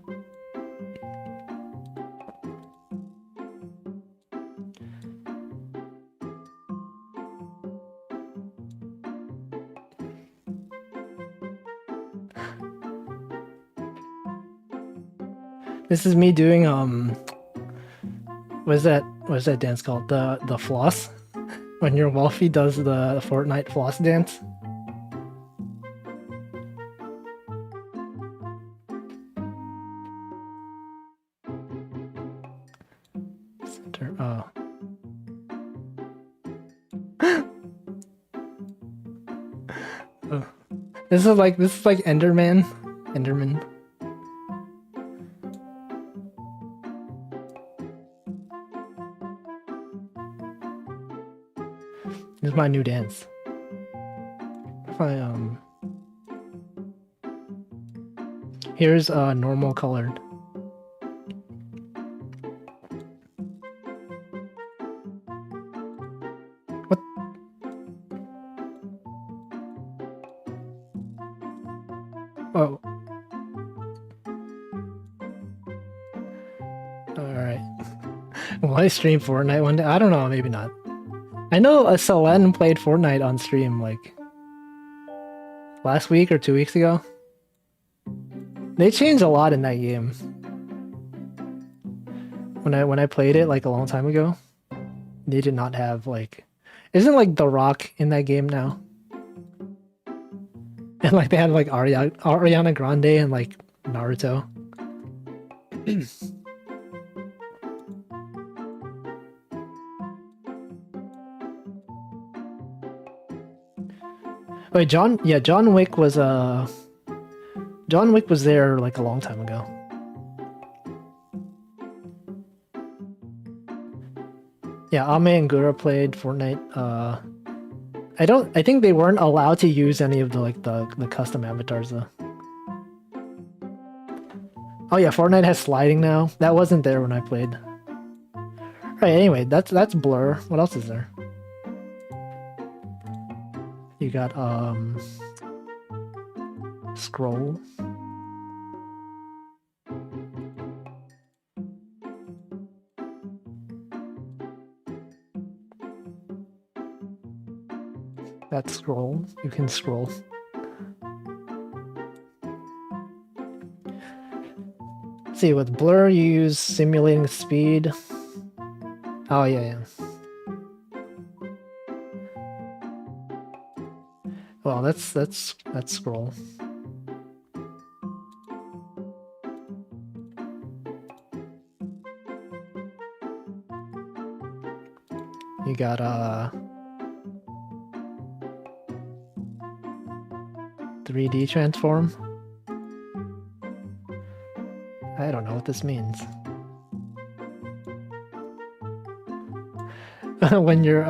This is me doing what's that dance called? The floss? When your Wolfie does the Fortnite floss dance. Center, oh. Oh. This is like Enderman. Enderman. This is my new dance. If I here's normal colored. Oh. Alright. Will I stream Fortnite one day? I don't know, maybe not. I know a Selen played Fortnite on stream like last week or 2 weeks ago. They changed a lot in that game. When I played it like a long time ago, they did not have like, isn't like The Rock in that game now? And like they had like Ariana Grande and like Naruto. Wait, John Wick was there like a long time ago. Yeah, Ame and Gura played Fortnite. I think they weren't allowed to use any of the custom avatars though. Oh yeah, Fortnite has sliding now. That wasn't there when I played. Right, anyway, that's Blur. What else is there? You got Scroll. That's Scroll. You can scroll. Let's see, with Blur you use simulating speed. Oh yeah. Well, that's Scroll. You got 3D transform. I don't know what this means. when your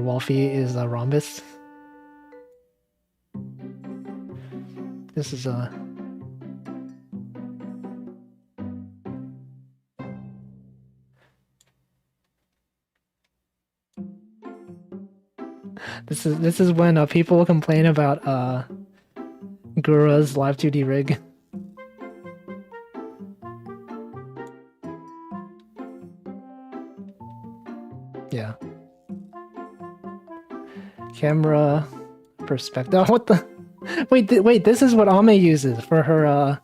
Wolfie is a rhombus. This is a This is when people complain about Gura's live 2D rig. Yeah. Camera perspective. Oh, what the? Wait, this is what Ame uses for her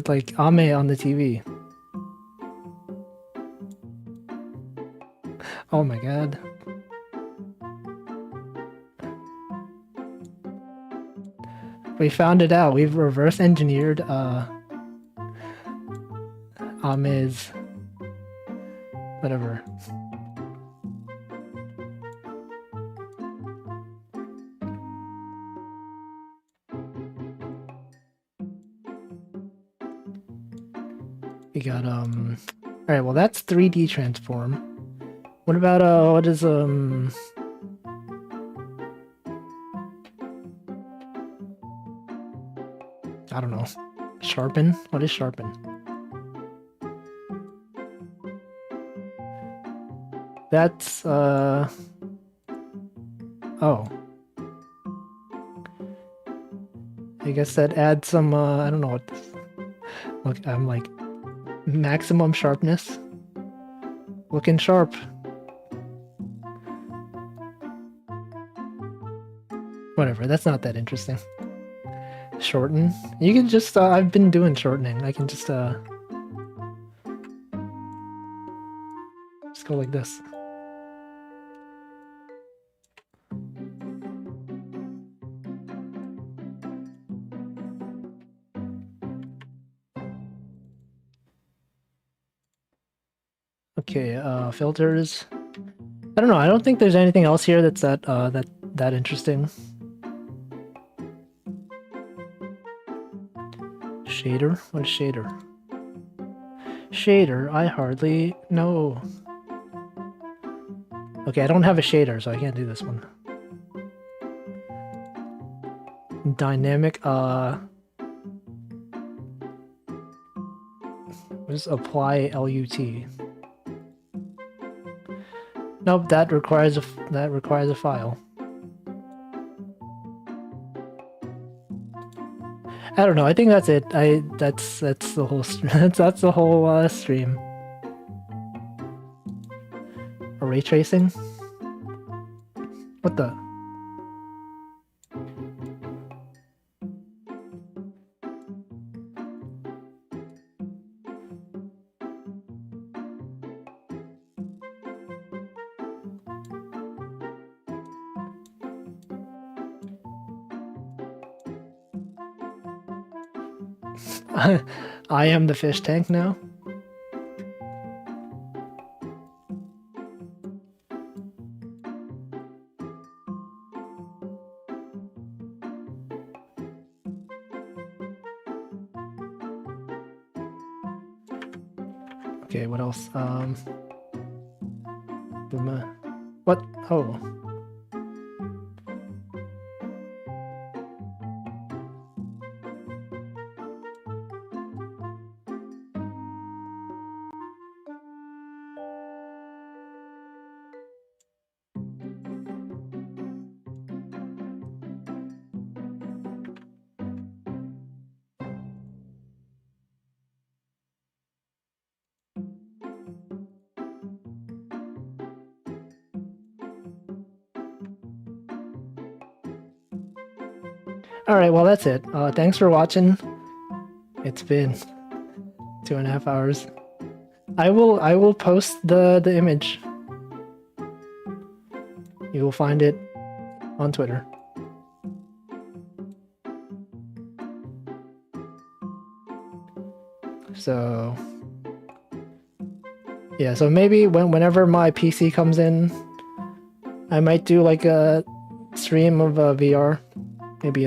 like Ame on the TV. Oh my god. We found it out. We've reverse engineered Ame's whatever. We got alright, well that's 3D transform. What about what is I don't know. Sharpen? What is sharpen? That's oh. I guess that adds some I don't know what this. Look, I'm like maximum sharpness. Looking sharp. Whatever, that's not that interesting. Shorten. You can just I've been doing shortening. I can just go like this. Okay, filters. I don't know. I don't think there's anything else here that's that interesting. Shader? What is shader? Shader? I hardly know. Okay, I don't have a shader, so I can't do this one. Dynamic, what is apply LUT? Nope, that requires a file. I don't know. I think that's it. That's the whole that's the whole stream. Ray tracing? What the? I am the fish tank now. Okay, what else? What? Oh. Alright, well that's it. Thanks for watching. It's been 2.5 hours. I will post the image. You will find it on Twitter. So yeah, so maybe whenever my PC comes in, I might do like a stream of VR. Maybe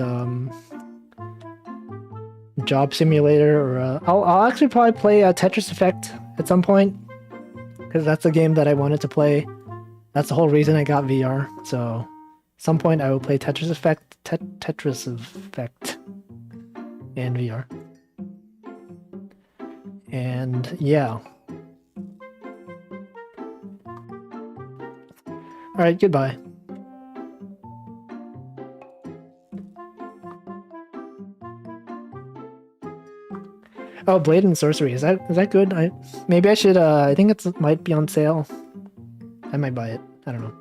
Job Simulator, or I'll actually probably play Tetris Effect at some point, because that's a game that I wanted to play. That's the whole reason I got VR. So at some point I will play Tetris Effect, Tetris Effect, and VR. And yeah. All right, goodbye. Oh, Blade and Sorcery. Is that good? Maybe I should I think it might be on sale. I might buy it. I don't know.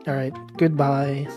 All right, goodbye.